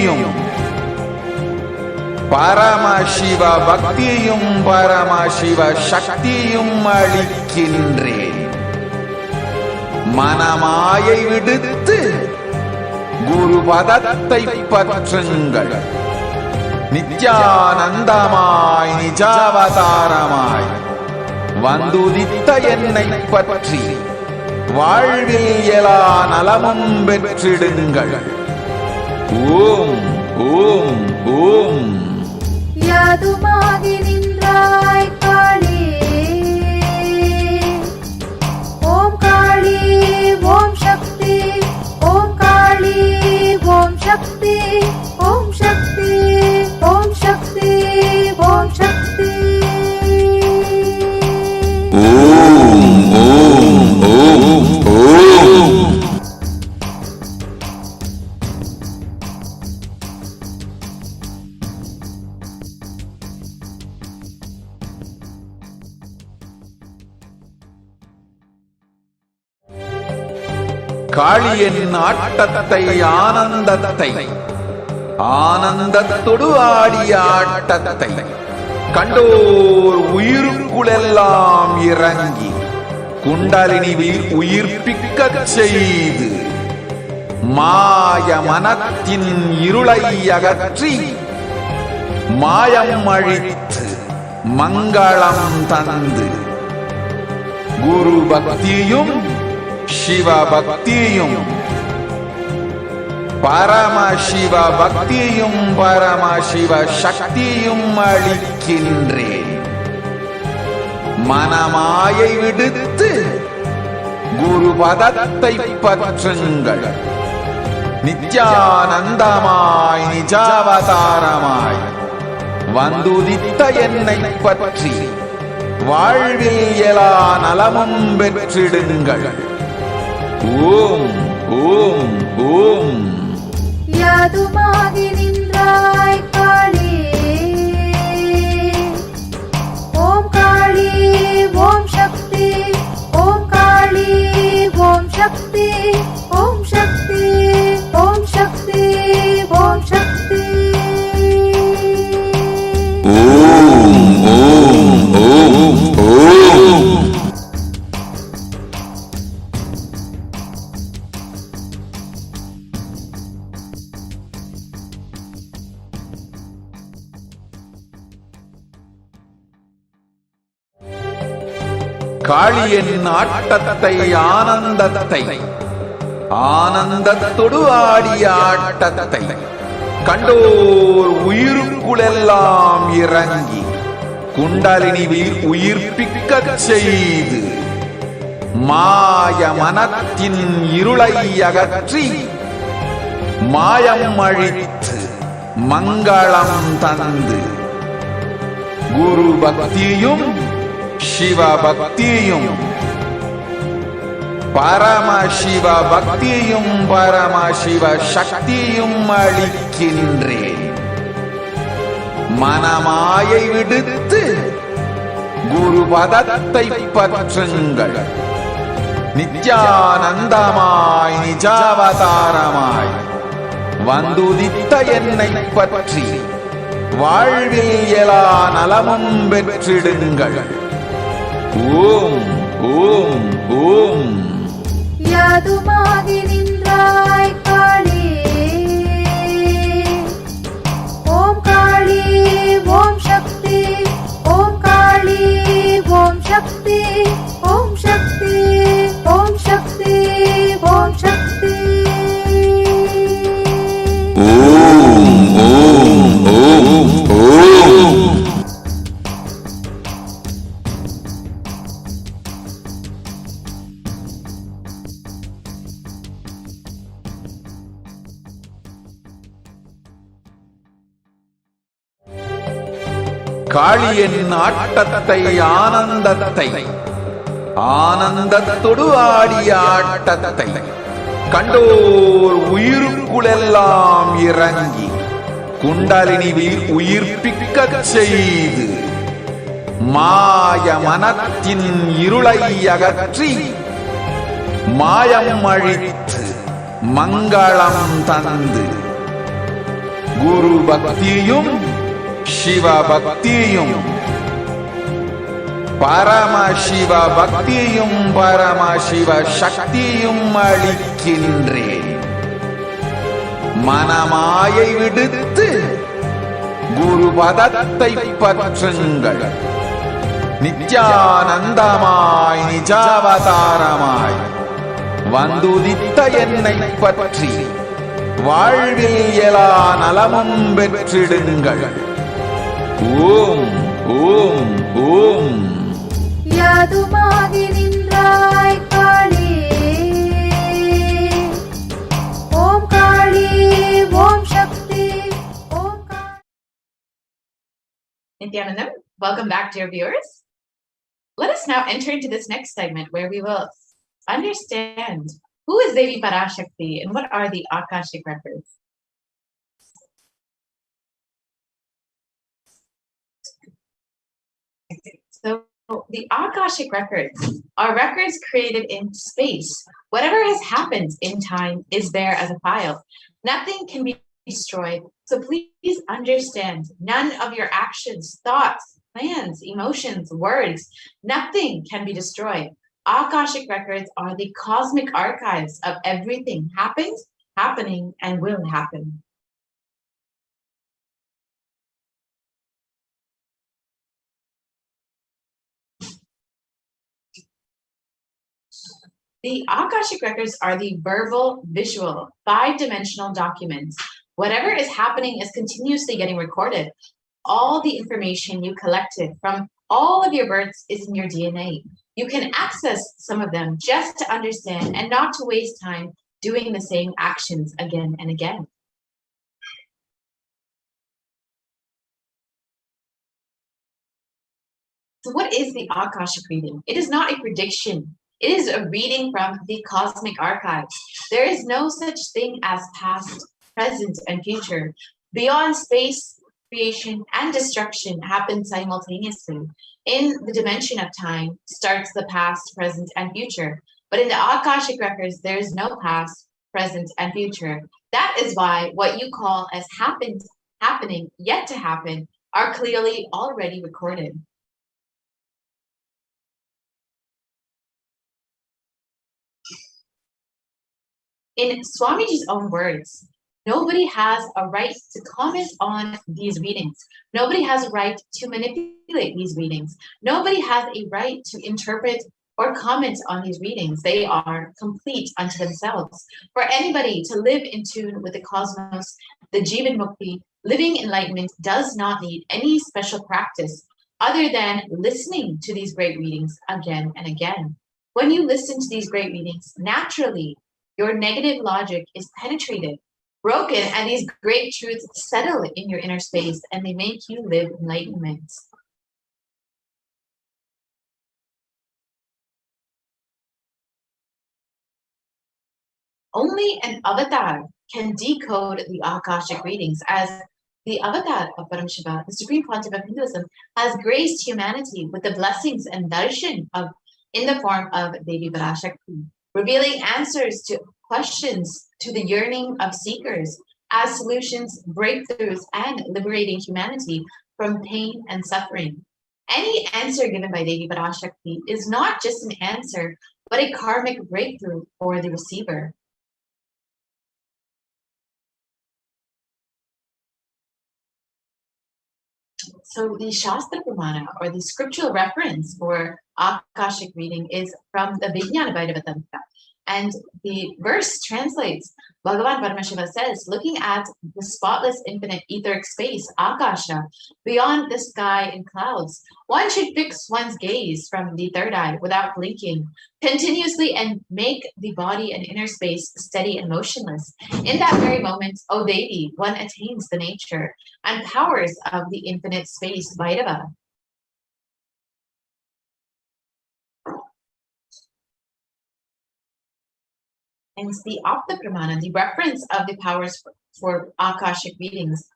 பக்தியும் பரமசிவ பக்தியும் பரமசிவ சக்தியும் அளிக்கின்றேன். மனமாயை விடுத்து குருபதத்தை பற்றுங்கள். நித்யானந்தமாய் நிஜாவதாரமாய் வந்துதித்த என்னை பற்றி வாழ்வில் எல்லா நலமும் பெற்றிடுங்கள். ஓம் ஓம் ஓம். யாதுமாகி நின்றாய் காளி, ஓம் காளி ஓம் சக்தி, ஓம் காளி ஓம் சக்தி, ஓம் சக்தி ஓம் சக்தி ஓம் சக்தி. ஓம் ஓம் ஓம் ஓம். காளியின் ஆட்டத்தை ஆனந்தத்தை ஆனந்தத்தொடு ஆடிய ஆட்டத்தை கண்டோர் உயிருக்குளெல்லாம் இறங்கி குண்டலினிவில் உயிர்ப்பிக்கச் செய்து மாய மனத்தின் இருளை அகற்றி மாயம் அழித்து மங்களம் தந்து குரு பக்தியும் சிவ பக்தியும் பரமசிவ பக்தியும் பரமசிவ சக்தியும் அளிக்கின்றேன். மனமாயை விடுத்து குருபதத்தை பற்றுங்கள். நித்யானந்தமாய் நிஜாவதாரமாய் வந்துதித்த என்னை பற்றி வாழ்வில் எல்லா நலமும் பெற்றிடுங்கள். ஓம் ஓம் ஓம். யாதுமாகி நின்றாய் காளி, ஓம் காளி ஓம் சக்தி, ஓம் காளி ஓம் சக்தி, ஓம் சக்தி ஓம் சக்தி ஓம் சக்தி. ஓம் ஓம் ஓம் ஓம். காளியின் ஆட்டத்தை ஆனந்தத்தை ஆனந்தத்தொடு ஆடிய ஆட்டத்தை கண்டோர் உயிருக்குளெல்லாம் இறங்கி குண்டலினிவில் உயிர்ப்பிக்கச் செய்து மாய மனத்தின் இருளை அகற்றி மாயம் அழித்து மங்களம் தந்து குரு பக்தியும் சிவ பக்தியும் பரமசிவ பக்தியும் பரமசிவ சக்தியும் அளிக்கின்றேன். மனமாயை விடுத்து குருபதத்தை பற்றுங்கள். நித்யானந்தமாய் நிஜாவதாரமாய் வந்துதித்த என்னை பற்றி வாழ்வில் எல்லா நலமும் பெற்றிடுங்கள். ஓம் ஓம் ஓம். யாதுமாகி நின்றாய் காளி, ஓம் காளி ஓம் சக்தி, ஓம் காளி ஓம் சக்தி, ஓம் சக்தி ஓம் சக்தி ஓம் சக்தி. ஓம் ஓம் ஓம் ஓம். காளியின் ஆட்டத்தை ஆனந்தத்தை ஆனந்தத்தொடு ஆடிய ஆட்டத்தை கண்டோர் உயிருக்குளெல்லாம் இறங்கி குண்டலினிவில் உயிர்ப்பிக்கச் செய்து மாய மனத்தின் இருளை அகற்றி மாயம் அழித்து மங்களம் தந்து குரு பக்தியும் சிவ பக்தியும் பரமசிவ பக்தியும் பரமசிவ சக்தியும் அளிக்கின்றேன். மனமாயை விடுத்து குரு பதத்தை பற்றுங்கள். நித்யானந்தமாய் நிஜாவதாரமாய் வந்துதித்த என்னை பற்றி வாழ்வில் எல்லா நலமும் பெற்றிடுங்கள். ஓம் ஓம் ஓம். யாதுமாகி நின்றாய் காளி, ஓம் காளி, ஓம் சக்தி, ஓம் காளி. Nithyanandam, welcome back, dear viewers. Let us now enter into this next segment where we will understand who is Devi Parashakti and what are the Akashic records. So the Akashic records are records created in space. Whatever has happened in time is there as a file. Nothing can be destroyed. So please understand, none of your actions, thoughts, plans, emotions, words, nothing can be destroyed. Akashic records are the cosmic archives of everything happened, happening, and will happen. The Akashic records are the verbal, visual, five-dimensional documents. Whatever is happening is continuously getting recorded. All the information you collected from all of your births is in your DNA. You can access some of them just to understand and not to waste time doing the same actions again and again. So what is the Akashic reading? It is not a prediction. It is a reading from the cosmic archives. There is no such thing as past, present, and future. Beyond space, creation and destruction happen simultaneously. In the dimension of time starts the past, present, and future. But in the Akashic records, there is no past, present, and future. That is why what you call as happened, happening, yet to happen, are clearly already recorded. In Swamiji's own words, nobody has a right to comment on these readings. Nobody has a right to manipulate these readings. Nobody has a right to interpret or comment on these readings. They are complete unto themselves. For anybody to live in tune with the cosmos, the Jivan Mukti, living enlightenment does not need any special practice other than listening to these great readings again and again. When you listen to these great readings, naturally, your negative logic is penetrated, broken, and these great truths settle in your inner space and they make you live enlightenment. Only an avatar can decode the Akashic readings, as the avatar of Paramashiva, the Supreme Pontiff of Hinduism, has graced humanity with the blessings and darshan in the form of Devi Parashakti, revealing answers to questions to the yearning of seekers as solutions, breakthroughs, and liberating humanity from pain and suffering. Any answer given by Devi Parashakti is not just an answer, but a karmic breakthrough for the receiver. So the Shastra Pramana, or the scriptural reference for Akashic reading, is from the Vijnana Bhairava Tantra. And the verse translates, Bhagavan Paramashiva says, looking at the spotless infinite etheric space, Akasha, beyond the sky and clouds, one should fix one's gaze from the third eye without blinking, continuously, and make the body and inner space steady and motionless. In that very moment, O Devi, one attains the nature and powers of the infinite space, Bhairava. And the Apta Pramana, the reference of the powers for Akashic readings.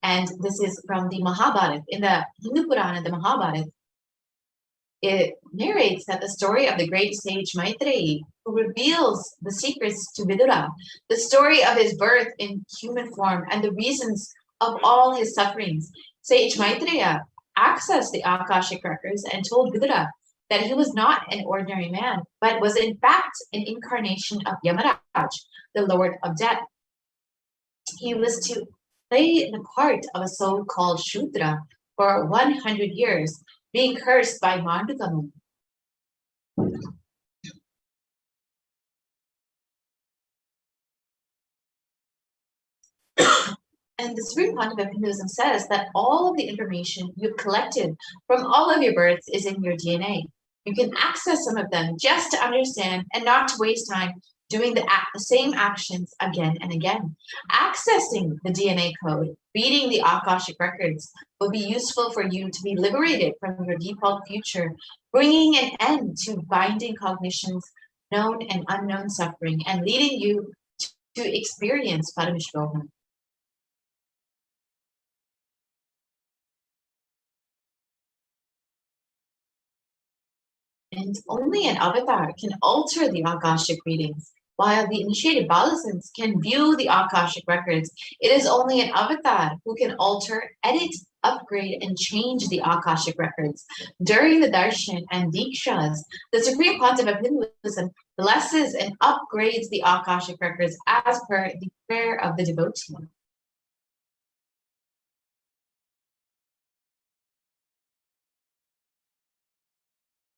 And this is from the Mahabharata. In the Hindu Purana, the Mahabharata, it narrates that the story of the great sage Maitreyi, who reveals the secrets to Vidura, the story of his birth in human form and the reasons of all his sufferings. Sage Maitreya accessed the Akashic records and told Vidura that he was not an ordinary man, but was in fact an incarnation of Yamaraj, the Lord of Death. He was to play the part of a so-called Shudra for 100 years, being cursed by Mandukamu. And the Supreme Content of Hinduism says that all of the information you've collected from all of your births is in your DNA. You can access some of them just to understand and not to waste time doing the same actions again and again. Accessing the DNA code, reading the Akashic records will be useful for you to be liberated from your default future, bringing an end to binding cognitions, known and unknown suffering, and leading you to experience Paramashivoham. And only an avatar can alter the Akashic readings. While the initiated Balasans can view the Akashic records, it is only an avatar who can alter, edit, upgrade, and change the Akashic records. During the Darshan and Dikshas, the Supreme Concept of Hinduism blesses and upgrades the Akashic records as per the prayer of the devotee.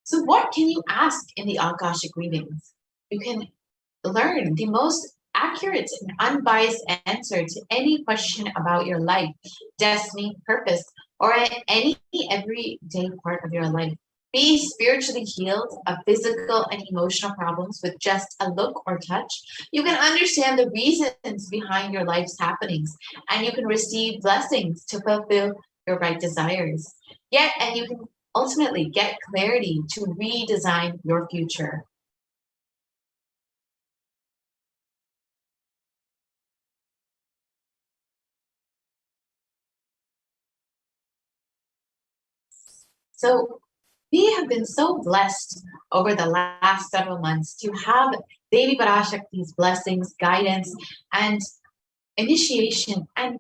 So what can you ask in the Akashic readings? You can learn the most accurate and unbiased answer to any question about your life, destiny, purpose, or any everyday part of your life. Be spiritually healed of physical and emotional problems with just a look or touch. You can understand the reasons behind your life's happenings, and you can receive blessings to fulfill your right desires. And you can ultimately get clarity to redesign your future. So we have been so blessed over the last several months to have Devi Parashakti's blessings, guidance, and initiation, and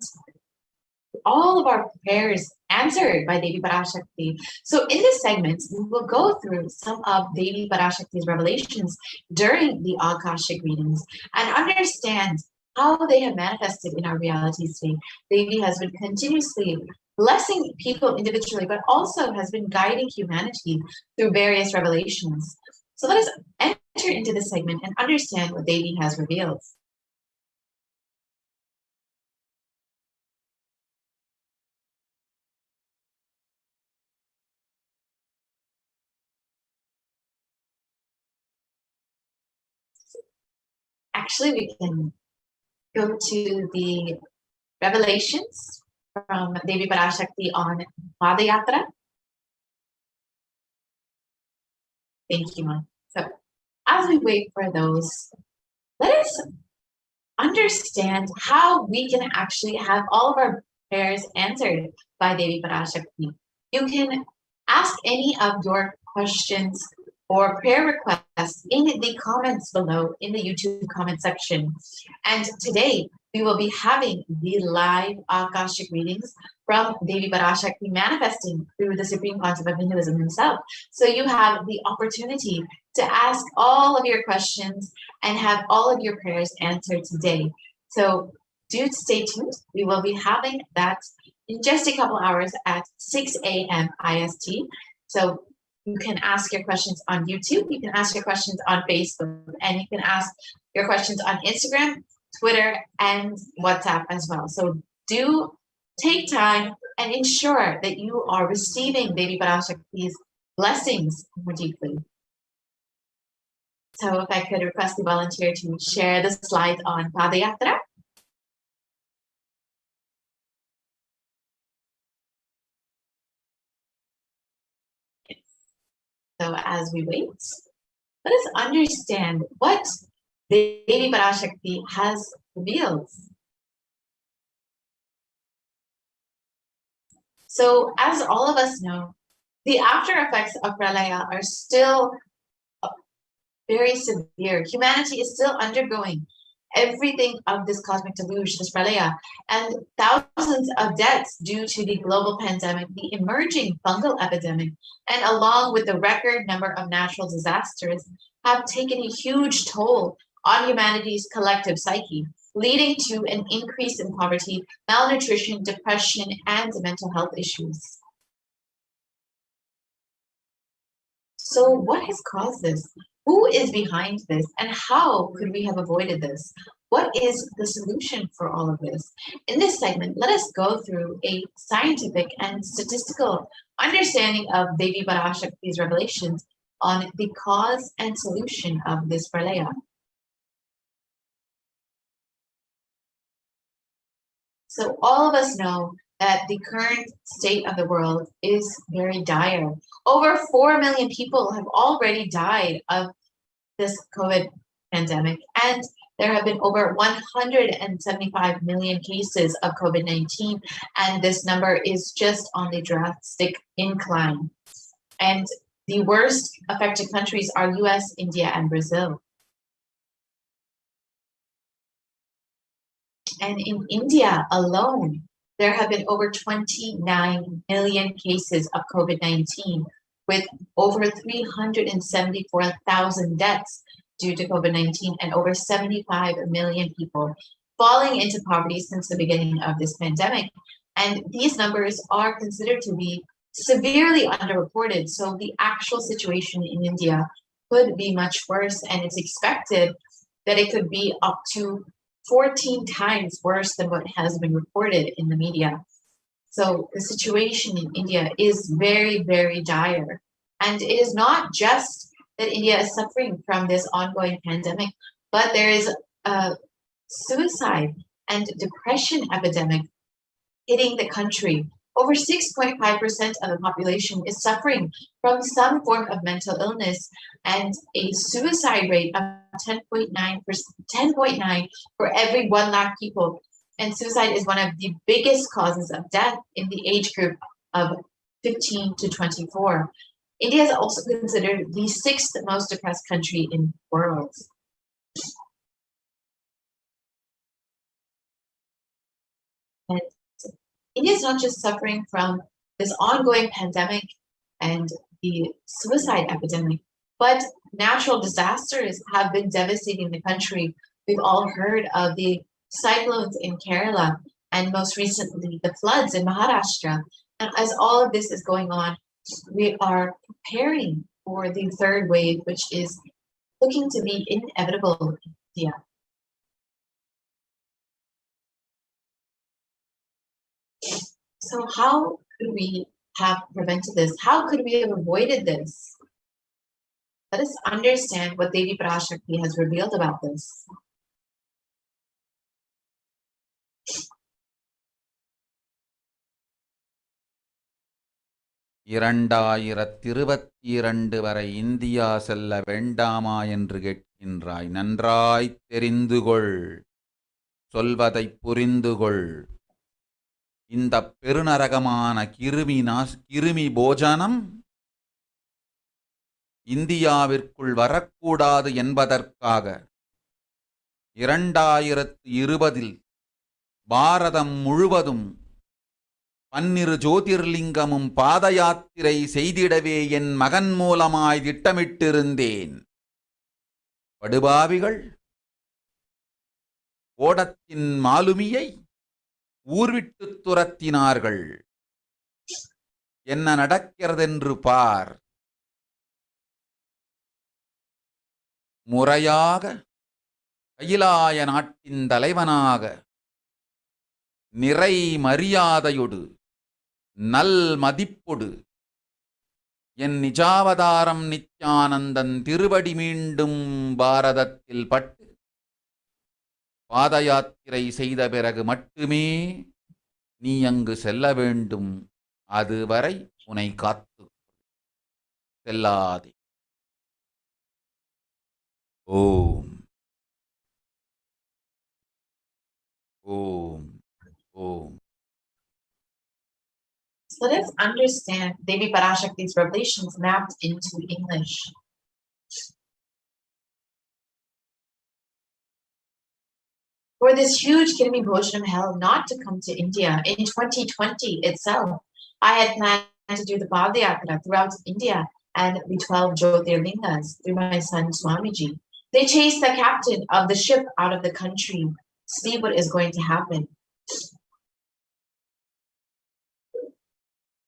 all of our prayers answered by Devi Parashakti. So in this segment, we will go through some of Devi Parashakti's revelations during the Akashic readings and understand how they have manifested in our reality state. Devi has been continuously blessing people individually, but also has been guiding humanity through various revelations. So let us enter into this segment and understand what Devi has revealed. Actually, we can go to the revelations from Devi Parashakti on Padayatra. Thank you, Mom. So as we wait for those, let us understand how we can actually have all of our prayers answered by Devi Parashakti. You can ask any of your questions or prayer requests in the comments below in the YouTube comment section. And today we will be having the live Akashic readings from Devi Parashakti manifesting through the Supreme Concept of Hinduism himself. So you have the opportunity to ask all of your questions and have all of your prayers answered today. So do stay tuned. We will be having that in just a couple hours at 6 a.m. IST. So you can ask your questions on YouTube, you can ask your questions on Facebook, and you can ask your questions on Instagram, Twitter, and WhatsApp as well. So do take time and ensure that you are receiving Devi Parashakti's blessings more deeply. So if I could request the volunteer to share the slides on Padayatra. So as we wait, let us understand what Devi Parashakti has revealed. So as all of us know, the after effects of Pralaya are still very severe. Humanity is still undergoing everything of this cosmic deluge, this pralaya, and thousands of deaths due to the global pandemic, the emerging fungal epidemic, and along with the record number of natural disasters, have taken a huge toll on humanity's collective psyche, leading to an increase in poverty, malnutrition, depression, and mental health issues. So what has caused this? Who is behind this? And how could we have avoided this? What is the solution for all of this? In this segment, let us go through a scientific and statistical understanding of Devi Parashakti's revelations on the cause and solution of this pralaya. So all of us know that the current state of the world is very dire. Over 4 million people have already died of this COVID pandemic, and there have been over 175 million cases of COVID-19, and this number is just on the drastic incline. And the worst affected countries are US, India, and Brazil. And in India alone, there have been over 29 million cases of COVID-19, with over 374,000 deaths due to COVID-19 and over 75 million people falling into poverty since the beginning of this pandemic. And these numbers are considered to be severely underreported. So the actual situation in India could be much worse, and it's expected that it could be up to 14 times worse than what has been reported in the media. So the situation in India is very, very dire. And it is not just that India is suffering from this ongoing pandemic, but there is a suicide and depression epidemic hitting the country. Over 6.5% of the population is suffering from some form of mental illness, and a suicide rate of 10.9 for every 1 lakh people. And suicide is one of the biggest causes of death in the age group of 15 to 24. India is also considered the 6th most depressed country in the world. And India is not just suffering from this ongoing pandemic and the suicide epidemic, but natural disasters have been devastating the country. We've all heard of the cyclones in Kerala and most recently the floods in Maharashtra. And as all of this is going on, we are preparing for the third wave, which is looking to be inevitable in India. So how could we have prevented this? How could we have avoided this? Let us understand what Devi Parashakti has revealed about this. இரண்டாயிரத்திருபத்திரண்டு வரை India செல்ல வேண்டாமா என்று கேட்கின்றாய். நன்றாய் தெரிந்துகொள், சொல்வதைப் புரிந்துகொள். இந்த பெருநரகமான கிருமி போஜனம் இந்தியாவிற்குள் வரக்கூடாது என்பதற்காக 2020 பாரதம் முழுவதும் 12 ஜோதிர்லிங்கமும் பாத யாத்திரை செய்திடவே என் மகன் மூலமாய் திட்டமிட்டிருந்தேன். படுபாவிகள் ஓடத்தின் மாலுமியை ஊர்விட்டு துரத்தினார்கள். என்ன நடக்கிறதென்று பார். முறையாக கைலாய நாட்டின் தலைவனாக நிறை மரியாதையொடு நல் மதிப்பொடு என் நிஜாவதாரம் நித்யானந்தன் திருவடி மீண்டும் பாரதத்தில் பட்டு பாத யாத்திரை செய்த பிறகு மட்டுமே நீ அங்கு செல்ல வேண்டும். அதுவரை உன்னை காத்து செல்லாதே. ஓம் ஓம் ஓம். So let's understand Devi Parashakti's revelations mapped into English. for this huge Kirmi Bhoshanam hell not to come to India in 2020 itself. I had planned to do the Padayatra throughout India and the 12 Jyotirlingas through my son Swamiji. They chased the captain of the ship out of the country. See what is going to happen.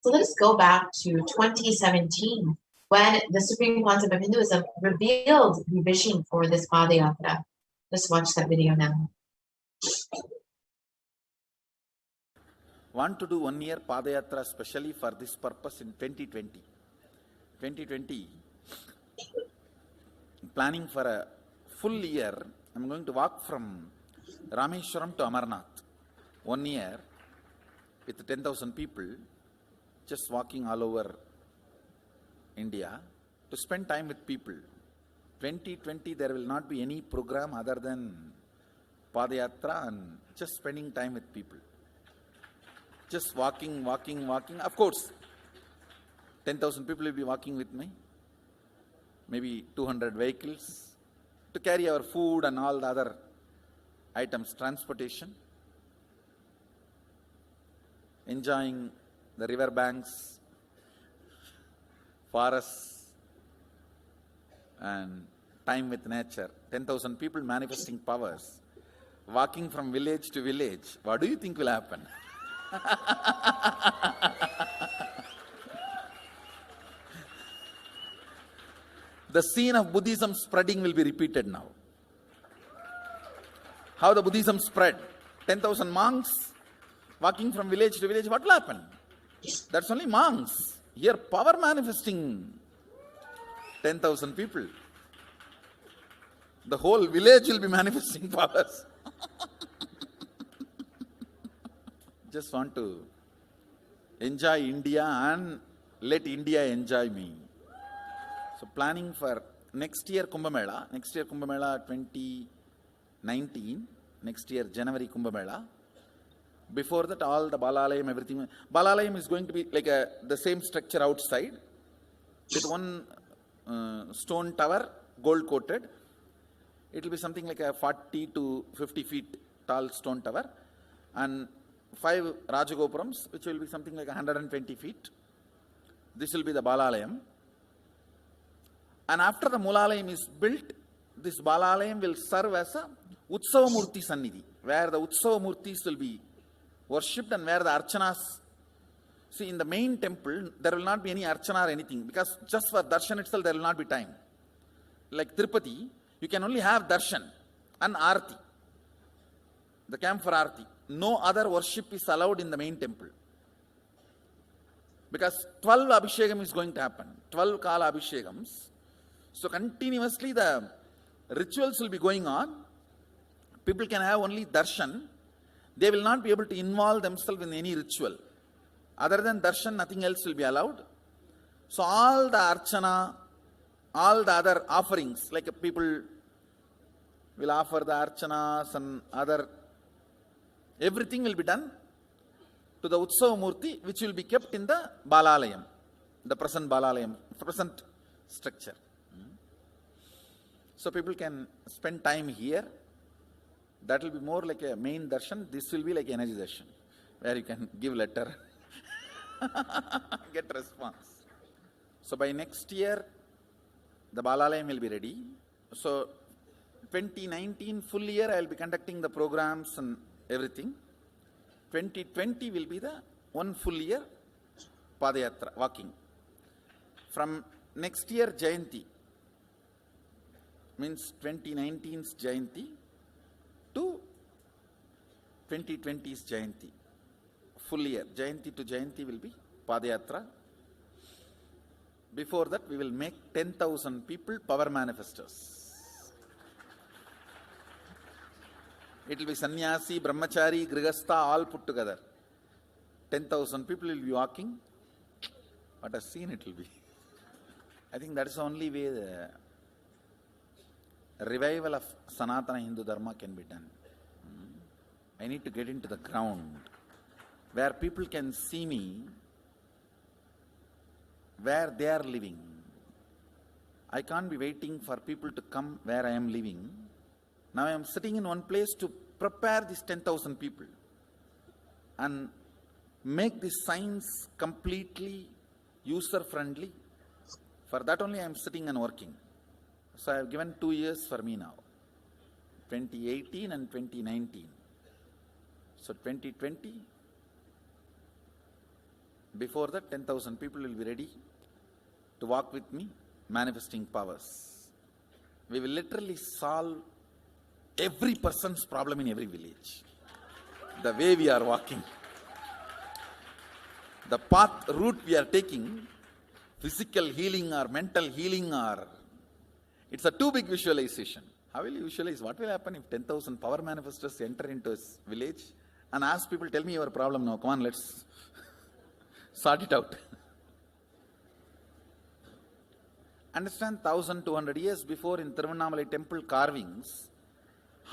So let us go back to 2017 when the Supreme Concept of Hinduism revealed the vision for this Padayatra. Let's watch that video now. Want to do 1 year Padayatra specially for this purpose in 2020. 2020, planning for a full year, I'm going to walk from Rameshwaram to Amarnath. 1 year with 10,000 people, just walking all over India to spend time with people. 2020, there will not be any program other than Padayatra and just spending time with people. Just walking. Of course, 10,000 people will be walking with me. Maybe 200 vehicles to carry our food and all the other items, transportation. Enjoying the river banks, forests, and time with nature. 10,000 people manifesting powers, walking from village to village. What do you think will happen? The scene of Buddhism spreading will be repeated now. How the Buddhism spread. 10,000 monks walking from village to village. What will happen? That's only monks. Here power manifesting 10,000 people. The whole village will be manifesting powers. Just want to enjoy India and let India enjoy me. So planning for next year Kumbh Mela 2019, next year January Kumbh Mela. Before that, all the Balalayam, everything. Balalayam is going to be like the same structure outside with one stone tower, gold coated. It will be something like a 40 to 50 feet tall stone tower and 5 Rajagopurams, which will be something like 120 feet. This will be the Balalayam. And after the Mulalayam is built, this Balalayam will serve as a Utsava Murti Sannidhi, where the Utsava Murtis will be worshipped and where the Archanas. See, in the main temple, there will not be any Archana or anything, because just for Darshan itself, there will not be time. Like Tirupati, you can only have Darshan and Arti, the camp for Arti. No other worship is allowed in the main temple. Because 12 Abhishekam is going to happen, 12 Kala Abhishekams. So continuously the rituals will be going on. People can have only Darshan. They will not be able to involve themselves in any ritual. Other than Darshan, nothing else will be allowed. So all the Archana, all the other offerings, like people will offer the Archanas and other, everything will be done to the Utsava Murti, which will be kept in the Balalayam, the present Balalayam, present structure. So people can spend time here. That will be more like a main darshan. This will be like energy darshan, where you can give letter, get response. So by next year, the Balalayam will be ready. So 2019 full year, I will be conducting the programs and everything. 2020 will be the one full year Padayatra, walking. From next year Jayanti, means 2019's Jayanti, to 2020's Jayanti, full year. Jayanti to Jayanti will be Padayatra. Before that, we will make 10,000 people power manifestors. It will be sannyasi, brahmachari, grihastha, all put together. 10,000 people will be walking. What a scene it will be. I think that is the only way the revival of Sanatana Hindu Dharma can be done. I need to get into the ground where people can see me, where they are living. I can't be waiting for people to come where I am living. Now I am sitting in one place to prepare these 10,000 people and make this science completely user-friendly. For that only I am sitting and working. So I have given 2 years for me now, 2018 and 2019. So 2020, before that 10,000 people will be ready to walk with me, manifesting powers. We will literally solve every person's problem in every village. The way we are walking, the route we are taking, physical healing or mental healing, or it's a too big visualization. How will you visualize? What will happen if 10,000 power manifestors enter into a village and ask people, tell me your problem now, come on, let's sort it out. Understand, 1,200 years before in Tiruvannamalai temple carvings,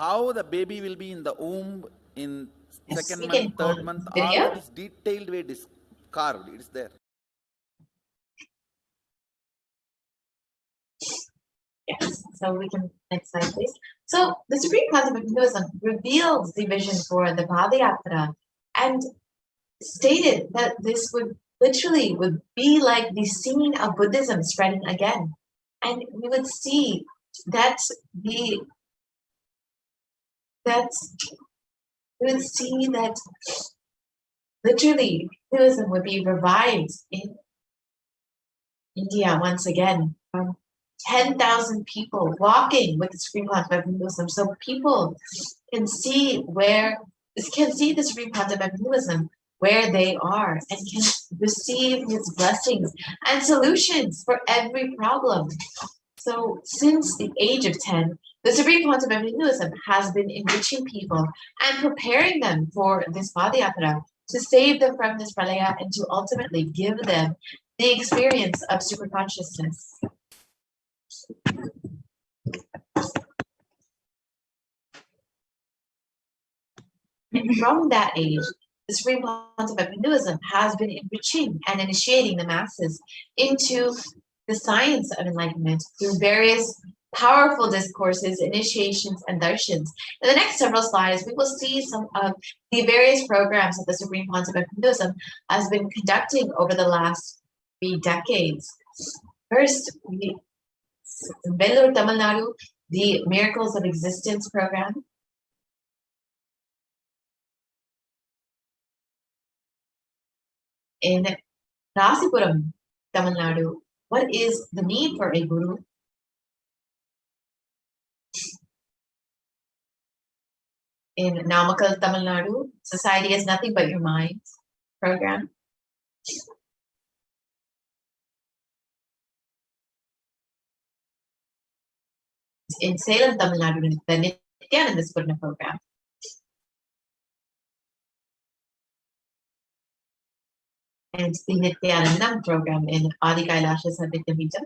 how the baby will be in the womb in second month, third month, all that is detailed way carved. It is there. Yes, so we can, next slide please. So the Supreme Concept of Hinduism reveals the vision for the Padayatra and stated that this would be like the scene of Buddhism spreading again. And we would see that literally Hinduism would be revived in India once again. 10,000 people walking with the Supreme Concept of Hinduism, so people can see the Supreme Concept of Hinduism where they are and can receive his blessings and solutions for every problem. So since the age of 10, the Supreme Concept of Hinduism has been enriching people and preparing them for this Padayatra to save them from this pralaya and to ultimately give them the experience of super consciousness. And from that age, the Supreme Concept of Hinduism has been enriching and initiating the masses into the science of enlightenment through various powerful discourses, initiations, and darshans. In the next several slides, we will see some of the various programs that the Supreme Concept of Hinduism has been conducting over the last 3 decades. First, in Vellore, Tamil Nadu, the Miracles of Existence program. In Rasipuram, Tamil Nadu, what is the need for a guru? In Namakkal, Tamil Nadu, Society is Nothing But Your Mind program. In Salem, Tamil Nadu, the Nithyananda program. And the Nithyanandam program in Adi Kailasa Sadhyamita.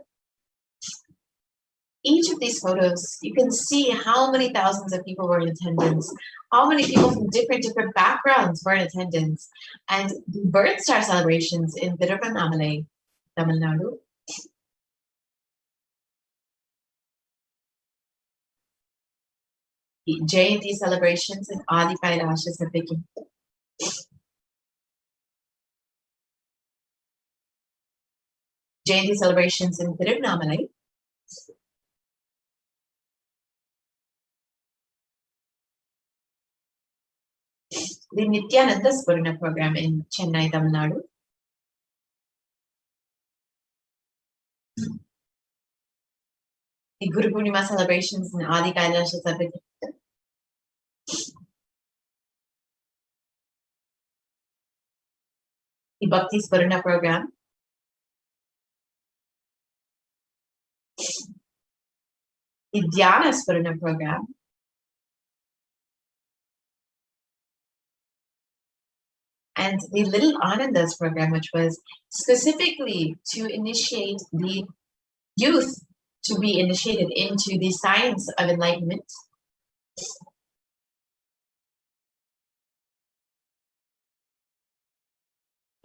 Each of these photos, you can see how many thousands of people were in attendance, how many people from different backgrounds were in attendance, and the birth star celebrations in Tiruvannamalai, Tamil Nadu. The Jayanti celebrations in Adi Kailasa Sadhyamita. Jayanti celebrations in Tiruvannamalai. The Nithyananda Paramashivam program in Chennai, Tamil Nadu. The Guru Purnima celebrations in Adi Kailasa Sadhyamita. The Bhakti Spurna program. The Dhyana Spurna program. And the Little Anandas program, which was specifically to initiate the youth to be initiated into the science of enlightenment.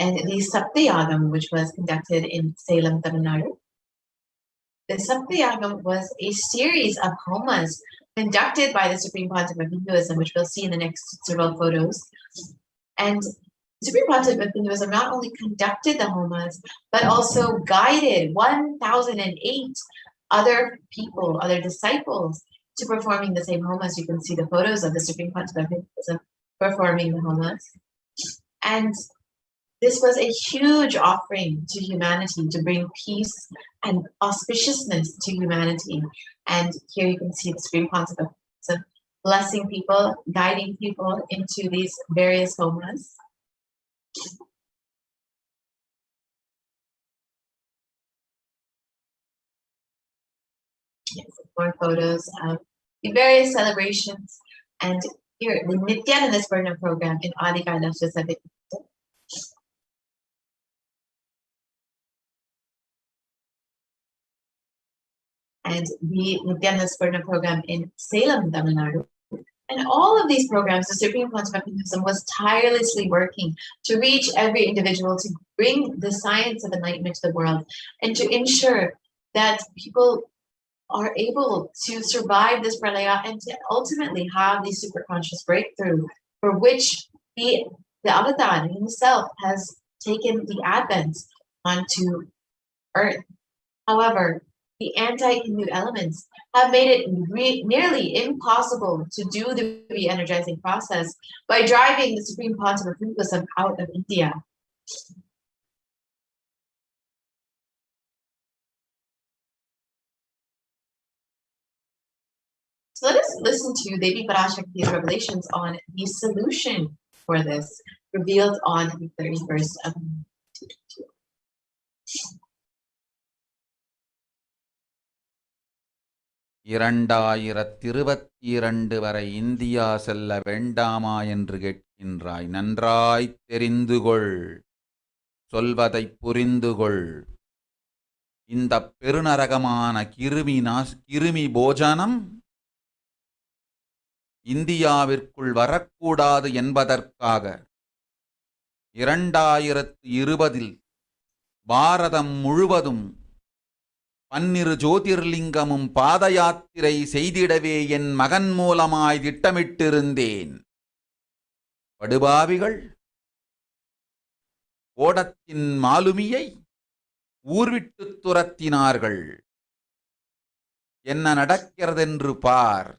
And the Saptayagam, which was conducted in Salem, Tamil Nadu. the Saptayagam was a series of homas conducted by the Supreme Pontiff of Hinduism, which we'll see in the next several photos. And the Supreme Pontiff of Hinduism not only conducted the homas, but also guided 1,008 other people, other disciples, to performing the same homas. You can see the photos of the Supreme Pontiff of Hinduism performing the homas. And this was a huge offering to humanity to bring peace and auspiciousness to humanity. And here you can see the Supreme Pontiff of Hinduism blessing people, guiding people into these various homas. Yes, more photos of the various celebrations. And here, the Nithyananda Paramashivam program in Adi Kailasa. And the Nithyananda Paramashivam program in Salem, Tamil Nadu. And all of these programs, the Supreme Pontiff of Hinduism was tirelessly working to reach every individual, to bring the science of enlightenment to the world, and to ensure that people are able to survive this pralaya and to ultimately have the superconscious breakthrough for which the avatar himself has taken the advent onto earth. However, the anti-Hindu elements have made it nearly impossible to do the re-energizing process by driving the Supreme Pontiff of Hinduism out of India. So let us listen to Devi Parashakti's revelations on the solution for this, revealed on the 31st of May. 2022 வரை India செல்ல வேண்டாமா என்று கேட்கின்றாய். நன்றாய்த் தெரிந்துகொள், சொல்வதைப் புரிந்துகொள். இந்த பெருநரகமான கிருமி போஜனம் இந்தியாவிற்குள் வரக்கூடாது என்பதற்காக 2020 பாரதம் முழுவதும் 12 ஜோதிர்லிங்கமும் பாத யாத்திரை செய்திடவே என் மகன் மூலமாய் திட்டமிட்டிருந்தேன். படுபாவிகள் ஓடத்தின் மாலுமியை ஊர்விட்டு துரத்தினார்கள். என்ன நடக்கிறதென்று பார்.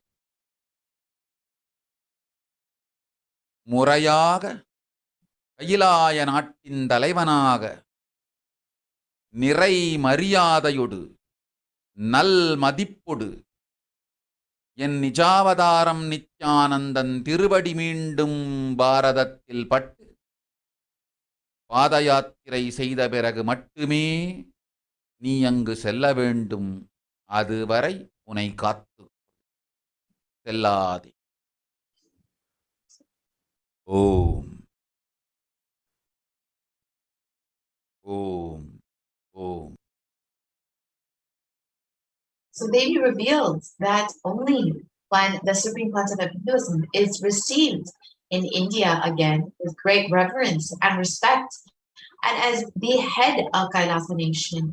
முறையாக கைலாய நாட்டின் தலைவனாக நிறை மரியாதையொடு நல் மதிப்பொடு என் நிஜாவதாரம் நித்யானந்தன் திருவடி மீண்டும் பாரதத்தில் பட்டு பாத யாத்திரை செய்த பிறகு மட்டுமே நீ அங்கு செல்ல வேண்டும். அதுவரை உன்னை காத்து செல்லாதே. ஓம் ஓம் ஓம். So Devi revealed that only when the Supreme Pontiff of Hinduism is received in India again with great reverence and respect, and as the head of Kailasa nation,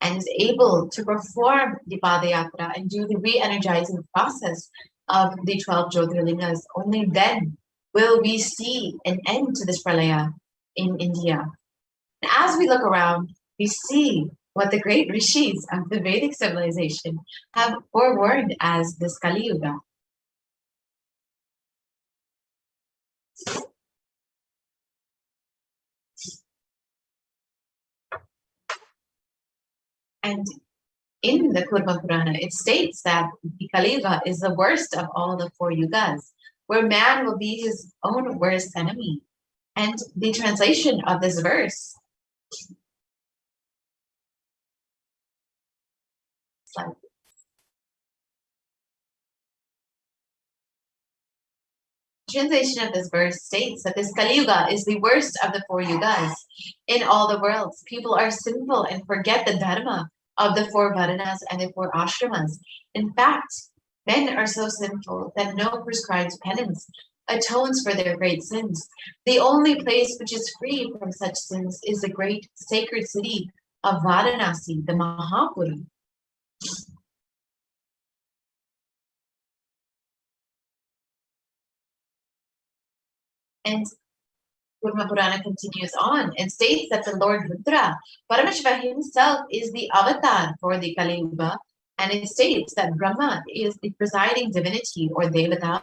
and is able to perform the Padayatra and do the re-energizing process of the 12 Jyotirlingas, only then will we see an end to this pralaya in India. And as we look around, we see what the great rishis of the Vedic civilization have forewarned as this Kali Yuga. And in the Kurma Purana, it states that the Kali Yuga is the worst of all the 4 yugas, where man will be his own worst enemy. And the translation of this verse states that this Kali Yuga is the worst of the 4 yugas. In all the worlds, people are sinful and forget the dharma of the 4 varanas and the 4 ashramas. In fact, men are so sinful that no prescribed penance atones for their great sins. The only place which is free from such sins is the great sacred city of Varanasi, the Mahapura. And Kurma Purana continues on and states that the Lord Rudra, Paramashiva himself, is the avatar for the Kali Yuga, and it states that Brahma is the presiding divinity or Devata,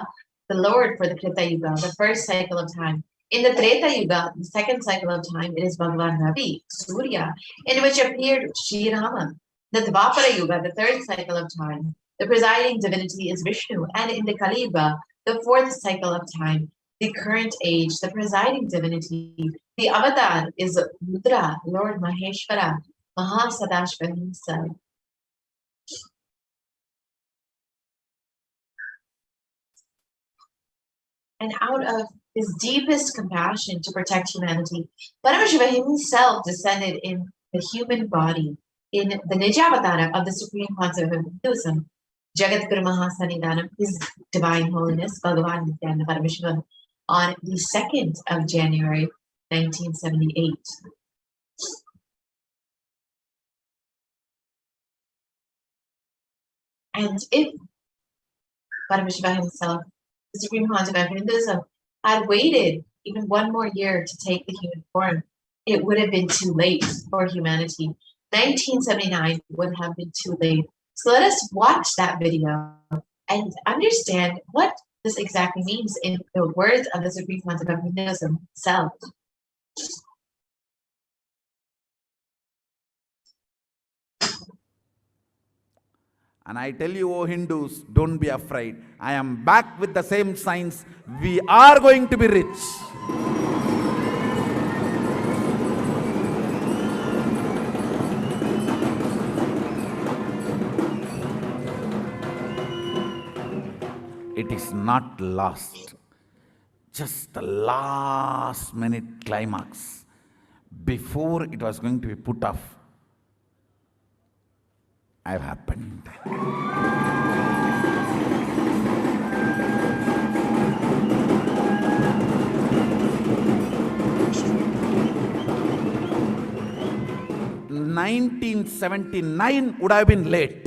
the Lord for the Krita Yuga, the first cycle of time. In the Treta Yuga, the second cycle of time, it is Bhagavan Ravi, Surya, in which appeared Sri Rama. The Dvapara Yuga, the third cycle of time, the presiding divinity is Vishnu, and in the Kali Yuga, the fourth cycle of time, the current age, the presiding divinity, the avatar is Rudra, Lord Maheshwara, Mahasadashva himself. And out of his deepest compassion to protect humanity, Paramashiva himself descended in the human body in the Nijavatara of the Supreme Concept of Hinduism, Jagat Guru Mahasanidanam, His Divine Holiness, Bhagavan Nithyananda Paramashivam, on the 2nd of January, 1978. And if Paramashiva himself, the Supreme Concept of Hinduism, had waited even one more year to take the human form, it would have been too late for humanity. 1979 would have been too late. So let us watch that video and understand what this exactly means in the words of the Supreme Concept of Hinduism itself. And I tell you, O Hindus, don't be afraid. I am back with the same science. We are going to be rich. It is not lost. Just the last minute climax. Before it was going to be put off, I've happened. (1979) would have been late.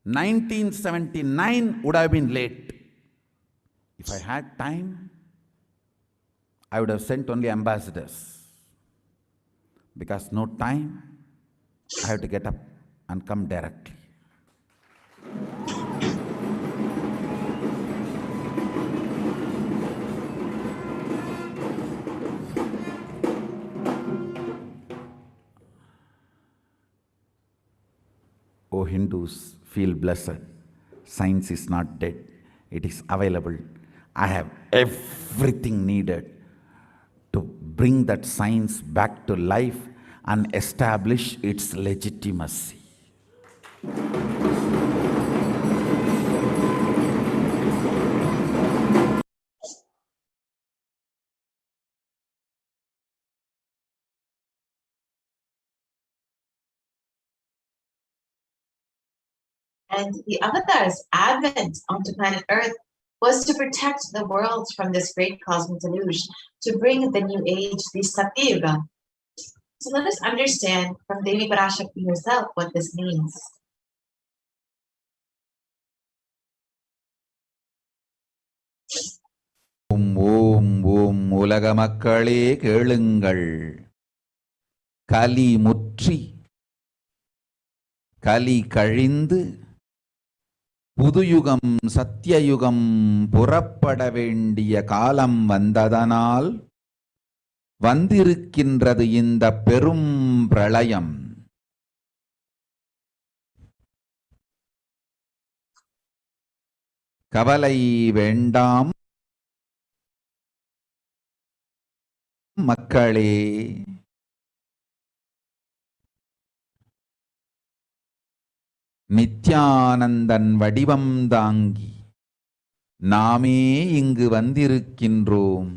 1979 would have been late. If I had time, I would have sent only ambassadors. Because no time, I have to get up and come directly. O Hindus, feel blessed. Science is not dead. It is available. I have everything needed to bring that science back to life and establish its legitimacy. And the Avatar's advent onto planet Earth was to protect the world from this great cosmic deluge, to bring the new age, the Satyuga. So let us understand from Devi Parashakti herself what this means. ஓம் ஓம் ஓம் உலக மக்களே கேளுங்கள். கலி முற்றி கலி கழிந்து புதுயுகம் சத்தியயுகம் புறப்பட வேண்டிய காலம் வந்ததனால் வந்திருக்கின்றது இந்த பெரும் பிரளயம். கவலை வேண்டாம் மக்களே. நித்யானந்தன் வடிவம் தாங்கி நாமே இங்கு வந்திருக்கின்றோம்.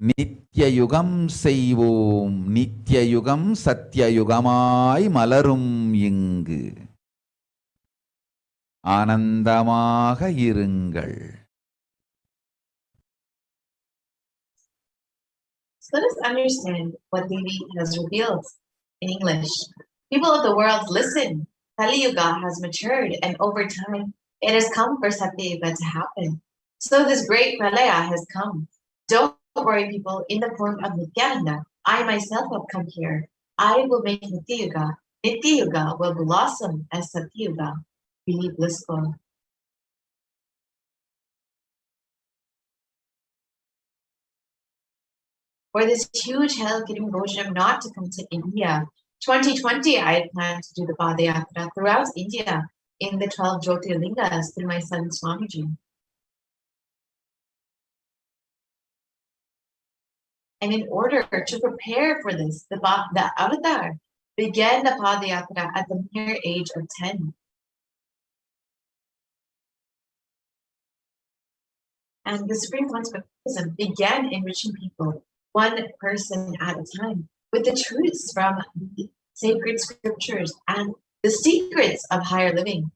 நித்யயுகம் செய்வோம், நித்யயுகம் சத்யயுகமாய் மலரும் இங்கு. ஆனந்தமாக இருங்கள். So let us understand what Devi has revealed in English. People of the world, listen. Kali Yuga has matured, and over time, it has come for Satya Yuga to happen. So this great pralaya has come. Don't worry, people, in the form of Nithyananda, I myself have come here. I will make Nitya Yuga. Nitya Yuga will blossom as Satya Yuga. Be blissful. For this huge hell-giving Bhojam not to come to India, 2020 I had planned to do the Padayatra throughout India in the 12 Jyotirlingas through my son Swamiji. And in order to prepare for this, the avatar began the Padayatra at the mere age of 10. And the Supreme Concept of Buddhism began enriching people, one person at a time, with the truths from the sacred scriptures and the secrets of higher living.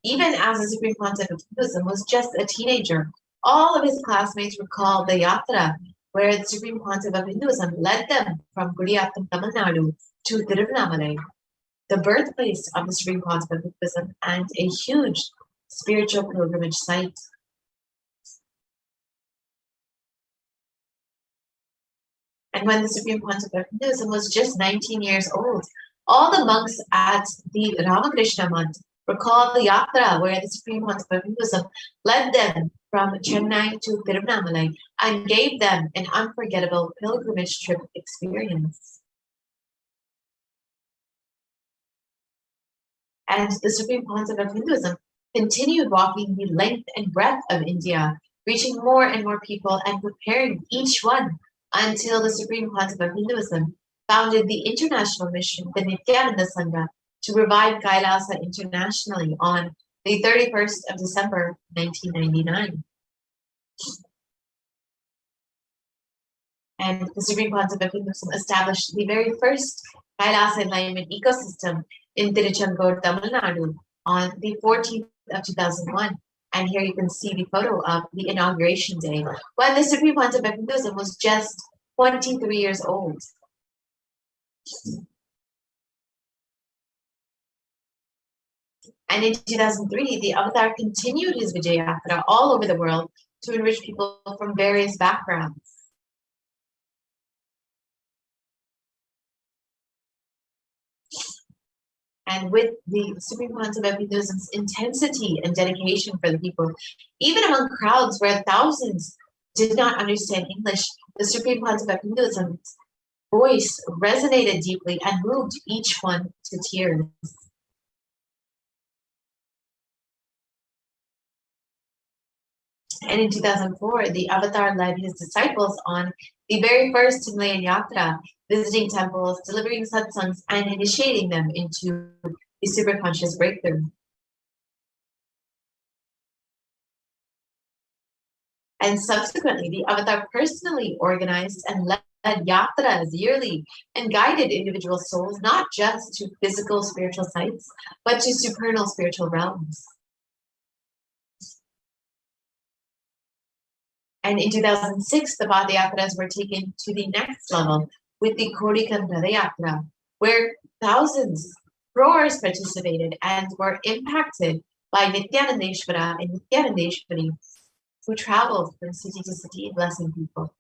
Even as the Supreme Concept of Buddhism was just a teenager, all of his classmates recalled the yatra where the Supreme Concept of Hinduism led them from Gudiyattam, Tamil Nadu to Tiruvannamalai, the birthplace of the Supreme Concept of Buddhism and a huge spiritual pilgrimage site. And when the Supreme Concept of Hinduism was just 19 years old, all the monks at the Ramakrishna Manth recalled the yatra where the Supreme Concept of Hinduism led them from Chennai to Tiruvannamalai and gave them an unforgettable pilgrimage trip experience. And the Supreme Concept of Hinduism continued walking the length and breadth of India, reaching more and more people and preparing each one until the Supreme Concept of Hinduism founded the international mission, the Nithyananda Sangha, to revive Kailasa internationally on the 31st of December, 1999. And the Supreme Concept of Hinduism established the very first Kailasa Enlightenment ecosystem in Tiruchendur, Tamil Nadu on the 14th of 2001. And here you can see the photo of the inauguration day when the Supreme Concept of Hinduism was just 23 years old. And in 2003, the Avatar continued his Vijayatra all over the world to enrich people from various backgrounds. And with the Supreme Concept of Hinduism's intensity and dedication for the people, even among crowds where thousands did not understand English, the Supreme Concept of Hinduism's voice resonated deeply and moved each one to tears. And in 2004, the Avatar led his disciples on the very first Himalayan Yatra, visiting temples, delivering satsangs, and initiating them into the superconscious breakthrough. And subsequently, the Avatar personally organized and led yatras yearly and guided individual souls not just to physical spiritual sites, but to supernal spiritual realms. And in 2006, the Padayatras were taken to the next level with the Kodikan Padayatra, where thousands, crores participated and were impacted by Nithyanandeshwara and Nithyanandeshwari, who traveled from city to city blessing people.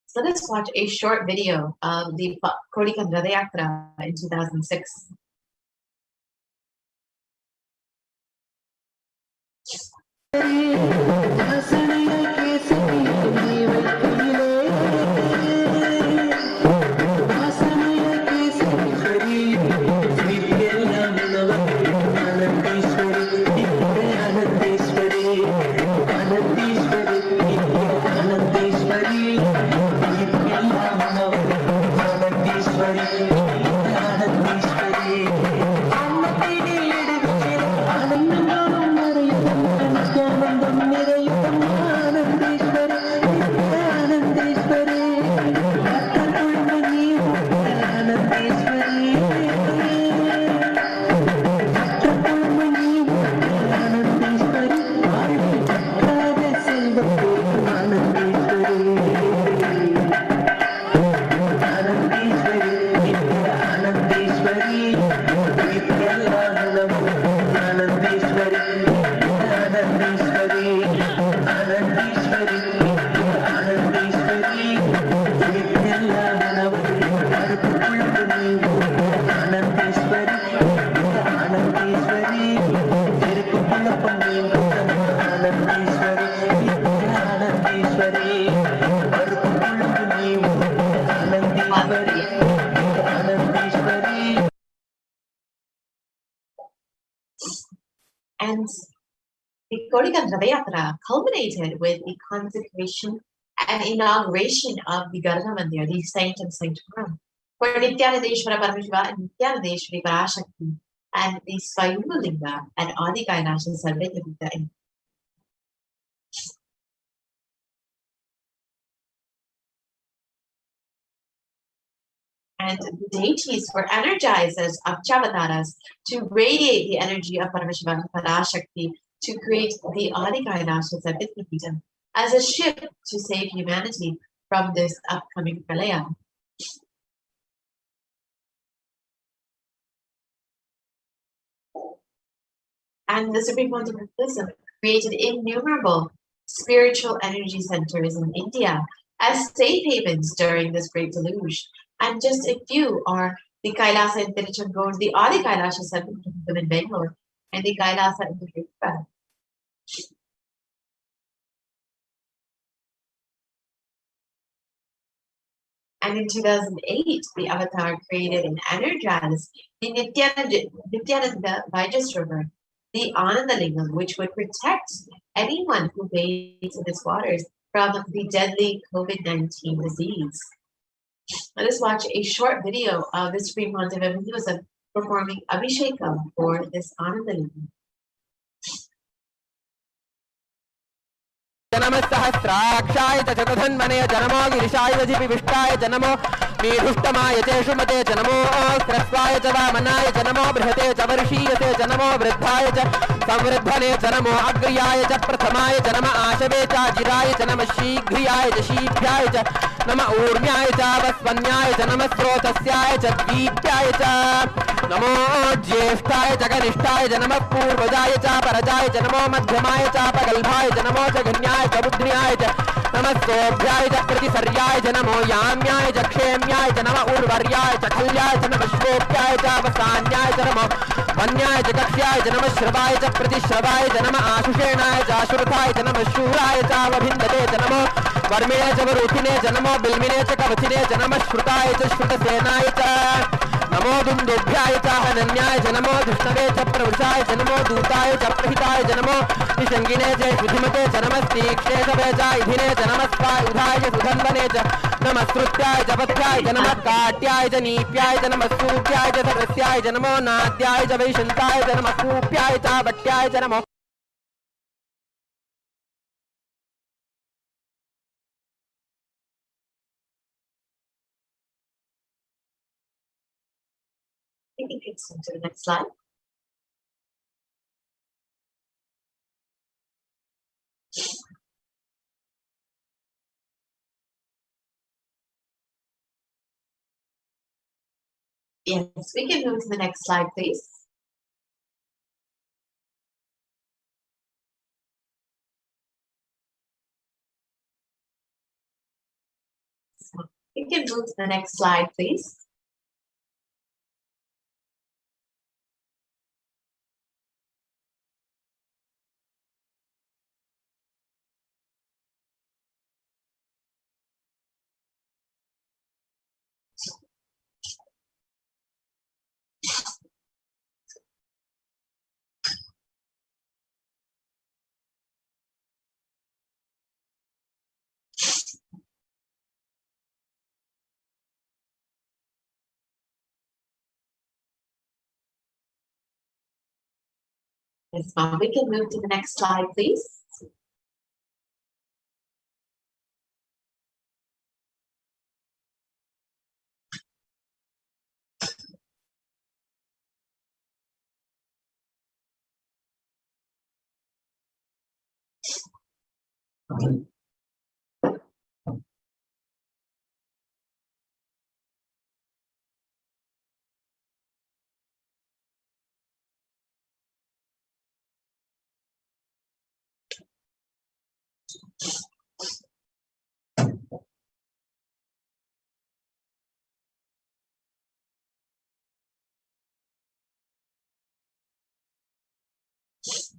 So let's watch a short video of the Kodikan Padayatra in 2006. And the Kodikam Radayatra culminated with the consecration and inauguration of the Garga Mandir, the saint and sanctorum, for Nithyanandeshwara Paramashiva and Nithyanandeshwari Parashakti, and the Swayambhu Linga and Adi Kailasa celebrated with the and the deities were energized as Abhyavataras to radiate the energy of Paramashiva and Parashakti to create the Adi Kailasa as a ship to save humanity from this upcoming Pralaya. And the Supreme Pontificate created innumerable spiritual energy centers in India as safe havens during this great deluge. And just a few are the Kailasa in Tiruchendur, the Adi Kailasa Center in Bangalore, and the Kailasa in Hyderabad. And in 2008, the Avatar created and energized the Nithyananda Vajas River, the Anandalingam, which would protect anyone who bathes in its waters from the deadly COVID-19 disease. Let us watch a short video of the Supreme Pontificate when he was performing Abhishekam for this Anandalingam. जनमस्सहस्राक्षाय च चतुर्धन्वने जनमो गिरिशाय जिपिविष्टाय जनमो मीढुष्टमाय च शुमते जनमो स्रस्वाय च वामनाय जनमो बृहते च वर्षीयते जनमो वृद्धाय च संवृद्धने जनमो अग्र्याय च प्रथमाय जनम आशवे च जिराय च नमः शीघ्रियाय च शीघ्राय च नमः ऊर्म्याय च वस्वन्याय च नमः स्रोतस्याय च दीप्याय च नमो ज्येष्ठाय च कनिष्ठाय च नमः पूर्वजाय च परजाय च नमो मध्यमाय च पगल्भाय च नमो जघन्याय च बुद्ध्याय च नमः सोभ्याय च प्रतिसर्याय च नमो याम्याय च क्षेम्याय च नमः उर्वर्याय च खल्याय च नमः श्वोप्याय च अवसान्याय च नमो वन्याय च कक्ष्याय च नमः श्रवाय च प्रतिश्रवाय च नमः आशुषेणाय च आशुरथाय च नमः शूराय च अवभिन्दते च नमो वर्मिणे च वरुथिने च नमो बिल्मिने च कवचिने च नमः श्रुताय च श्रुतसेनाय च नमो दुन्दुभ्याय च हनन्याय च नमो धृष्णवे च प्रवृषाय च नमो दूताय च प्रहिताय च नमो निषङ्गिने च शुधिमते च नमस्तीक्षेषवे च इधिने च नमस्वायुधाय च सुधन्वने च नमस्कृत्याय च पथ्याय च नमः काट्याय च नीप्याय च नमः सूप्याय च सरस्याय च नमो नाद्याय च वैशन्ताय च नमः कूप्याय च भट्याय च नमो I think it's to the next slide. Yes, we can move to the next slide, please. So we can move to the next slide, please. Yes, ma'am. We can move to the next slide, please.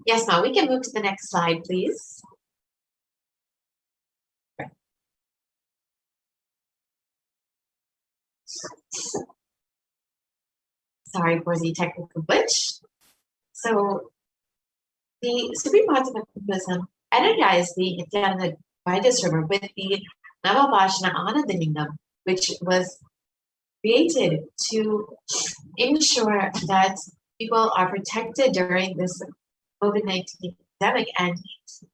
Yes, now we can move to the next slide, please. Sorry for the technical glitch. So the Supreme Pontiff of Buddhism energized the Nithyananda River with the Navabhashana Anandalingam, which was created to ensure that people are protected during this COVID-19 pandemic. And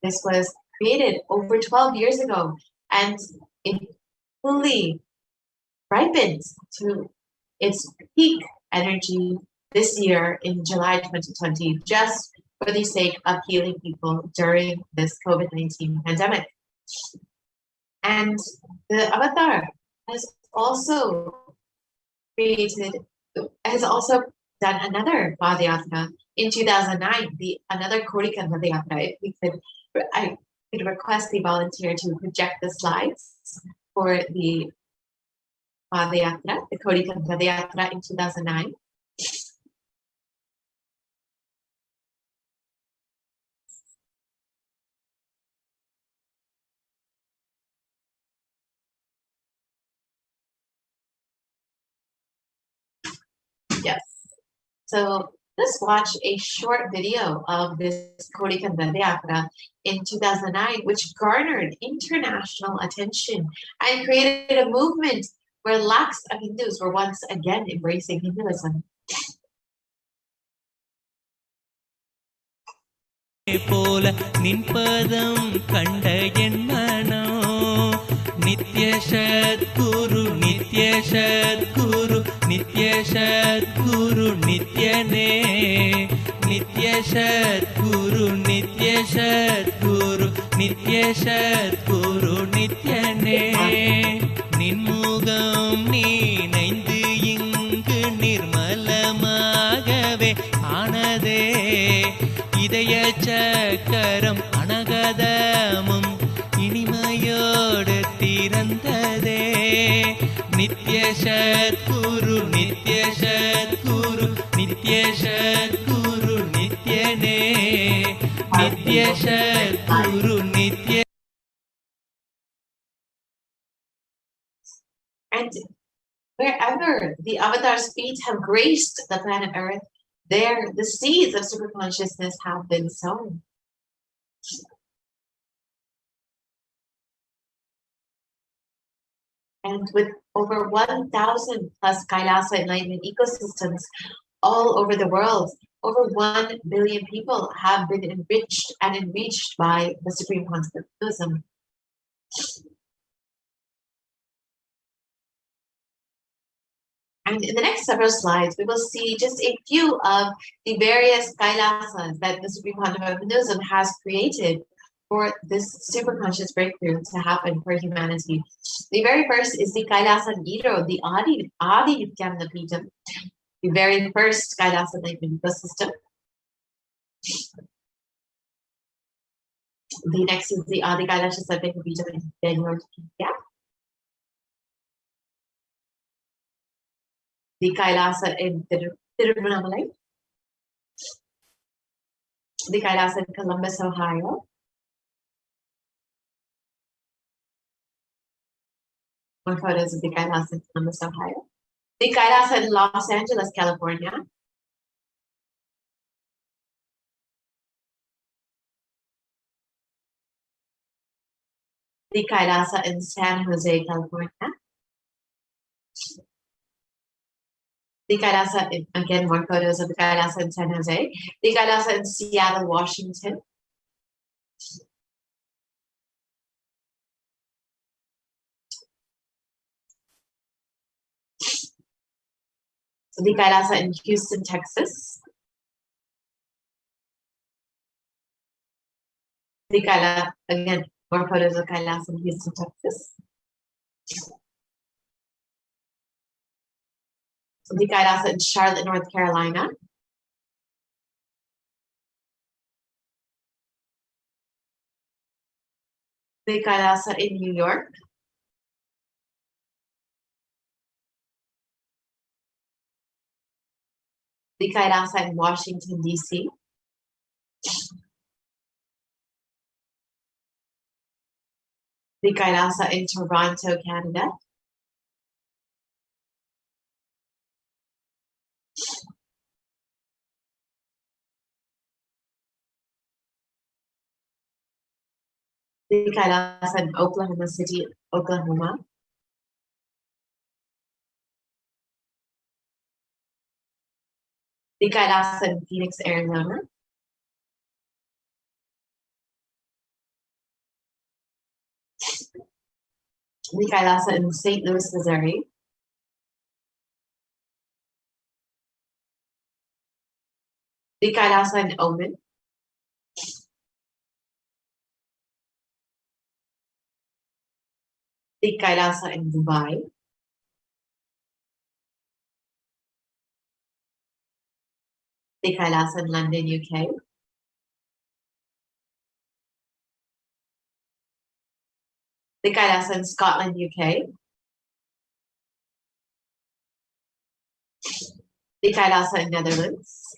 this was created over 12 years ago, and it fully ripened to its peak energy this year in July 2020, just for the sake of healing people during this COVID-19 pandemic. And the Avatar has also done another Padayatra in 2009, another Kodika Padayatra. I could request the volunteer to project the slides for the Padayatra, the Kodika Padayatra in 2009. Yes. So let's watch a short video of this Kodika Padayatra in 2009, which garnered international attention and created a movement where lakhs of Hindus were once again embracing Hinduism. போல நின்பதம் கண்ட என் மனம் நித்ய சத்குரு நித்ய சத்குரு நித்ய சத்குரு நித்யனே நித்ய சத்குரு நித்ய சத்குரு நித்ய சத்குரு நித்யனே நின்முகம் நீனைந்து இங்கு நிர்மலமாகவே ஆனதே இதய சக்கரம் அனகதமும் இனிமையோடு திறந்ததே நித்ய சத்குரு நித்ய சத்குரு நித்ய சத்குரு நித்யனே நித்ய சத்குரு நித்ய. And wherever the Avatar's feet have graced the planet Earth, there the seeds of super consciousness have been sown. And with over 1,000 plus Kailasa Enlightenment ecosystems all over the world, over 1 billion people have been enriched and enriched by the Supreme Concept of Buddhism. And in the next several slides, we will see just a few of the various Kailasas that the Supreme Pontiff of Buddhism has created for this superconscious breakthrough to happen for humanity. The very first is the Kailasa Niro, the Adi Nithyananda Paramashivam, the very first Kailasa Enlightenment ecosystem. The next is the Adi Kailasa Paramashivam in Bangalore, India. The Kailasa in Tiruvannamalai, the Kailasa in Columbus, Ohio, more photos of the Kailasa in Columbus, Ohio, the Kailasa in Los Angeles, California, the Kailasa in San Jose, California, the Kailasa, again, more photos of the Kailasa in San Jose, the Kailasa in Seattle, Washington, the Kailasa in Houston, Texas, the Kailasa, again, more photos of Kailasa in Houston, Texas, the Kailasa in Charlotte, North Carolina, the Kailasa in New York, the Kailasa in Washington, D.C., the Kailasa in Toronto, Canada, the Kailasa in Oklahoma City, Oklahoma, the Kailasa in Phoenix, Arizona, the Kailasa in St. Louis, Missouri, the Kailasa in Oman, the Kailasa in Dubai, the Kailasa in London, UK, the Kailasa in Scotland, UK, the Kailasa in Netherlands,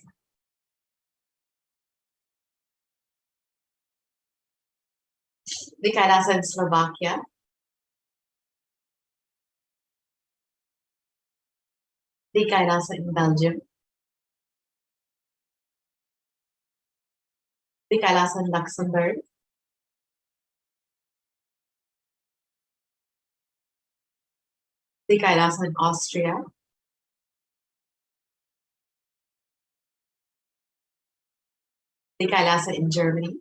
the Kailasa in Slovakia, the Kailasa in Belgium, the Kailasa in Luxembourg, the Kailasa in Austria, the Kailasa in Germany,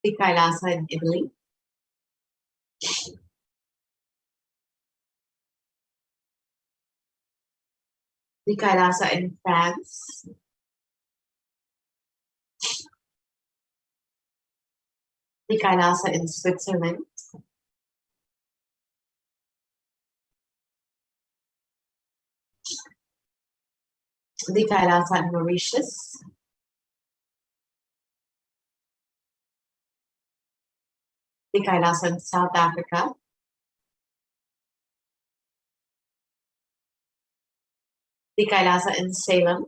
the Kailasa in Italy, the Kailasa in France, the Kailasa in Switzerland, the Kailasa in Mauritius, the Kailasa in South Africa, the Kailasa in Salem,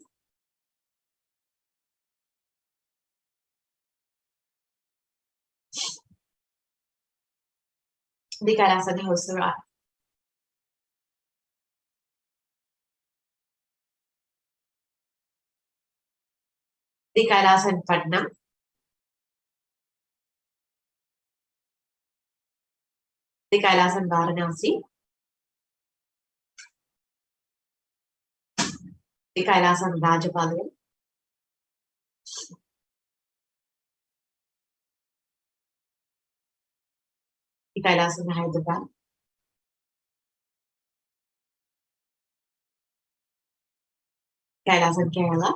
the Kailasa in Hosura, the Kailasa in Patna, the Kailasa in Varanasi, the Kailasa in Rajapalayam, the Kailasa in Hyderabad, Kailasa in Kerala.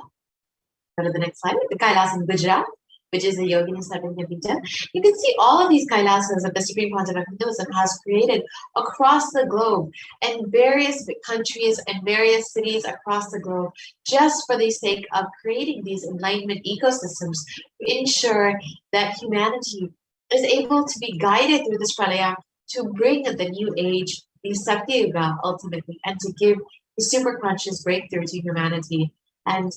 Go to the next slide. The Kailasa in Gujarat, which is the Yogini Sarvajna. You can see all of these Kailasas that the Supreme Concept of Hinduism has created across the globe and various countries and various cities across the globe, just for the sake of creating these enlightenment ecosystems to ensure that humanity is able to be guided through this pralaya to bring the new age, the Sakti Yuga ultimately, and to give the super conscious breakthrough to humanity. And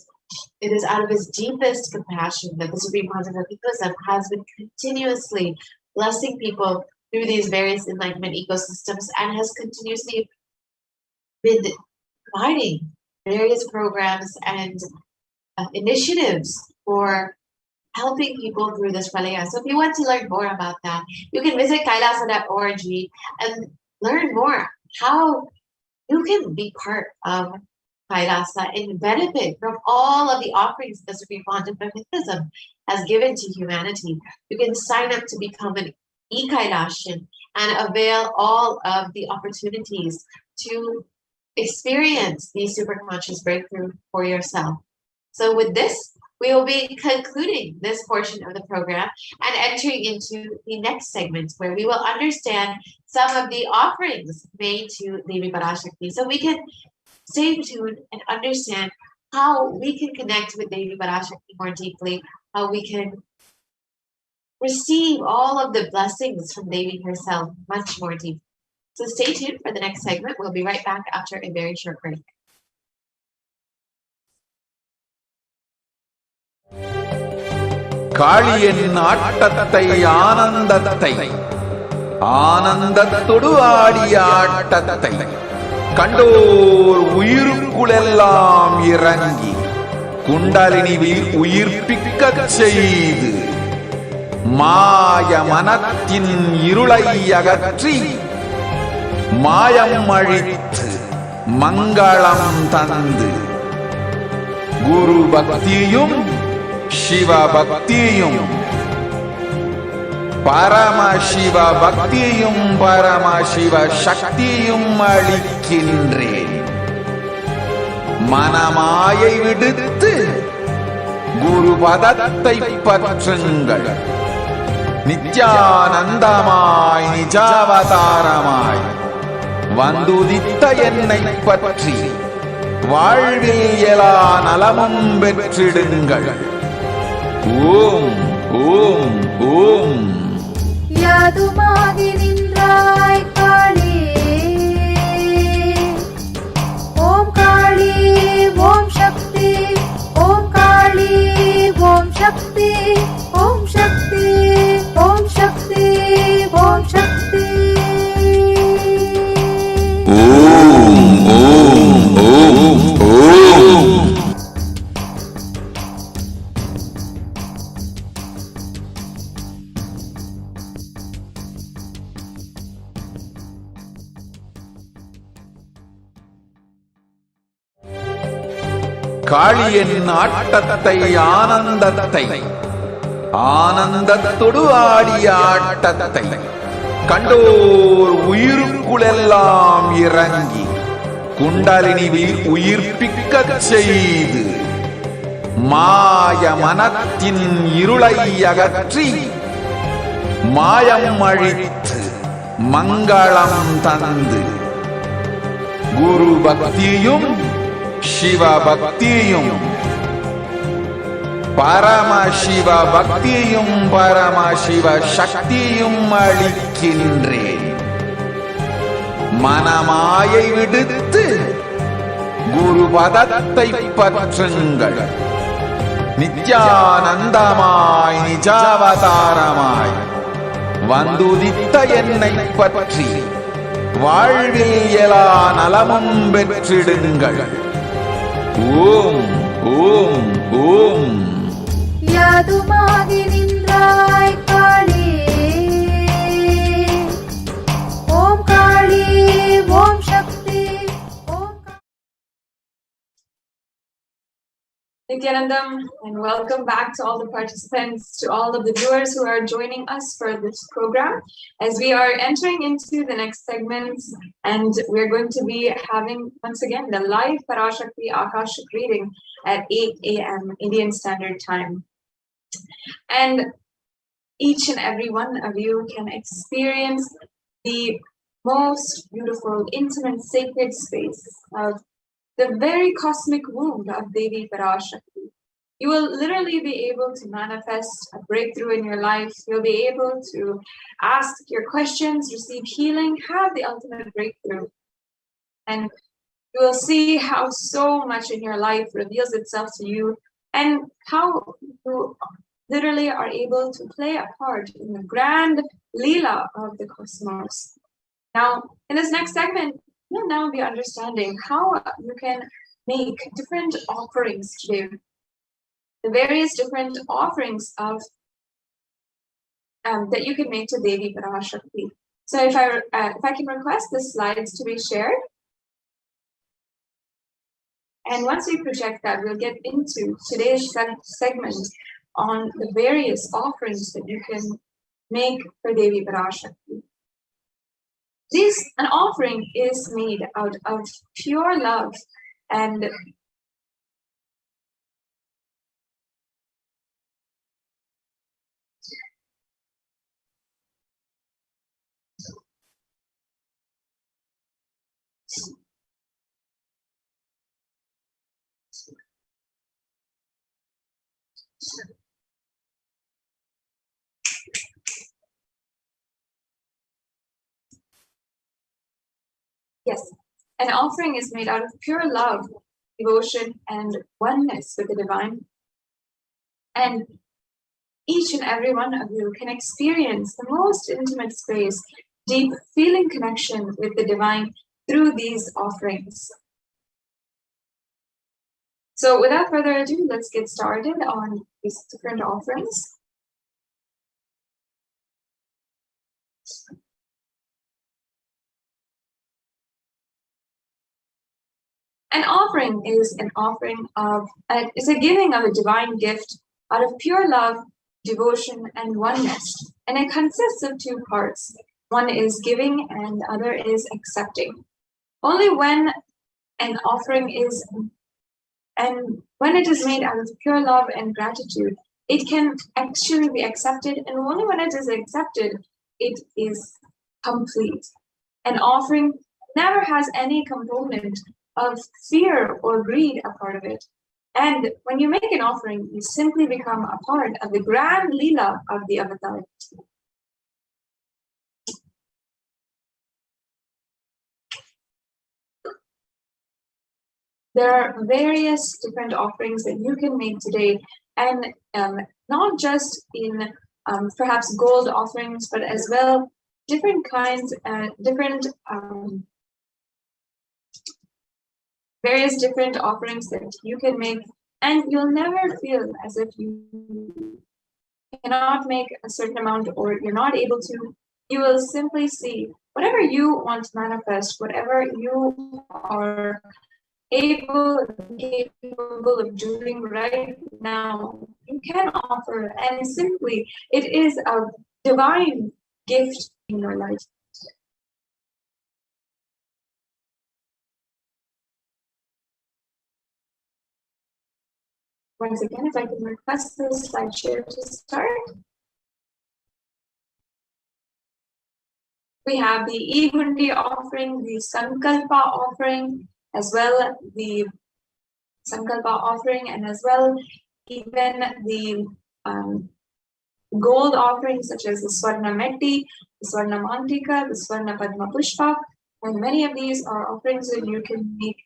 it is out of his deepest compassion that the Supreme Concept of Hinduism has been continuously blessing people through these various enlightenment ecosystems and has continuously been providing various programs and initiatives for helping people through this pralaya. So if you want to learn more about that, you can visit kailasa.org and learn more how you can be part of Kailasa and benefit from all of the offerings the Supreme Concept of Hinduism has given to humanity. You can sign up to become an e-Kailashian and avail all of the opportunities to experience the super conscious breakthrough for yourself. So with this, we will be concluding this portion of the program and entering into the next segment where we will understand some of the offerings made to Devi Parashakti, so we can stay tuned and understand how we can connect with Devi Parashakti more deeply, how we can receive all of the blessings from Devi herself much more deeply. So stay tuned for the next segment. We'll be right back after a very short break. காளியின் ஆட்டத்தை ஆனந்தத்தை ஆனந்தத்தொடு ஆடிய ஆட்டத்தை கண்டோர் உயிருக்குளெல்லாம் இறங்கி குண்டலினிவில் உயிர்ப்பிக்கச் செய்து மாய மனத்தின் இருளை அகற்றி மாயம் அழித்து மங்களம் தந்து குரு பக்தியும் சிவ பக்தியும் பரமசிவ பக்தியும் பரமசிவ சக்தியும் அளிக்கின்றேன். மனமாயை விடுத்து குரு பதத்தை பற்றுங்கள். நித்யானந்தமாய் நிஜாவதாரமாய் வந்துதித்த என்னை பற்றி வாழ்வில் எல்லா நலமும் பெற்றிடுங்கள். ஓம் ஓம் ஓம். யாதுமாகி நின்றாய் காளி, ஓம் காளி ஓம் சக்தி, ஓம் காளி ஓம் சக்தி, ஓம் சக்தி ஓம் சக்தி ஓம் சக்தி. ஓம் ஓம் ஓம் ஓம். காளியின் ஆட்டத்தை ஆனந்தத்தை ஆனந்தத்தொடு ஆடிய ஆட்டத்தை கண்டோர் உயிருக்குளெல்லாம் இறங்கி குண்டலினிவில் உயிர்ப்பிக்கச் செய்து மாய மனத்தின் இருளை அகற்றி மாயம் அழித்து மங்களம் தந்து குரு பக்தியும் சிவ பக்தியும் பரமசிவ பக்தியும் பரமசிவ சக்தியும் அளிக்கின்றேன். மனமாயை விடுத்து குரு பதத்தை பற்றுங்கள். நித்யானந்தமாய் நிஜாவதாரமாய் வந்துதித்த என்னை பற்றி வாழ்வில் எல்லா நலமும் பெற்றிடுங்கள். ஓம் ஓம் ஓம். யாதுமாகி நின்றாய் காளி, ஓம் காளி ஓம் சக்தி, ஓம் Nithyanandam, and welcome back to all the participants, to all of the viewers who are joining us for this program. As we are entering into the next segment, and we're going to be having once again the live Parashakti Akashic reading at 8 a.m. Indian Standard Time. And each and every one of you can experience the most beautiful, intimate, sacred space of the very cosmic womb of Devi Parashakti. You will literally be able to manifest a breakthrough in your life. You'll be able to ask your questions, receive healing, have the ultimate breakthrough. And you will see how so much in your life reveals itself to you, and how you literally are able to play a part in the grand Leela of the cosmos. Now, in this next segment, you'll now be understanding how you can make different offerings today, the various different offerings of that you can make to Devi Parashakti. So if I can request the slides to be shared. And once we project that, we'll get into today's segment on the various offerings that you can make for Devi Parashakti. An offering is made out of pure love and Yes, an offering is made out of pure love, devotion, and oneness with the divine. And each and every one of you can experience the most intimate space, deep feeling connection with the divine through these offerings. So without further ado, let's get started on these different offerings. An offering is is a giving of a divine gift out of pure love, devotion, and oneness. And it consists of two parts. One is giving and the other is accepting. Only when an offering is, and when it is made out of pure love and gratitude, it can actually be accepted. And only when it is accepted, it is complete. An offering never has any component of fear or greed a part of it. And when you make an offering, you simply become a part of the grand Leela of the avatar. There are various different offerings that you can make today, and not just in perhaps gold offerings, but as well different kinds, various different offerings that you can make, and you'll never feel as if you cannot make a certain amount or you're not able to. You will simply see whatever you want to manifest, whatever you are capable of doing right now, you can offer, and simply it is a divine gift in your life. Once again, if I can request the slide share to start. We have the Igundi offering, the Sankalpa offering, as well the Sankalpa offering, and as well even the gold offerings such as the Swarna Metti, the Swarna Mantika, the Swarna Padma Pushpa, and many of these are offerings that you can make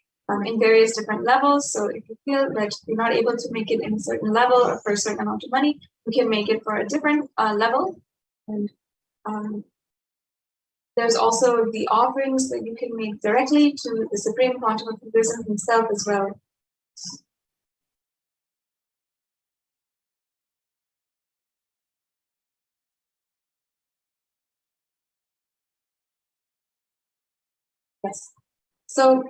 in various different levels. So if you feel that you're not able to make it in a certain level or for a certain amount of money, you can make it for a different level. And there's also the offerings that you can make directly to the Supreme Quantum of Buddhism himself as well. Yes. So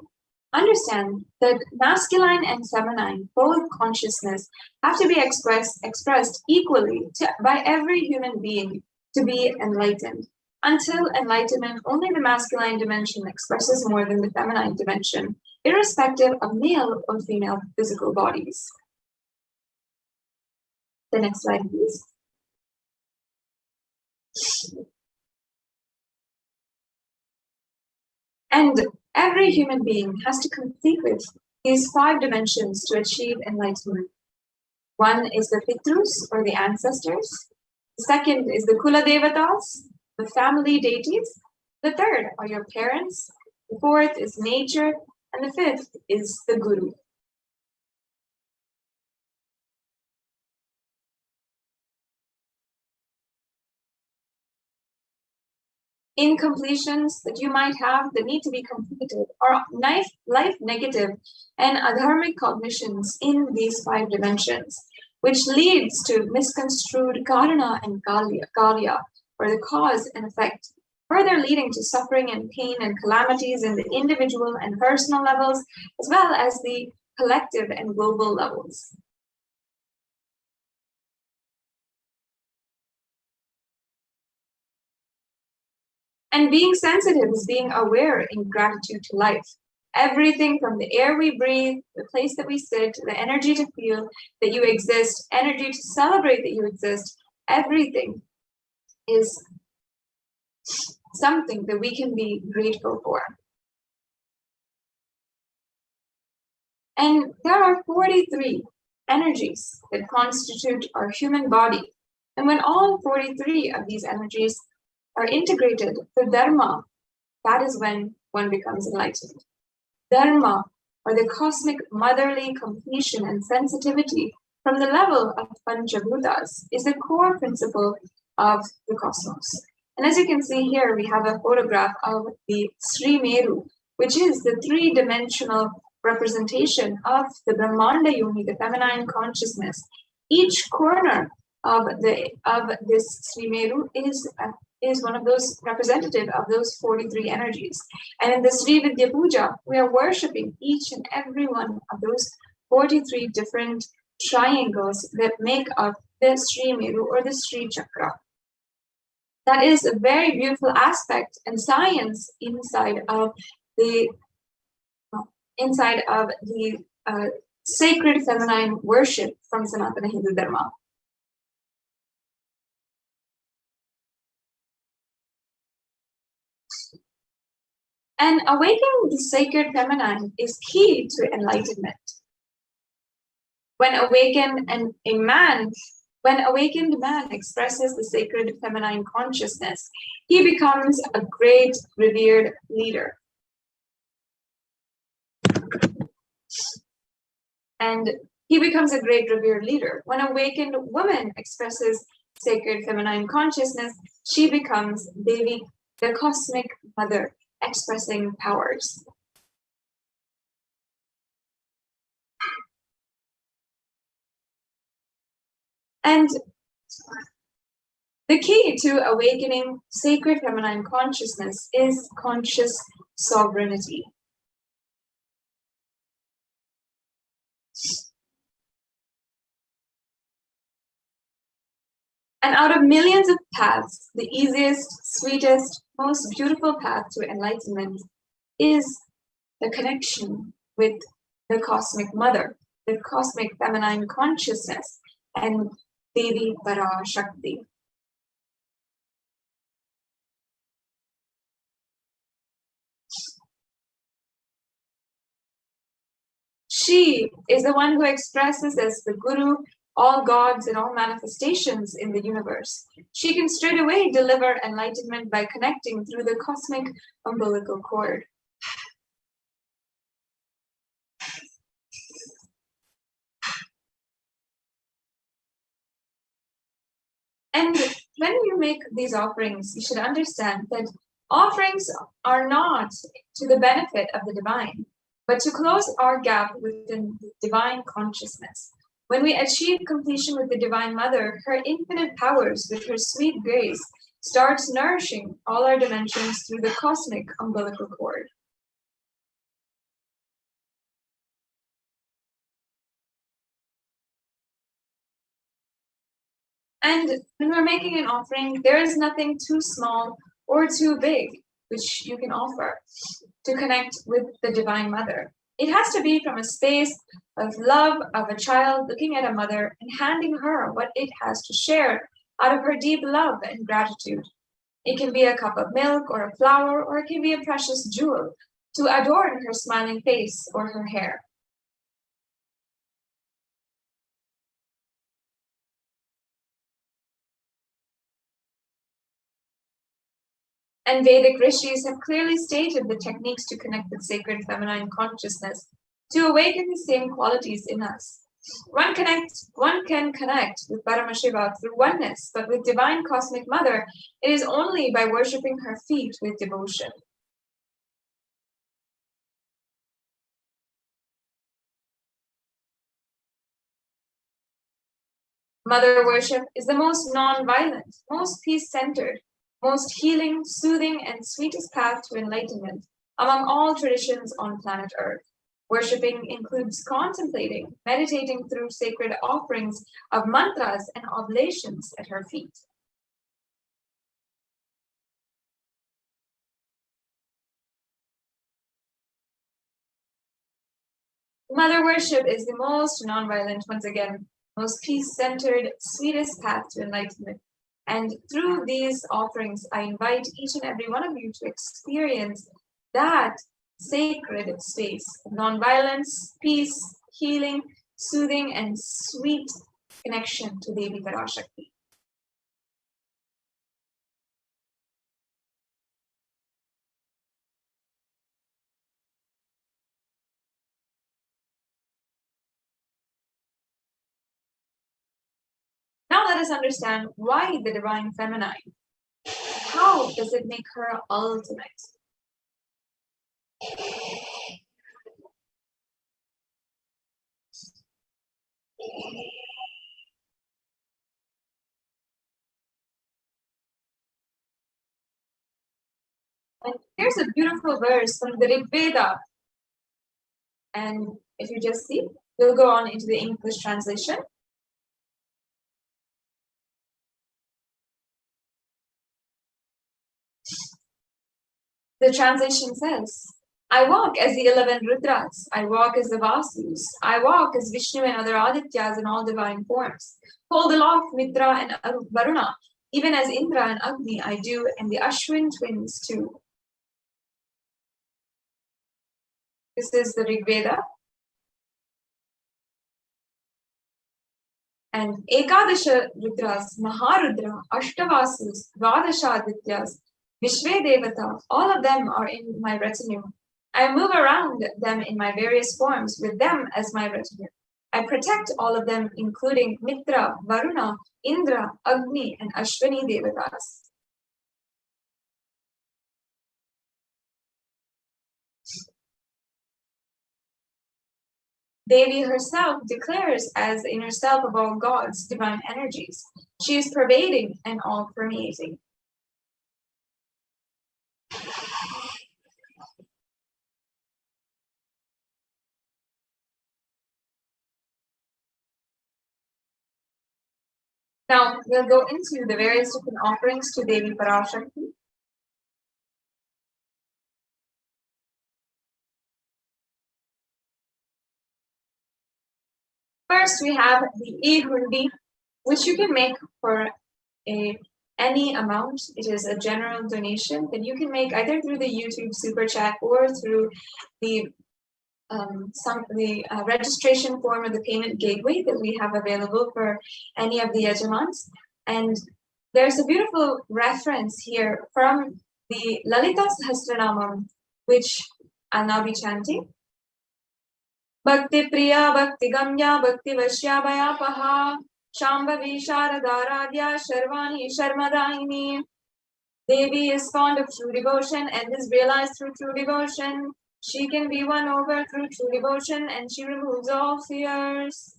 understand that masculine and feminine, both consciousness, have to be expressed equally by every human being to be enlightened. Until enlightenment, only the masculine dimension expresses more than the feminine dimension, irrespective of male or female physical bodies. The next slide, please. And every human being has to complete with these 5 dimensions to achieve enlightenment. One is the Pitrus, or the ancestors. The second is the Kula Devatas, the family deities. The third are your parents. The fourth is nature. And the fifth is the Guru. Incompletions that you might have that need to be completed are life negative and adharmic cognitions in these 5 dimensions, which leads to misconstrued karana and karya, or the cause and effect, further leading to suffering and pain and calamities in the individual and personal levels, as well as the collective and global levels. And being sensitive is being aware in gratitude to life. Everything from the air we breathe, the place that we sit, the energy to feel that you exist, energy to celebrate that you exist, everything is something that we can be grateful for. And there are 43 energies that constitute our human body. And when all 43 of these energies are integrated for dharma, that is when one becomes enlightened. Dharma, or the cosmic motherly completion and sensitivity from the level of Panchabhutas, is the core principle of the cosmos. And as you can see here, we have a photograph of the Sri Meru, which is the three-dimensional representation of the Brahmanda Yoni, the feminine consciousness. Each corner of this Sri Meru is one of those representative of those 43 energies. And in the Sri Vidya Puja, we are worshipping each and every one of those 43 different triangles that make up the Sri Meru or the Sri Chakra. That is a very beautiful aspect and science inside of the sacred feminine worship from Sanatana Hindu Dharma. And awakening the sacred feminine is key to enlightenment. When awakened man expresses the sacred feminine consciousness, he becomes a great revered leader. And he becomes a great revered leader. When awakened woman expresses sacred feminine consciousness, she becomes Devi, the cosmic mother, expressing powers. And the key to awakening sacred feminine consciousness is conscious sovereignty. And out of millions of paths, the easiest, sweetest, most beautiful path to enlightenment is the connection with the cosmic mother, the cosmic feminine consciousness, and Devi Parashakti. She is the one who expresses as the Guru all gods and all manifestations in the universe. She can straightaway deliver enlightenment by connecting through the cosmic umbilical cord. And when you make these offerings, you should understand that offerings are not to the benefit of the divine, but to close our gap within the divine consciousness. When we achieve completion with the Divine Mother, her infinite powers with her sweet grace starts nourishing all our dimensions through the cosmic umbilical cord. And when we're making an offering, there is nothing too small or too big which you can offer to connect with the Divine Mother. It has to be from a space of love of a child looking at a mother and handing her what it has to share out of her deep love and gratitude. It can be a cup of milk or a flower, or it can be a precious jewel to adorn her smiling face or her hair. And Vedic rishis have clearly stated the techniques to connect with sacred feminine consciousness, to awaken the same qualities in us. One can connect with Paramashiva through oneness, but with Divine Cosmic Mother, it is only by worshipping her feet with devotion. Mother worship is the most non-violent, most peace-centered, most healing, soothing, and sweetest path to enlightenment among all traditions on planet Earth. Worshipping includes contemplating, meditating through sacred offerings of mantras and oblations at her feet. Mother worship is the most non-violent, once again, most peace-centered, sweetest path to enlightenment. And through these offerings, I invite each and every one of you to experience that sacred space of non-violence, peace, healing, soothing and sweet connection to Devi Parashakti. Now let us understand why the divine feminine. How does it make her ultimate? And here's a beautiful verse from the Rig Veda. And if you just see, we'll go on into the English translation. The translation says, I walk as the 11 Rudras, I walk as the Vasus, I walk as Vishnu and other Adityas in all divine forms. Hold aloft Mitra and Varuna, even as Indra and Agni I do, and the Ashwin twins too. This is the Rig Veda. And Ekadasha Rudras, Maharudra, Ashtavasus, Dvadasha Adityas, Vishve Devata, all of them are in my retinue. I move around them in my various forms with them as my retinue. I protect all of them, including Mitra, Varuna, Indra, Agni, and Ashwini Devatas. Devi herself declares as the inner self of all gods, divine energies. She is pervading and all-permeating. Now, we'll go into the various different offerings to Devi Parashakti. First, we have the e-hundi, which you can make for any amount. It is a general donation that you can make either through the YouTube Super Chat or through the registration form or the payment gateway that we have available for any of the yajamans. And there's a beautiful reference here from the Lalita Sahasranamam, which I'll now be chanting. Bhakti Priya, Bhakti Gamya, Bhakti Vashya Bhayapaha, Shambhavi Sharadaradhya, Sharvani Sharmadaini. Devi is fond of true devotion and is realized through true devotion. She can be won over through true devotion and she removes all fears.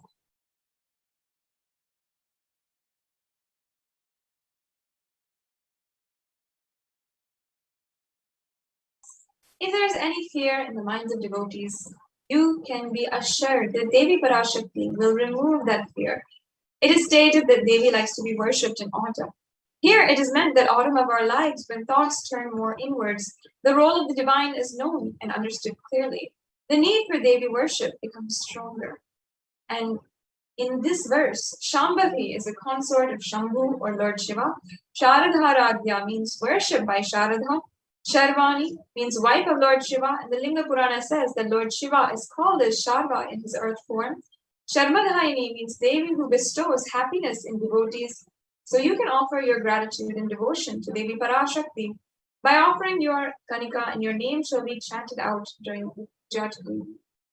If there is any fear in the minds of devotees, you can be assured that Devi Parashakti will remove that fear. It is stated that Devi likes to be worshipped in autumn. Here it is meant that autumn of our lives, when thoughts turn more inwards, the role of the divine is known and understood clearly. The need for Devi worship becomes stronger. And in this verse, Shambhavi is a consort of Shambhu or Lord Shiva. Sharadharadhya means worship by Sharadha. Sharvani means wife of Lord Shiva, and the Linga Purana says that Lord Shiva is called as Sharva in his earth form. Sharmadhaini means Devi who bestows happiness in devotees. So you can offer your gratitude and devotion to Devi Parashakti by offering your kanika, and your name shall be chanted out during Jatvi.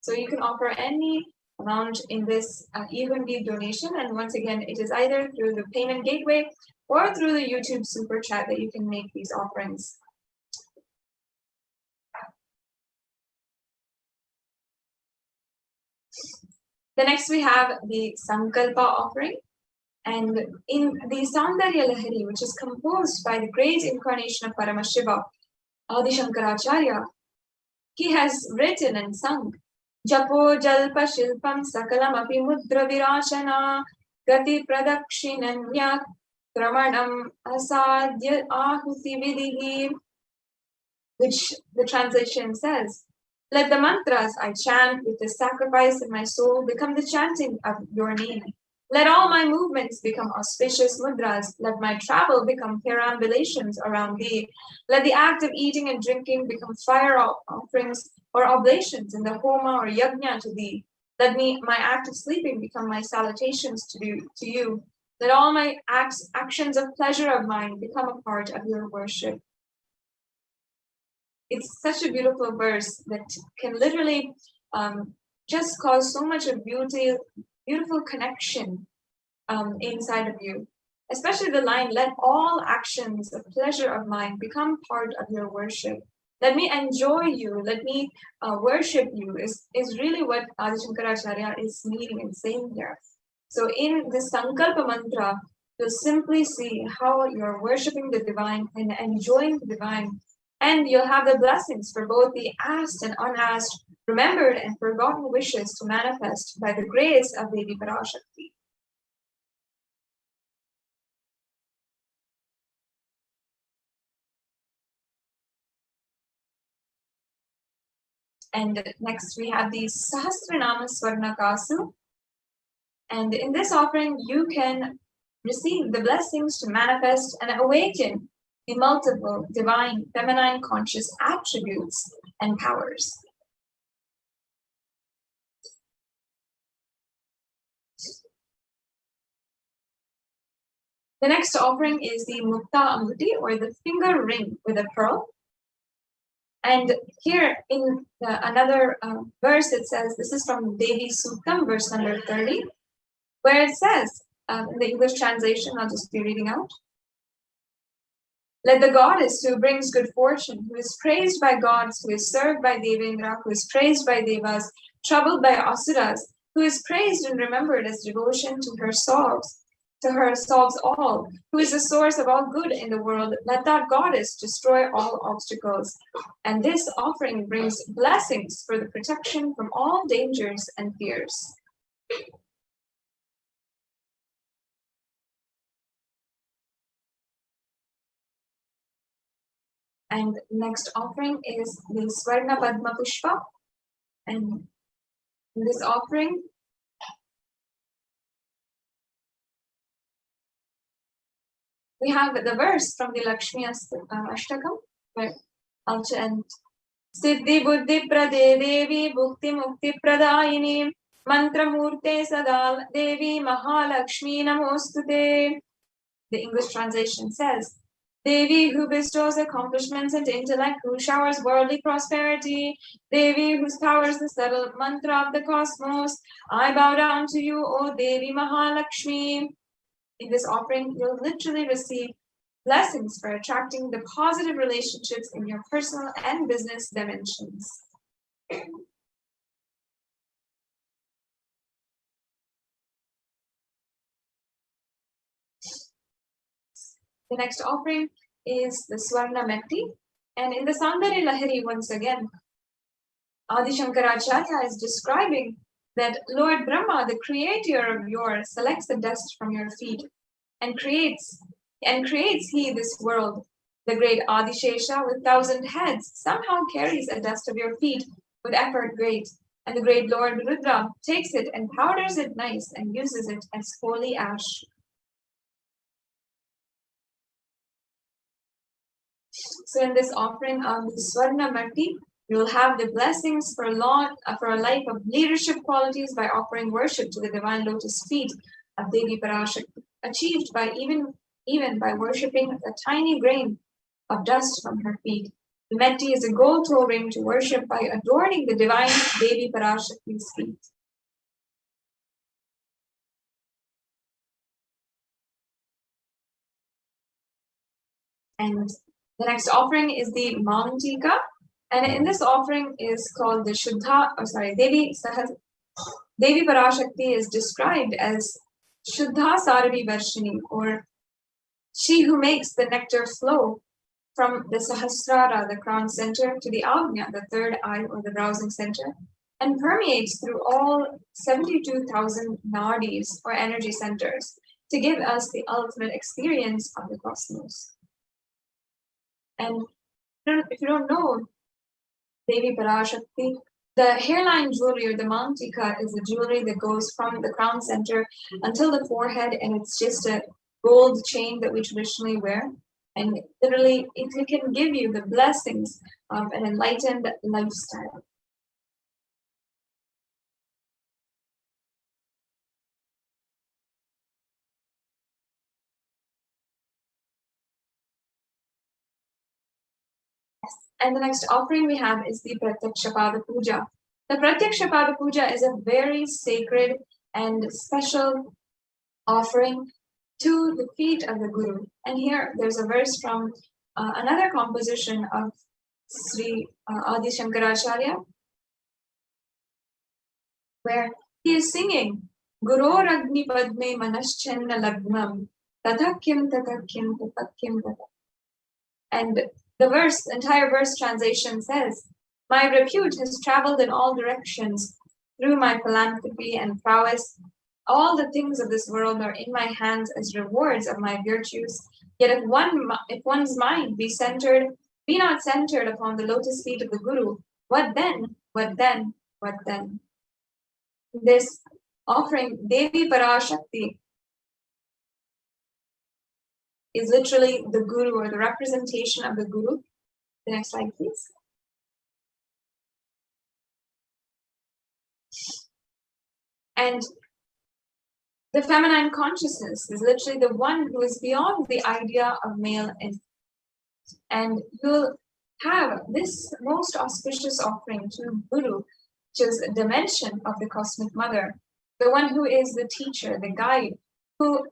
So you can offer any amount in this e-hundi donation, and once again, it is either through the payment gateway or through the YouTube Super Chat that you can make these offerings. The next we have the Sankalpa offering. And in the Saundarya Lahari, which is composed by the great incarnation of Paramashiva, Adi Shankaracharya, he has written and sung Japo Jalpa Shilpam Sakalam Api Mudra Virashana Gati Pradakshinanya Kramanam Asadya Ahuti Vidihi, which the translation says, let the mantras I chant with the sacrifice in my soul become the chanting of your name. Let all my movements become auspicious mudras. Let my travel become perambulations around thee. Let the act of eating and drinking become fire offerings or oblations in the homa or yajna to thee. Let my act of sleeping become my salutations to you. Let all my actions of pleasure of mine become a part of your worship. It's such a beautiful verse that can literally just cause so much of beautiful connection inside of you. Especially the line, let all actions of pleasure of mine become part of your worship. Let me enjoy you, let me worship you is really what Adi Shankaracharya is meaning and saying here. So in the Sankalpa mantra, you'll simply see how you're worshiping the divine and enjoying the divine. And you'll have the blessings for both the asked and unasked, remembered and forgotten wishes to manifest by the grace of Devi Parashakti. And next we have the Sahasranama Swarnakasu. And in this offering, you can receive the blessings to manifest and awaken the multiple divine feminine conscious attributes and powers. The next offering is the Mukta Anguti, or the finger ring with a pearl. And here in another verse, it says, this is from Devi Suktam, verse number 30, where it says, in the English translation, I'll just be reading out. Let the goddess who brings good fortune, who is praised by gods, who is served by Devendra, who is praised by Devas, troubled by Asuras, who is praised and remembered as devotion to her solves all, who is the source of all good in the world, let that goddess destroy all obstacles. And this offering brings blessings for the protection from all dangers and fears. And next offering is the Swarna Padma Pushpa. And in this offering, we have the verse from the Lakshmi Ashtakam, where I'll chant Siddhi Buddhi Prade Devi Bhukti Mukti Pradayini Mantra Murte Sadal Devi Mahalakshmi Namostute. The English translation says, Devi who bestows accomplishments and intellect, who showers worldly prosperity, Devi whose power is the subtle mantra of the cosmos, I bow down to you, O Devi Mahalakshmi. In this offering, you'll literally receive blessings for attracting the positive relationships in your personal and business dimensions. The next offering is the Swarna Metti. And in the Saundari Lahiri, once again, Adi Shankaracharya is describing that Lord Brahma, the creator of yours, selects the dust from your feet and creates he this world. The great Adishesha with 1,000 heads somehow carries the dust of your feet with effort great. And the great Lord Rudra takes it and powders it nice and uses it as holy ash. So in this offering of the Swarna Matti, you will have the blessings for a life of leadership qualities by offering worship to the divine lotus feet of Devi Parashakti, achieved by even by worshipping a tiny grain of dust from her feet. The Metti is a gold toe ring to worship by adorning the divine Devi Parashakti's feet. And the next offering is the Mantika, and in this offering is called the Devi Parashakti is described as Shuddha Saravi Varshini, or she who makes the nectar flow from the Sahasrara, the crown center, to the Agnya, the third eye or the browsing center, and permeates through all 72,000 nadis or energy centers to give us the ultimate experience of the cosmos. And if you don't know Devi Parashakti, the hairline jewelry or the Mantika is the jewelry that goes from the crown center until the forehead, and it's just a gold chain that we traditionally wear. And literally, it can give you the blessings of an enlightened lifestyle. And the next offering we have is the Pratyakshapada Puja. The Pratyakshapada Puja is a very sacred and special offering to the feet of the Guru. And here there's a verse from another composition of Sri Adi Shankaracharya, where he is singing Guror Agni Padme Manaschenna Lagnam Tatakyam Tatakyam Tatakyam Tatakyam. And the entire verse translation says, my repute has traveled in all directions through my philanthropy and prowess. All the things of this world are in my hands as rewards of my virtues. Yet if one's mind be not centered upon the lotus feet of the Guru, what then? What then? What then? This offering, Devi Parashakti, is literally the Guru or the representation of the Guru. The next slide, please. And the feminine consciousness is literally the one who is beyond the idea of male and you'll have this most auspicious offering to Guru, which is a dimension of the Cosmic Mother, the one who is the teacher, the guide, the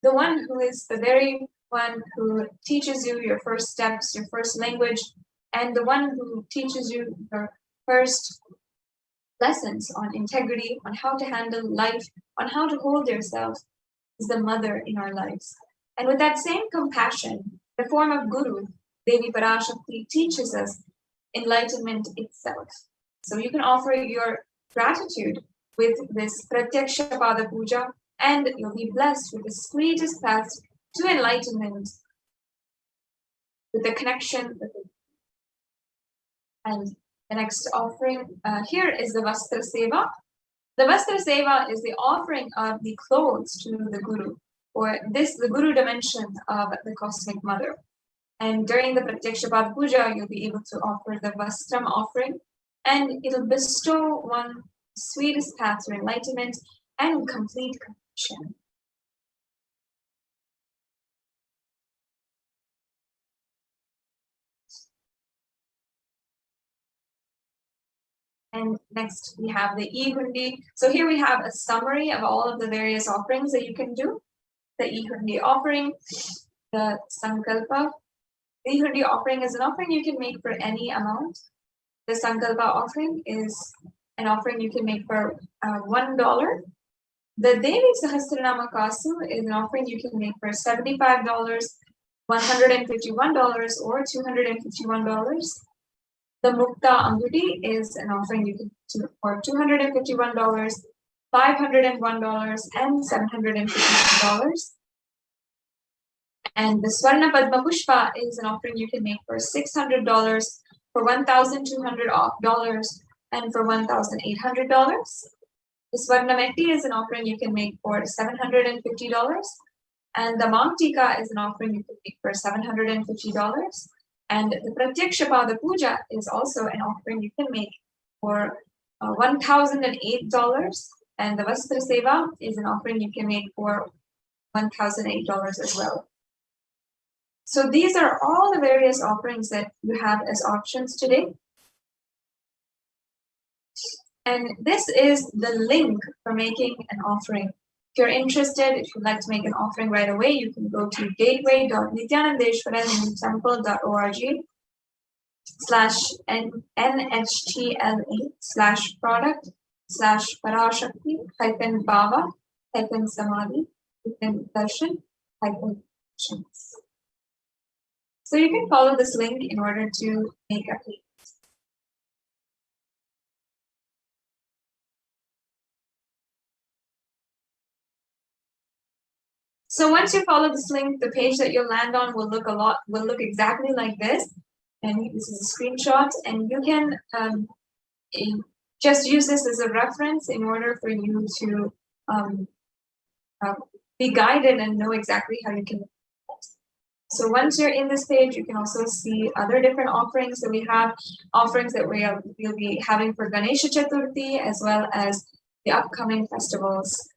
one who is the very one who teaches you your first steps, your first language, and the one who teaches you your first lessons on integrity, on how to handle life, on how to hold yourself, is the mother in our lives. And with that same compassion, the form of Guru, Devi Parashakti, teaches us enlightenment itself. So you can offer your gratitude with this Pratyakshapada Puja, and you'll be blessed with the sweetest path to enlightenment, with the connection with it. And the next offering here is the Vastra Seva. The Vastra Seva is the offering of the clothes to the Guru, or the Guru dimension of the Cosmic Mother. And during the Pratyakshapada Puja, you'll be able to offer the Vastram offering, and it'll bestow one sweetest path to enlightenment and complete completion. And next we have the E-Hundi. So here we have a summary of all of the various offerings that you can do. The E-Hundi offering, the Sankalpa. The E-Hundi offering is an offering you can make for any amount. The Sankalpa offering is an offering you can make for $1. The Devi Sahasranama Kasu is an offering you can make for $75, $151, or $251. The Mukta Anguti is an offering you can do for $251, $501, and $750. And the Swarna Padma Pushpa is an offering you can make for $600, for $1,200, and for $1,800. The Swarna Meti is an offering you can make for $750. And the Mamtika is an offering you can make for $750. And the Pratyakshapada Puja is also an offering you can make for $1,008. And the Vastra Seva is an offering you can make for $1,008 as well. So these are all the various offerings that you have as options today. And this is the link for making an offering. If you're interested, if you'd like to make an offering right away, you can go to gateway.nithyanandeshwara.product/NHTLE/product/Parashakti-Bhava-darshan-actions. So you can follow this link in order to make a payment. So once you follow this link, the page that you'll land on will look exactly like this. And this is a screenshot, and you can just use this as a reference in order for you to be guided and know exactly how you can. So once you're in this page, you can also see other different offerings that we have, offerings that we'll be having for Ganesha Chaturthi, as well as the upcoming festivals.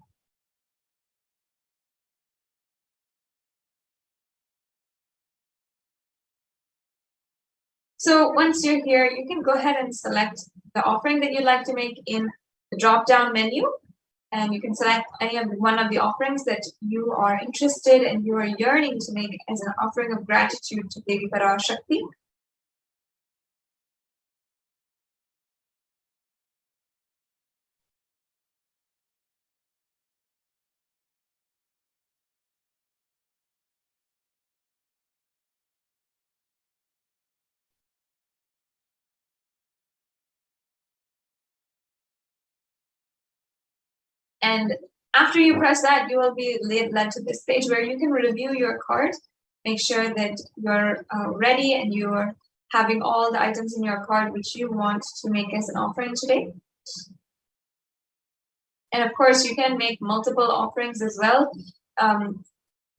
So once you're here, you can go ahead and select the offering that you'd like to make in the drop-down menu. And you can select one of the offerings that you are interested and you are yearning to make as an offering of gratitude to Devi Parashakti. And after you press that, you will be led to this page where you can review your cart, make sure that you're ready and you're having all the items in your cart which you want to make as an offering today. And of course, you can make multiple offerings as well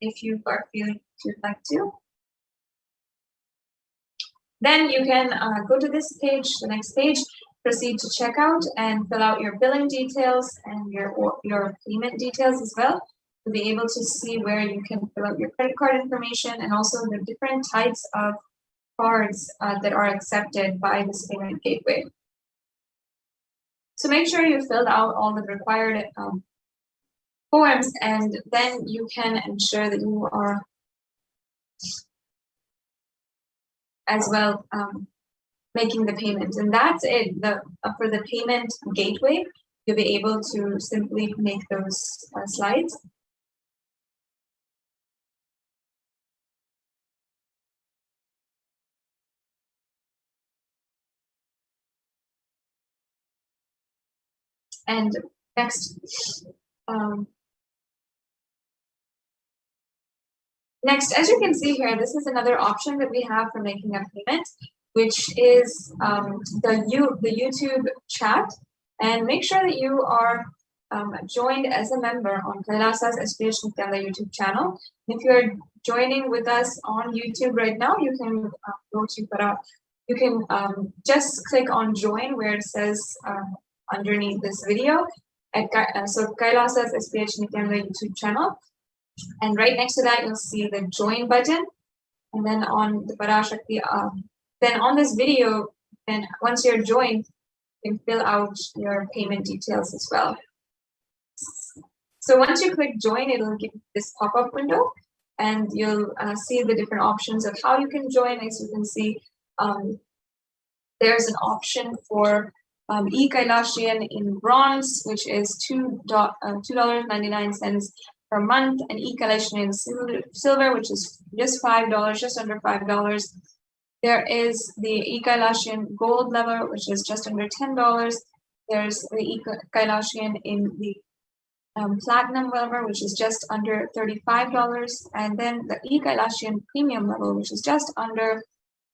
if you are feeling you'd like to. Then you can go to this page, the next page, proceed to checkout and fill out your billing details and your payment details as well to be able to see where you can fill out your credit card information and also the different types of cards that are accepted by this payment gateway. So make sure you filled out all the required forms, and then you can ensure that you are as well making the payment. And that's it. For the payment gateway, you'll be able to simply make those slides. And next, as you can see here, this is another option that we have for making a payment, which is the YouTube chat. And make sure that you are joined as a member on Kailasa's HDH Nithyananda YouTube channel. If you're joining with us on YouTube right now, you can go to you can just click on join where it says underneath this video so Kailasa's HDH Nithyananda YouTube channel. And right next to that, you'll see the join button. And then on the Parashakti, then on this video, and once you're joined, you can fill out your payment details as well. So once you click join, it'll give this pop-up window and you'll see the different options of how you can join. As you can see, there's an option for e-Kailasian in bronze, which is $2.99 per month, and e-Kailasian in silver, which is just $5, just under $5. There is the e-Kailasian gold level, which is just under $10. There's the e-Kailasian in the platinum level, which is just under $35, and then the e-Kailasian premium level, which is just under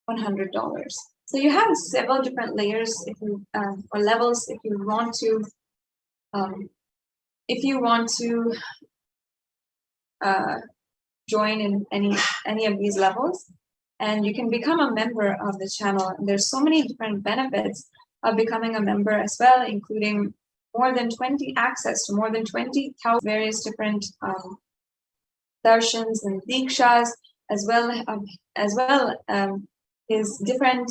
$100. So you have several different layers if you or levels if you want to join in any of these levels, and you can become a member of the channel. And there's so many different benefits of becoming a member as well, including access to more than 20,000 various different darshans and dikshas, as well is different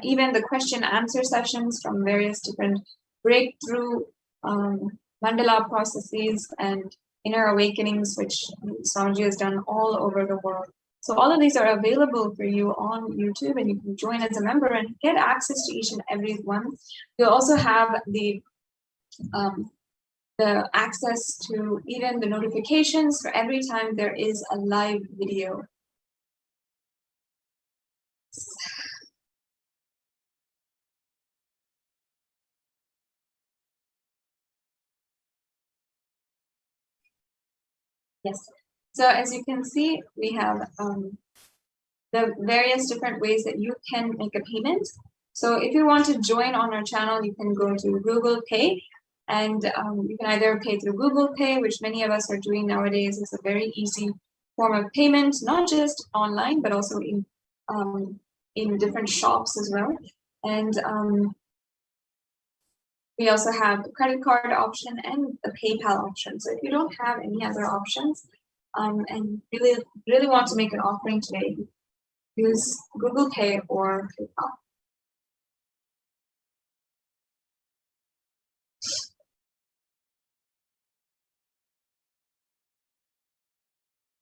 even the question answer sessions from various different breakthrough mandala processes and inner awakenings, which Swamiji has done all over the world. So all of these are available for you on YouTube, and you can join as a member and get access to each and every one. You'll also have the access to even the notifications for every time there is a live video. Yes. So as you can see, we have the various different ways that you can make a payment. So if you want to join on our channel, you can go to Google Pay, and you can either pay through Google Pay, which many of us are doing nowadays. It's a very easy form of payment, not just online, but also in different shops as well. And we also have the credit card option and the PayPal option. So if you don't have any other options and really want to make an offering today, use Google Pay or PayPal.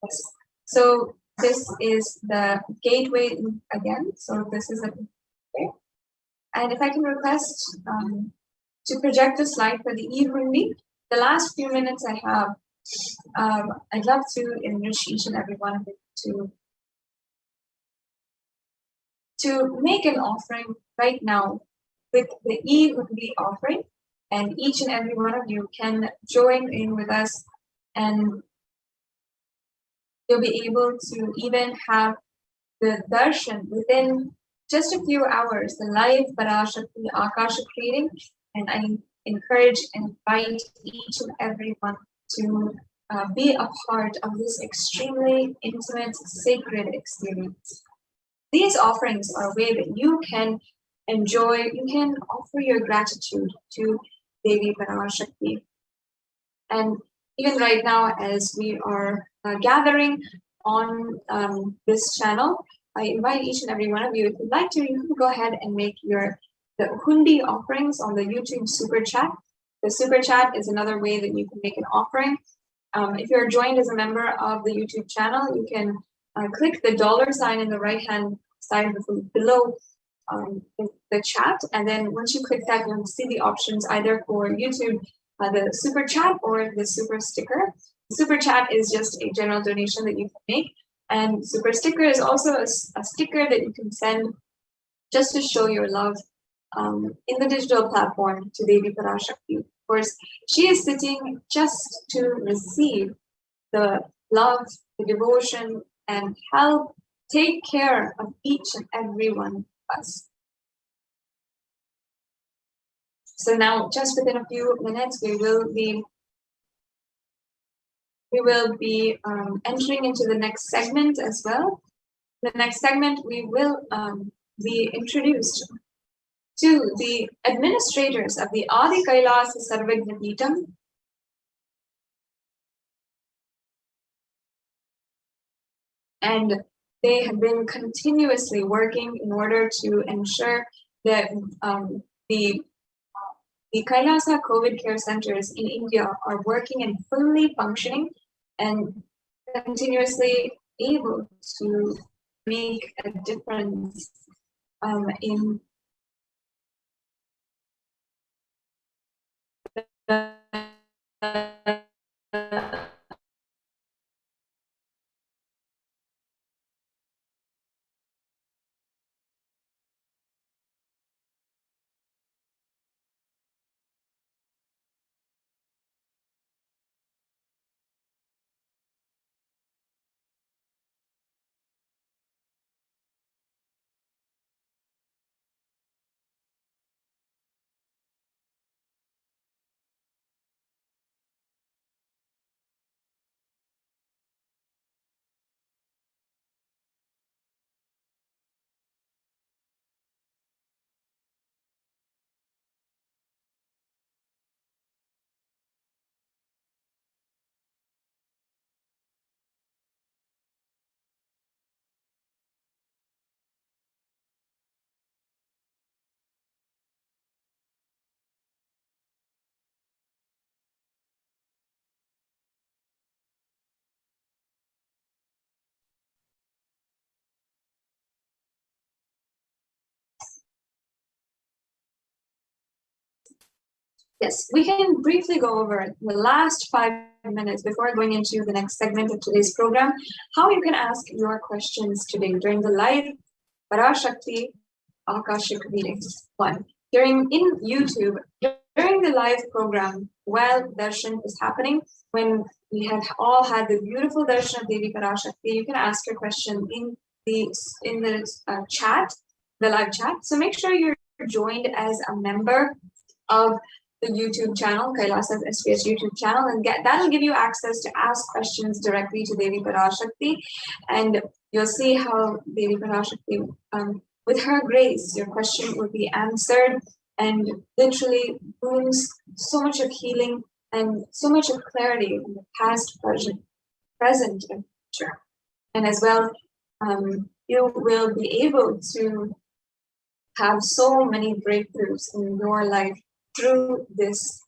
Yes. So this is the gateway again. So this is a okay. And if I can request to project the slide for the e-Hundi, the last few minutes I have, I'd love to enrich each and every one of you to make an offering right now with the e-Hundi offering, and each and every one of you can join in with us, and you'll be able to even have the darshan within just a few hours, the live Parashakti Akashic reading, and I encourage and invite each and everyone to be a part of this extremely intimate, sacred experience. These offerings are a way that you can enjoy, you can offer your gratitude to Devi Parashakti. And even right now, as we are gathering on this channel, I invite each and every one of you, if you'd like to, you can go ahead and make the Hundi offerings on the YouTube Super Chat. The Super Chat is another way that you can make an offering. If you're joined as a member of the YouTube channel, you can click the $ in the right-hand side below the chat. And then once you click that, you'll see the options either for YouTube, the Super Chat or the Super Sticker. Super Chat is just a general donation that you can make. And Super Sticker is also a sticker that you can send just to show your love in the digital platform to Devi Parashakti. Of course, she is sitting just to receive the love, the devotion, and help take care of each and every one of us. So now, just within a few minutes, we will be entering into the next segment as well. The next segment, we will be introduced to the administrators of the Adi Kailasa Sarvagna Peetham. And they have been continuously working in order to ensure that the Kailasa COVID care centers in India are working and fully functioning and continuously able to make a difference in yes, we can briefly go over the last 5 minutes before going into the next segment of today's program, how you can ask your questions today during the live Parashakti Akashic readings. One, during YouTube, during the live program, while darshan is happening, when we have all had the beautiful darshan of Devi Parashakti, you can ask your question in the chat, the live chat. So make sure you're joined as a member of the YouTube channel, Kailasa's HDH YouTube channel, and that'll give you access to ask questions directly to Devi Parashakti, and you'll see how Devi Parashakti, with her grace, your question will be answered and literally brings so much of healing and so much of clarity in the past, present, and future. And as well, you will be able to have so many breakthroughs in your life through this,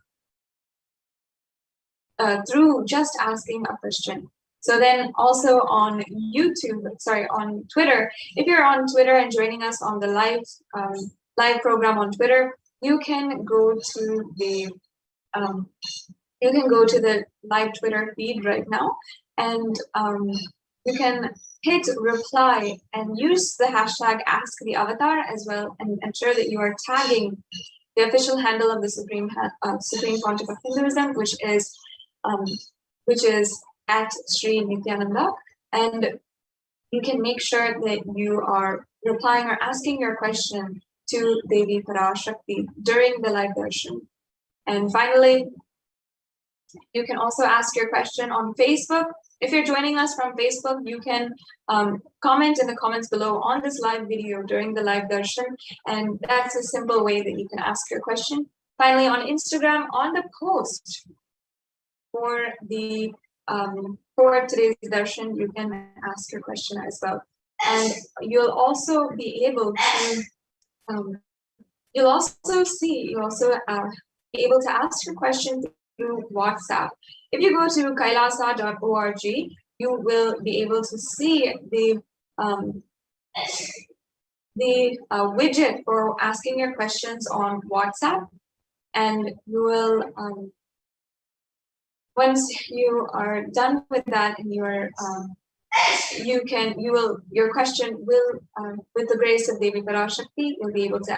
through just asking a question. So then also on on Twitter, if you're on Twitter and joining us on the live program on Twitter, you can go to the live Twitter feed right now, and you can hit reply and use the hashtag #AskTheAvatar as well, and ensure that you are tagging the official handle of the Supreme Pontiff of Hinduism, which is at Sri Nithyananda, and you can make sure that you are replying or asking your question to Devi Parashakti during the live darshan. And finally, you can also ask your question on Facebook. If you're joining us from Facebook, you can comment in the comments below on this live video during the live darshan, and that's a simple way that you can ask your question. Finally, on Instagram, on the post for the for today's darshan, you can ask your question as well, and you'll also be able to be able to ask your question through WhatsApp. If you go to kailasa.org, you will be able to see the widget for asking your questions on WhatsApp, and you will once you are done with that, and your question will, with the grace of Devi Parashakti, you'll be able to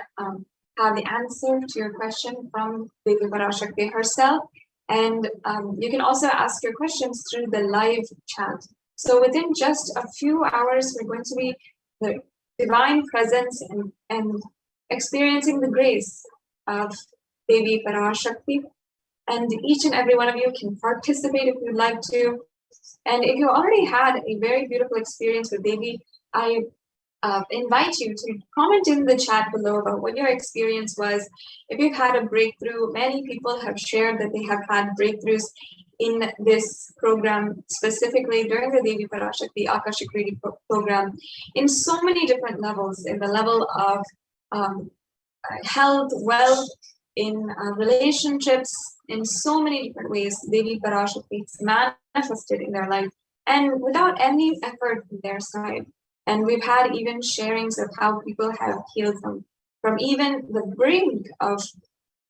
have the answer to your question from Devi Parashakti herself. And you can also ask your questions through the live chat. So within just a few hours, we're going to be the divine presence and experiencing the grace of Devi Parashakti. And each and every one of you can participate if you'd like to. And if you already had a very beautiful experience with Devi, I invite you to comment in the chat below about what your experience was. If you've had a breakthrough, many people have shared that they have had breakthroughs in this program, specifically during the Devi Parashakti Akashic reading program, in so many different levels, in the level of health, wealth, in relationships, in so many different ways. Devi Parashakti manifested in their life, and without any effort from their side. And we've had even sharings of how people have healed from even the brink of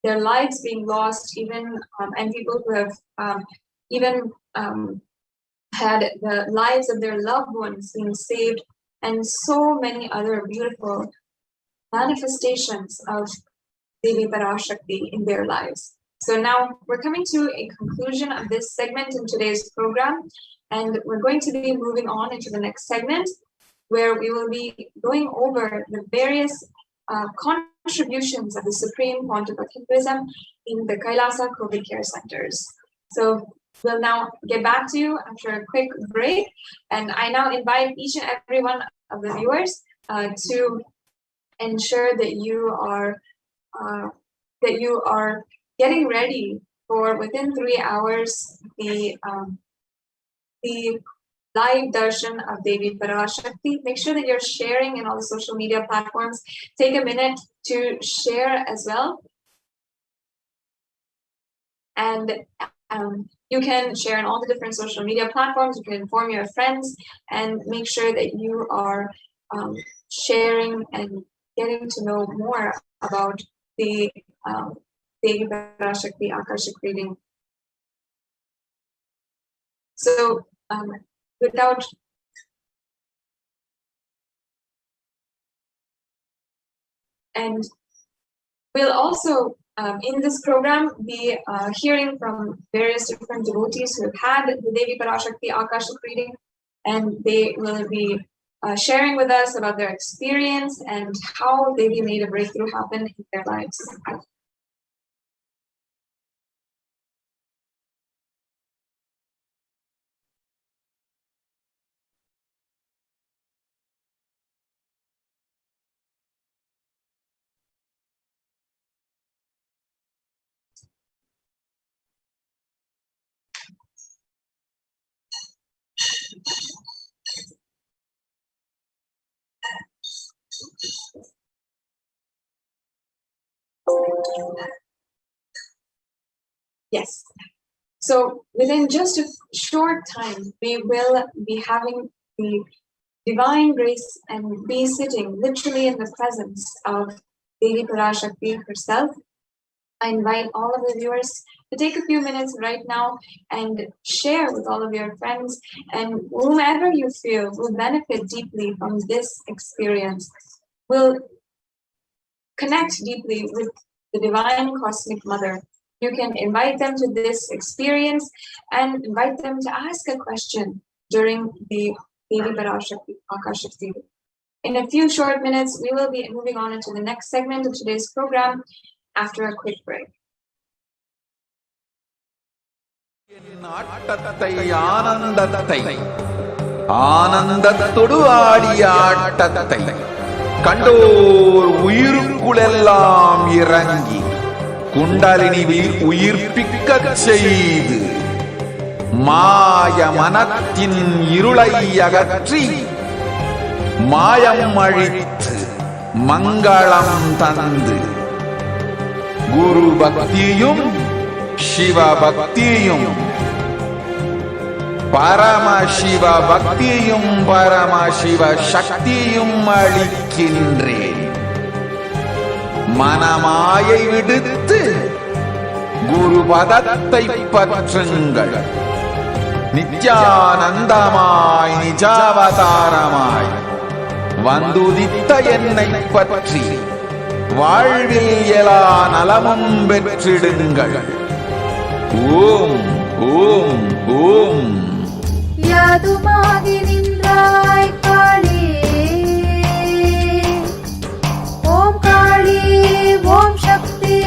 their lives being lost, even and people who have even had the lives of their loved ones being saved, and so many other beautiful manifestations of Devi Parashakti in their lives. So now we're coming to a conclusion of this segment in today's program, and we're going to be moving on into the next segment, where we will be going over the various contributions of the Supreme Pontiff of Hinduism in the Kailasa COVID care centers. So we'll now get back to you after a quick break, and I now invite each and every one of the viewers to ensure that you are getting ready for within 3 hours the live darshan of Devi Parashakti. Make sure that you're sharing in all the social media platforms. Take a minute to share as well. And you can share in all the different social media platforms. You can inform your friends, and make sure that you are sharing and getting to know more about the Devi Parashakti Akashic reading. So without and we'll also in this program be hearing from various different devotees who have had the Devi Parashakti Akashic reading, and they will be sharing with us about their experience and how Devi made a breakthrough happen in their lives. Yes. So within just a short time, we will be having the divine grace and be sitting literally in the presence of Devi Parashakti herself. I invite all of the viewers to take a few minutes right now and share with all of your friends and whomever you feel will benefit deeply from this experience, will connect deeply with the Divine Cosmic Mother. You can invite them to this experience and invite them to ask a question during the Devi Parashakti Akashic Devi. In a few short minutes, we will be moving on into the next segment of today's program after a quick break. ஆனந்தத்தொடு ஆடிய ஆட்டத்தை கண்டோர் உயிருக்குளெல்லாம் இறங்கி குண்டலினிவில் உயிர்ப்பிக்கச் செய்து மாய மனத்தின் இருளை அகற்றி மாயம் அழித்து மங்களம் தந்து குரு பக்தியும் சிவ பக்தியும் பரமசிவ பக்தியும் பரமசிவ சக்தியும் அளிக்கின்றேன். மனமாயை விடுத்து குரு பதத்தை பற்றுங்கள். நித்யானந்தமாய் நிஜாவதாரமாய் வந்துதித்த என்னை பற்றி வாழ்வில் எல்லா நலமும் பெற்றிடுங்கள். ஓம் ஓம் ஓம். யாதுமாகி நின்றாய் காளி, ஓம் காளி ஓம் சக்தி,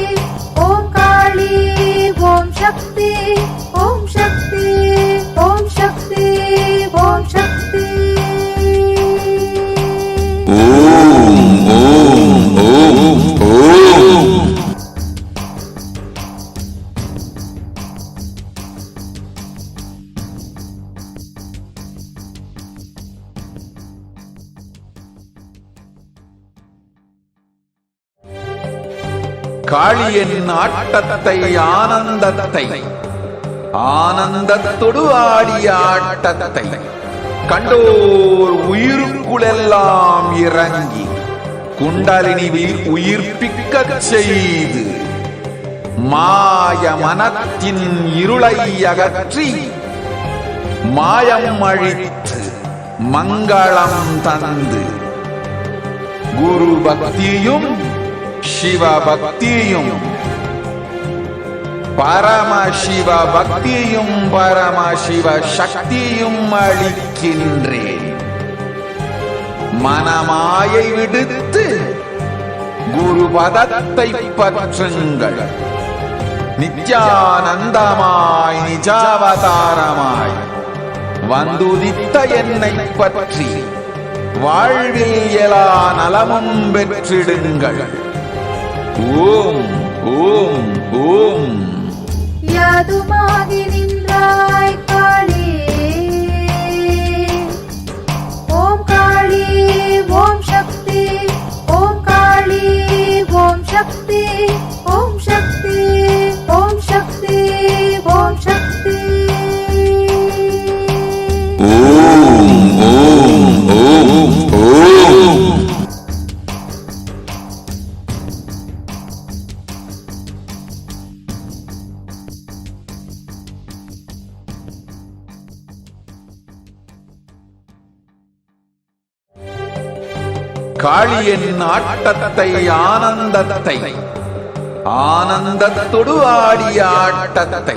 ஓம் காளி ஓம் சக்தி, ஓம் சக்தி ஓம் சக்தி ஓம் சக்தி. ஓம் ஓம் ஓம் ஓம். காளியின் ஆட்டத்தை ஆனந்தத்தை ஆனந்தத்தொடு ஆடிய ஆட்டத்தை கண்டோர் உயிருக்குளெல்லாம் இறங்கி குண்டலினிவில் உயிர்ப்பிக்கச் செய்து மாய மனத்தின் இருளை அகற்றி மாயம் அழித்து மங்களம் தந்து குரு பக்தியும் சிவ பக்தியும் பரமசிவ பக்தியும் பரமசிவ சக்தியும் அளிக்கின்றேன். மனமாயை விடுத்து குரு பதத்தை பற்றுங்கள். நித்யானந்தமாய் நிஜாவதாரமாய் வந்துதித்த என்னை பற்றி வாழ்வில் எல்லா நலமும் பெற்றிடுங்கள். ஓம் ஓம் ஓம். யாதுமாகி நின்றாய் காளி, ஓம் காளி ஓம் சக்தி, ஓம் காளி ஓம் சக்தி, ஓம் சக்தி ஓம் சக்தி ஓம் சக்தி. ஓம் ஓம் ஓம் ஓம். காளியின் ஆட்டத்தை ஆனந்தத்தை ஆனந்தத்தொடு ஆடிய ஆட்டத்தை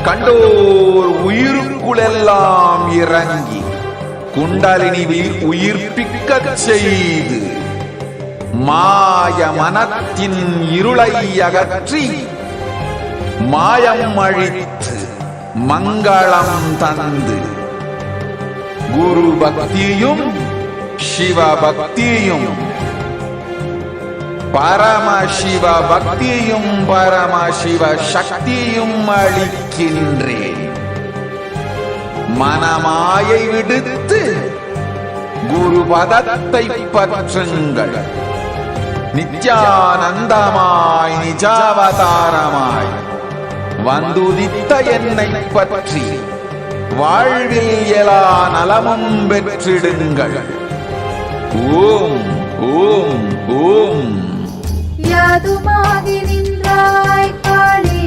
கண்டோர் உயிருக்குளெல்லாம் இறங்கி குண்டலினிவில் உயிர்ப்பிக்கச் செய்து மாய மனத்தின் இருளை அகற்றி மாயம் அழித்து மங்களம் தந்து குரு பக்தியும் சிவ பக்தியும் பரமசிவ பக்தியும் பரமசிவ சக்தியும் அளிக்கின்றேன். மனமாயை விடுத்து குரு பதத்தை பற்றுங்கள். நித்யானந்தமாய் நிஜாவதாரமாய் வந்துதித்த என்னை பற்றி வாழ்வில் எல்லா நலமும் பெற்றிடுங்கள். ஓம் ஓம் ஓம். யாதுமாகி நின்றாய் காளி,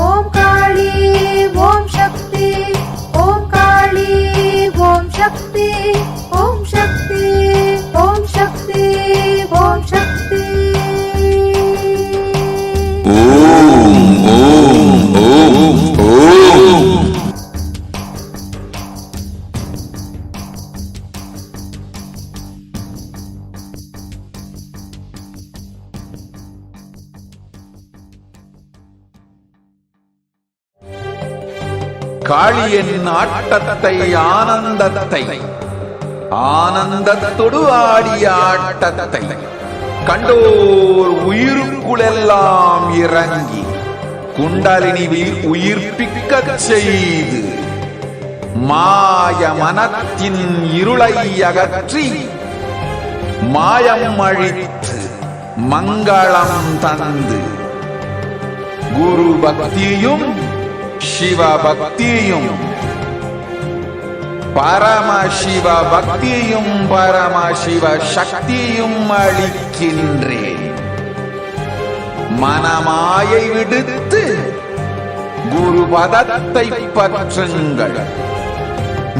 ஓம் காளி ஓம் சக்தி, ஓம் காளி ஓம் சக்தி, ஓம் சக்தி ஓம் சக்தி ஓம் சக்தி. ஓம் ஓம் ஓம் ஓம். காளியின் ஆட்டத்தை ஆனந்தத்தை ஆனந்தத்தொடு ஆடிய ஆட்டத்தை கண்டோர் உயிருக்குளெல்லாம் இறங்கி குண்டலினி உயிர்ப்பிக்கச் செய்து மாய மனத்தின் இருளை அகற்றி மாயம் அழித்து மங்களம் தந்து குரு பக்தியும் சிவ பக்தியும் பரமசிவ பக்தியும் பரமசிவ சக்தியும் அளிக்கின்றேன். மனமாயை விடுத்து குரு பதத்தை பற்றுங்கள்.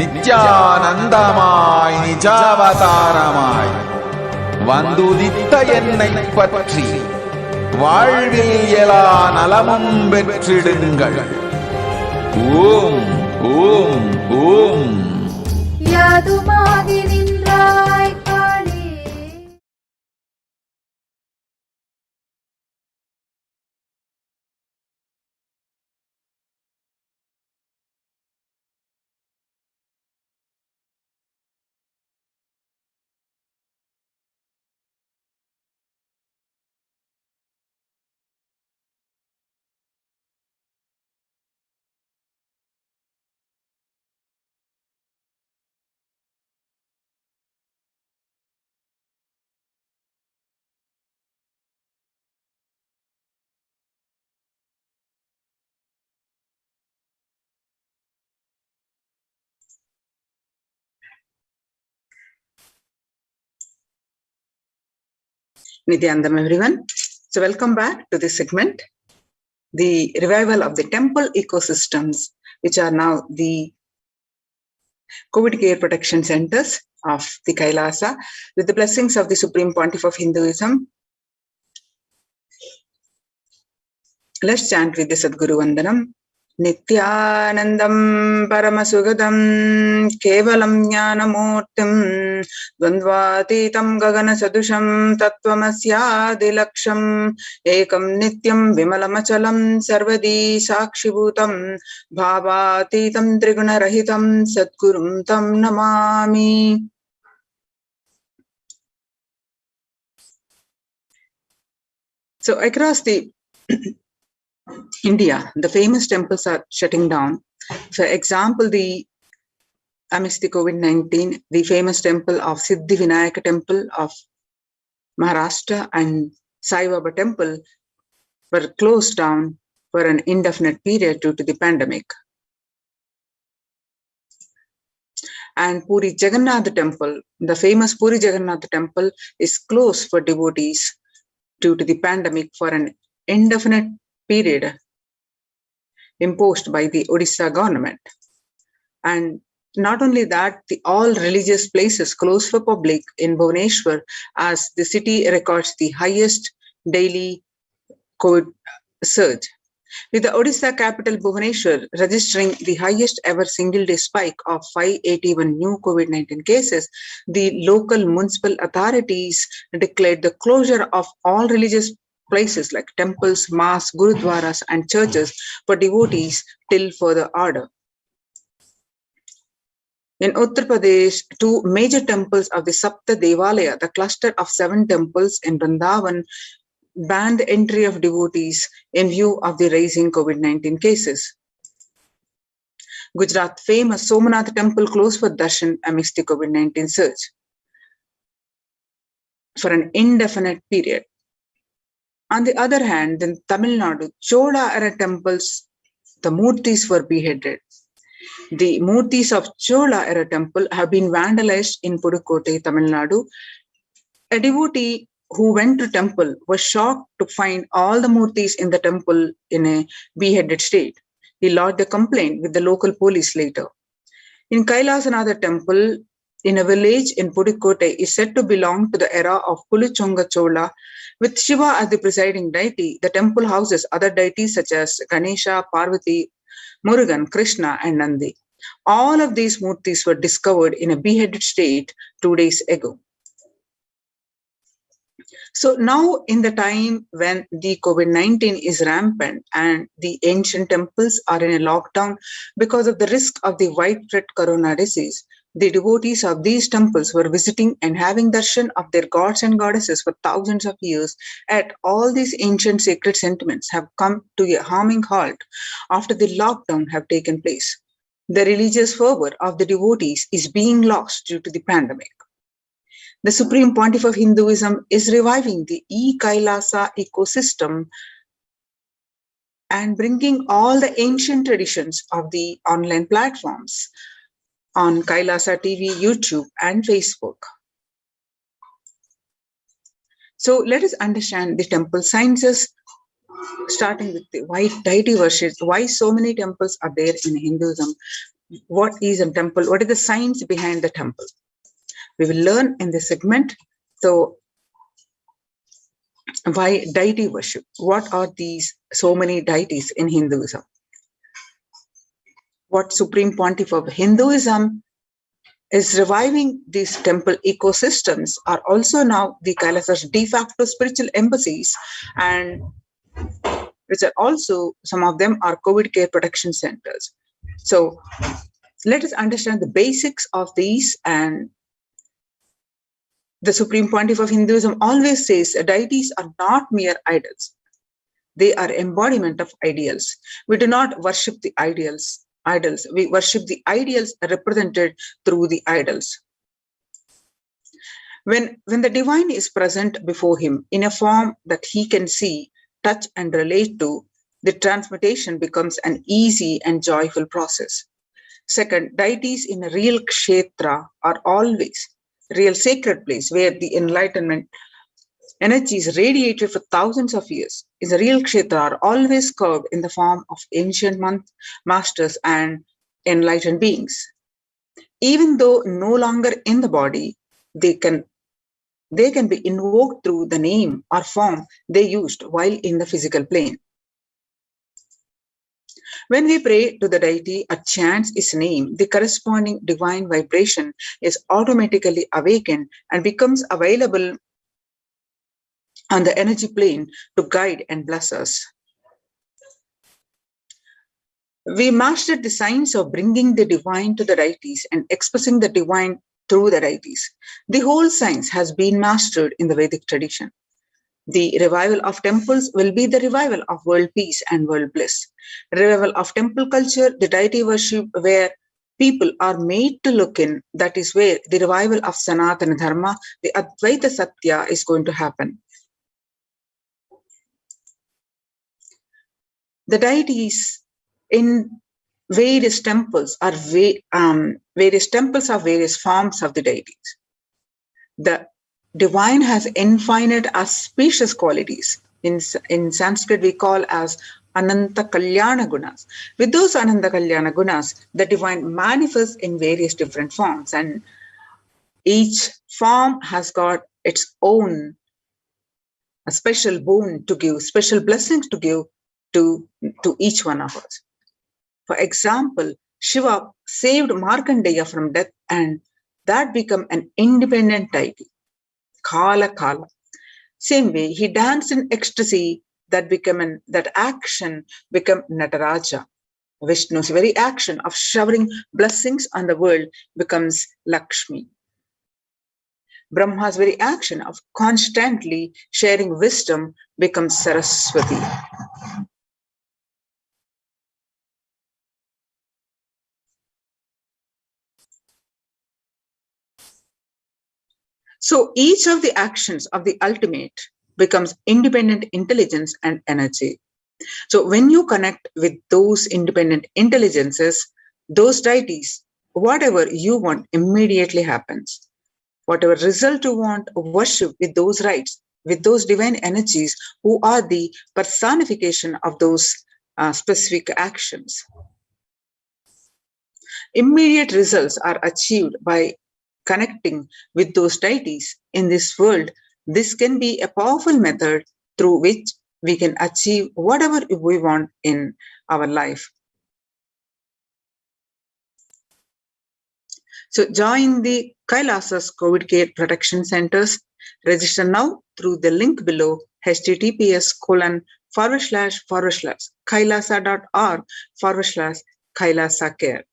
நித்யானந்தமாய் நிஜாவதாரமாய் வந்துதித்த என்னை பற்றி வாழ்வில் எல்லா நலமும் பெற்றிடுங்கள். ஓம் ஓம் ஓம். யாதுமாகி நின்றாய் காளி. Nithyanandam everyone. So welcome back to this segment, the revival of the temple ecosystems, which are now the COVID care protection centers of the Kailasa, with the blessings of the Supreme Pontiff of Hinduism. Let's chant with the Sadguru Vandanam. Nithyanandam Paramashivoham Kevalam Jnanamurtim Dvandvatitam Gagana Sadusham Tattvamasyaadilaksham Ekam Nityam Vimalamachalam Sarvadi Sakshibhutam Bhavatitam Triguna-rahitam Sadgurum Tam Namami. So across the India, the famous temples are shutting down. For example, amidst the COVID-19, the famous temple of Siddhi Vinayaka temple of Maharashtra and Sai Baba temple were closed down for an indefinite period due to the pandemic. And Puri Jagannath temple, the famous Puri Jagannath temple, is closed for devotees due to the pandemic for an indefinite period imposed by the Odisha government. And not only that, all religious places closed for public in Bhubaneswar, as the city records the highest daily COVID surge, with the Odisha capital Bhubaneswar registering the highest ever single day spike of 581 new COVID-19 cases. The local municipal authorities declared the closure of all religious places like temples, mosques, gurudwaras and churches for devotees till further order. In Uttar Pradesh, 2 major temples of the Sapta Devalaya, the cluster of 7 temples in Vrindavan, banned the entry of devotees in view of the rising COVID-19 cases. Gujarat famous Somanath temple closed for darshan amidst the COVID-19 surge. for an indefinite period. On the other hand, in Tamil Nadu, Chola era temples, the murtis were beheaded. The murtis of Chola era temple have been vandalized in Pudukkottai, Tamil Nadu. A devotee who went to temple was shocked to find all the murtis in the temple in a beheaded state. He lodged a complaint with the local police later. In Kailasanatha temple, in a village in Pudukkottai, is said to belong to the era of Puluchonga Chola. With Shiva as the presiding deity, the temple houses other deities such as Ganesha, Parvati, Murugan, Krishna, and Nandi. All of these murtis were discovered in a beheaded state 2 days ago. So now, in the time when the COVID-19 is rampant and the ancient temples are in a lockdown because of the risk of the widespread corona disease, the devotees of these temples were visiting and having darshan of their gods and goddesses for thousands of years. Yet all these ancient sacred sentiments have come to a harming halt after the lockdown have taken place. The religious fervor of the devotees is being lost due to the pandemic. The Supreme Pontiff of Hinduism is reviving the e-Kailasa ecosystem and bringing all the ancient traditions of the online platforms on Kailasa TV, YouTube, and Facebook. So let us understand the temple sciences, starting with the why deity worship, why so many temples are there in Hinduism, what is a temple, what is the science behind the temple. We will learn in this segment. So why deity worship? What are these so many deities in Hinduism? What Supreme Pontiff of Hinduism is reviving these temple ecosystems are also now the Kailasa's de facto spiritual embassies, and which are also, some of them are COVID care protection centers. So let us understand the basics of these. And the Supreme Pontiff of Hinduism always says deities are not mere idols. They are embodiment of ideals. We do not worship the idols. We worship the ideals represented through the idols. When the divine is present before him in a form that he can see, touch, and relate to, the transmutation becomes an easy and joyful process. Second, deities in a real kshetra are always real sacred place where the enlightenment energy is radiated for thousands of years. In the real kshetra are always curved in the form of ancient masters and enlightened beings. Even though no longer in the body, they can be invoked through the name or form they used while in the physical plane. When we pray to the deity or chant his name, the corresponding divine vibration is automatically awakened and becomes available on the energy plane to guide and bless us. We mastered the science of bringing the divine to the deities and expressing the divine through the deities. The whole science has been mastered in the Vedic tradition. The revival of temples will be the revival of world peace and world bliss. Revival of temple culture, the deity worship where people are made to look in, that is where the revival of Sanatana Dharma, the Advaita Satya, is going to happen. The deities in various temples are various forms of the deities. The divine has infinite auspicious qualities. In Sanskrit, we call as Ananta Kalyana Gunas. With those Ananta Kalyana Gunas, the divine manifests in various different forms, and each form has got its own a special boon to give, special blessings to give to each one of us. For example, Shiva saved Markandeya from death, and that became an independent deity, Kala Kala. Same way, he danced in ecstasy, that action became Nataraja. Vishnu's very action of showering blessings on the world becomes Lakshmi. Brahma's very action of constantly sharing wisdom becomes Saraswati. So each of the actions of the ultimate becomes independent intelligence and energy. So when you connect with those independent intelligences, those deities, whatever you want immediately happens. Whatever result you want, worship with those rights, with those divine energies who are the personification of those specific actions. Immediate results are achieved by connecting with those deities in this world. This can be a powerful method through which we can achieve whatever we want in our life. So join the Kailasa's COVID care protection centers. Register now through the link below, https://kailasa.org/Kailasa care.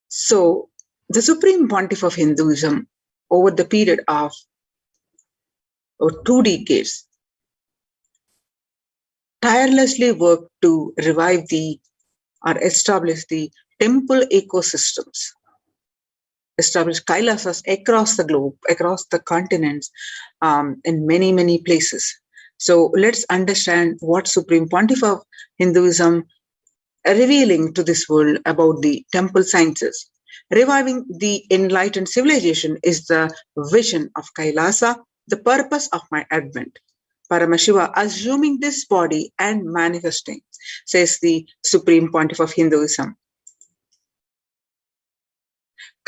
So, the Supreme Pontiff of Hinduism, over the period of 2 decades, tirelessly worked to revive or establish the temple ecosystems, establish Kailasas across the globe, across the continents, in many, many places. So let's understand what Supreme Pontiff of Hinduism revealing to this world about the temple sciences. Reviving the enlightened civilization is the vision of Kailasa, the purpose of my advent. Paramashiva assuming this body and manifesting, says the Supreme Pontiff of Hinduism.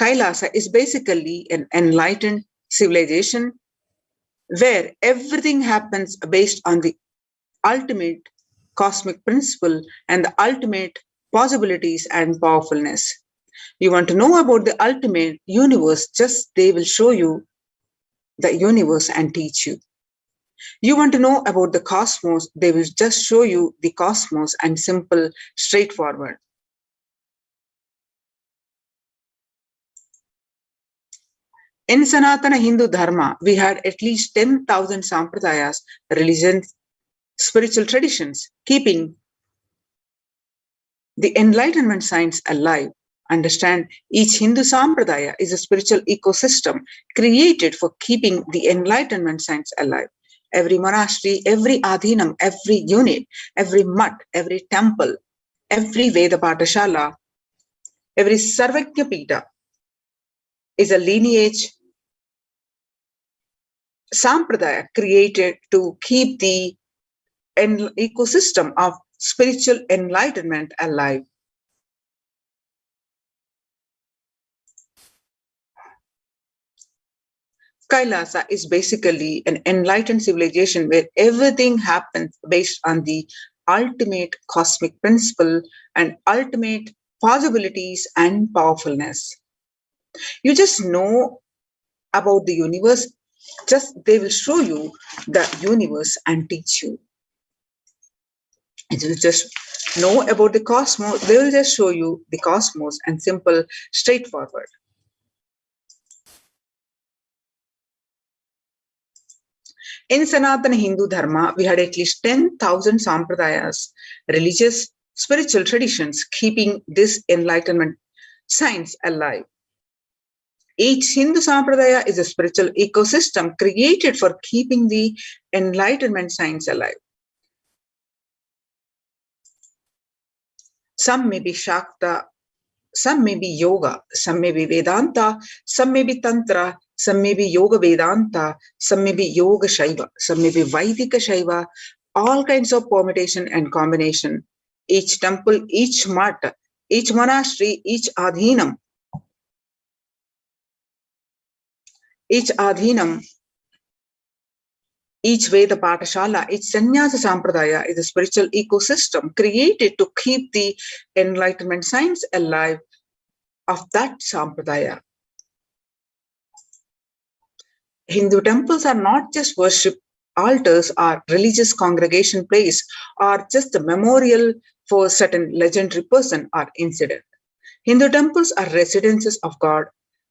Kailasa is basically an enlightened civilization where everything happens based on the ultimate cosmic principle and the ultimate possibilities and powerfulness. You want to know about the ultimate universe, just they will show you the universe and teach you. You want to know about the cosmos, they will just show you the cosmos and simple, straightforward. In Sanatana Hindu Dharma, we had at least 10,000 sampradayas, religions, spiritual traditions, keeping the Enlightenment science alive. Understand, each Hindu sampradaya is a spiritual ecosystem created for keeping the Enlightenment science alive. Every monastery, every adhinam, every unit, every mutt, every temple, every Veda Patashala, every Sarvajna Pita is a lineage sampradaya created to keep the ecosystem of spiritual enlightenment alive. Kailasa is basically an enlightened civilization where everything happens based on the ultimate cosmic principle and ultimate possibilities and powerfulness. You just know about the universe, just they will show you the universe and teach you. You will just know about the cosmos, they will just show you the cosmos and simple, straightforward. In Sanatana Hindu Dharma, we had at least 10,000 sampradayas, religious, spiritual traditions, keeping this enlightenment science alive. Each Hindu sampradaya is a spiritual ecosystem created for keeping the enlightenment science alive. Some may be Shakta, some may be Yoga, some may be Vedanta, some may be Tantra, some may be Yoga Vedanta, some may be Yoga Shaiva, some may be Vaidika Shaiva, all kinds of permutation and combination. Each temple, each mutt, each monastery, each adhinam, each Veda Patashala, each Sannyasa Sampradaya is a spiritual ecosystem created to keep the enlightenment science alive of that Sampradaya. Hindu temples are not just worship altars or religious congregation place or just a memorial for certain legendary person or incident. Hindu temples are residences of God.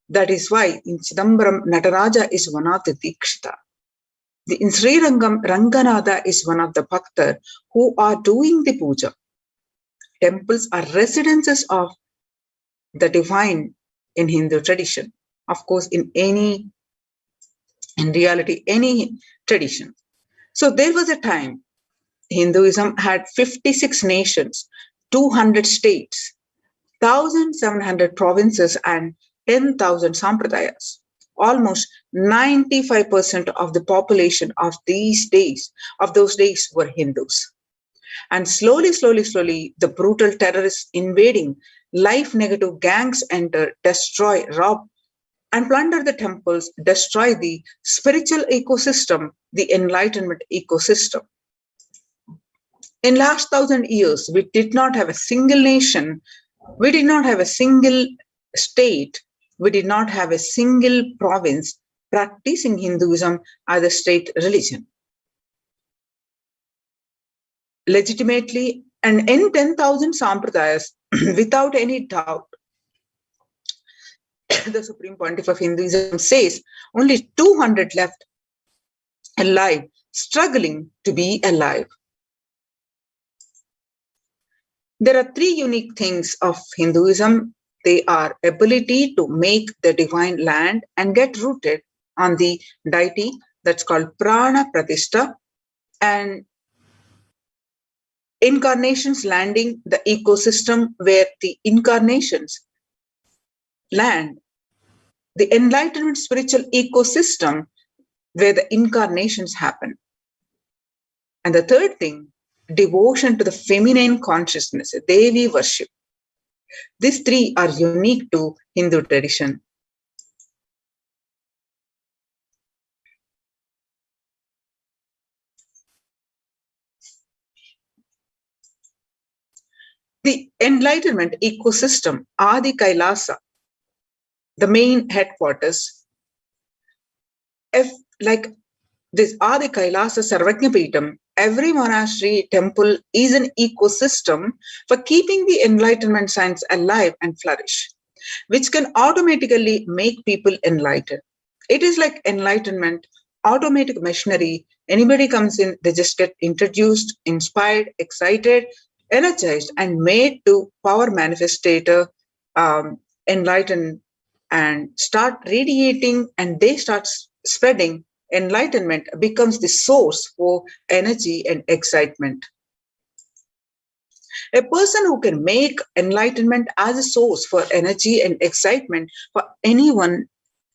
That is why in Chidambaram, Nataraja is one of the Dikshita. In Sri Rangam, Ranganatha is one of the Bhaktar who are doing the puja. Temples are residences of the divine in Hindu tradition. Of course, in reality, any tradition. So there was a time Hinduism had 56 nations, 200 states, 1,700 provinces and 10,000 sampradayas. Almost 95% of the population of those days were Hindus. And slowly, the brutal terrorists invading, life-negative gangs enter, destroy, rob, and plunder the temples, destroy the spiritual ecosystem, the Enlightenment ecosystem. In last 1,000 years, we did not have a single nation, we did not have a single state, we did not have a single province practicing Hinduism as a state religion. Legitimately, and in 10,000 sampradayas, without any doubt, the Supreme Pontiff of Hinduism says only 200 left alive, struggling to be alive. There are three unique things of Hinduism. They are ability to make the divine land and get rooted on the deity, that's called Prana Pratishta, and incarnations landing the ecosystem where the incarnations land, the Enlightenment spiritual ecosystem where the incarnations happen. And the third thing, devotion to the feminine consciousness, Devi worship. These three are unique to Hindu tradition. The Enlightenment ecosystem, Adi Kailasa, the main headquarters, like this Adi Kailasa Sarvajnapeetham, every monastery temple is an ecosystem for keeping the Enlightenment science alive and flourish, which can automatically make people enlightened. It is like Enlightenment, automatic machinery. Anybody comes in, they just get introduced, inspired, excited, energized, and made to power manifestator, enlighten, and start radiating, and they start spreading. Enlightenment becomes the source for energy and excitement. A person who can make enlightenment as a source for energy and excitement for anyone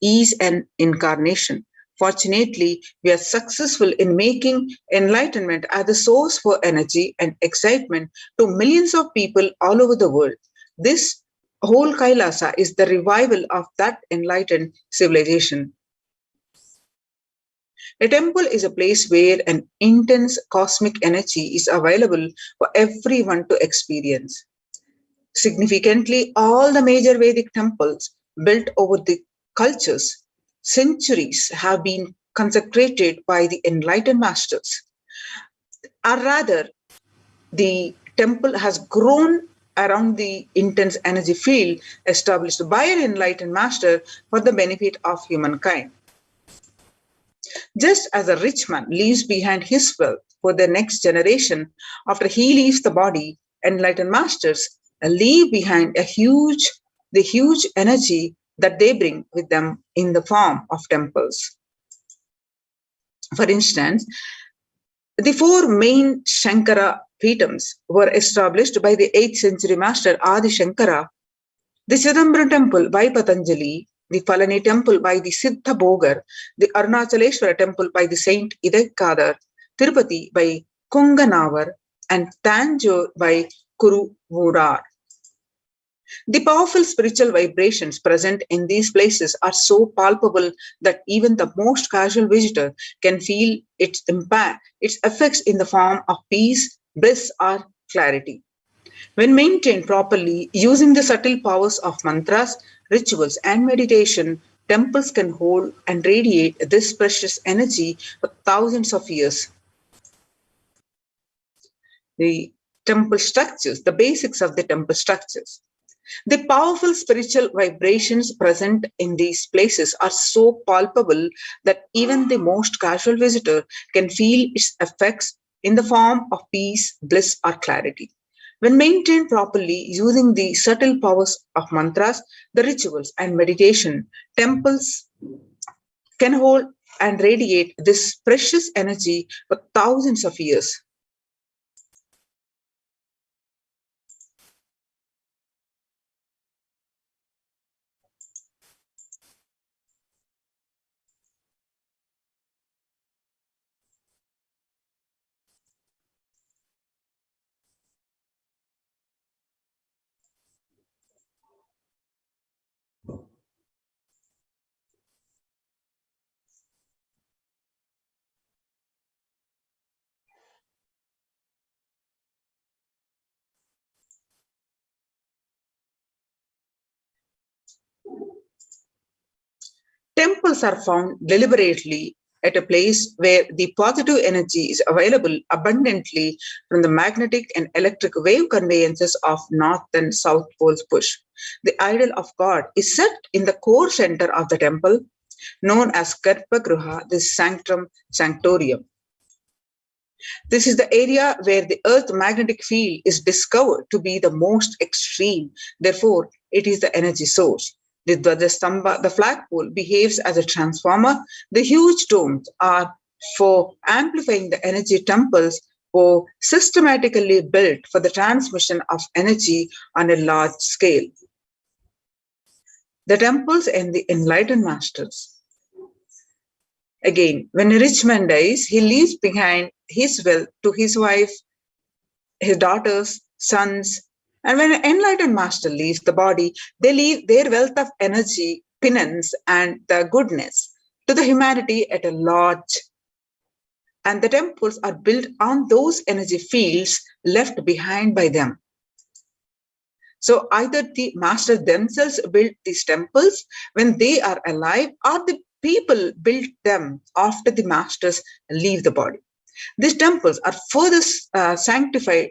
is an incarnation. Fortunately, we are successful in making enlightenment as a source for energy and excitement to millions of people all over the world. This whole Kailasa is the revival of that enlightened civilization. A temple is a place where an intense cosmic energy is available for everyone to experience. Significantly, all the major Vedic temples built over the cultures, centuries, have been consecrated by the enlightened masters. Or rather, the temple has grown around the intense energy field established by an enlightened master for the benefit of humankind. Just as a rich man leaves behind his wealth for the next generation after he leaves the body, enlightened masters leave behind the huge energy that they bring with them in the form of temples. For instance, the four main Shankara Peethams were established by the 8th century master Adi Shankara, the Chidambaram temple by Patanjali, the Palani temple by the Siddha Bhogar, the Arunachaleshwara temple by the Saint Idaikadar, Tirupati by Konganavar, and Tanjore by Kuruvurar. The powerful spiritual vibrations present in these places are so palpable that even the most casual visitor can feel its impact, its effects in the form of peace, bliss, or clarity. When maintained properly, using the subtle powers of mantras, rituals, and meditation, temples can hold and radiate this precious energy for thousands of years. The temple structures, the basics of the temple structures. The powerful spiritual vibrations present in these places are so palpable that even the most casual visitor can feel its effects in the form of peace, bliss, or clarity. When maintained properly using the subtle powers of mantras, the rituals, and meditation, temples can hold and radiate this precious energy for thousands of years. Temples are found deliberately at a place where the positive energy is available abundantly from the magnetic and electric wave conveyances of north and south poles push. The idol of God is set in the core center of the temple, known as Garbhagriha, the sanctum sanctorium. This is the area where the Earth's magnetic field is discovered to be the most extreme. Therefore, it is the energy source. The Dvajastambha, the flagpole, behaves as a transformer. The huge domes are for amplifying the energy. Temples were systematically built for the transmission of energy on a large scale. The temples and the enlightened masters. Again, when a rich man dies, he leaves behind his wealth to his wife, his daughters, sons. And when an enlightened master leaves the body, they leave their wealth of energy, penance, and the goodness to the humanity at a large. And the temples are built on those energy fields left behind by them. So either the masters themselves built these temples when they are alive, or the people build them after the masters leave the body. These temples are further sanctified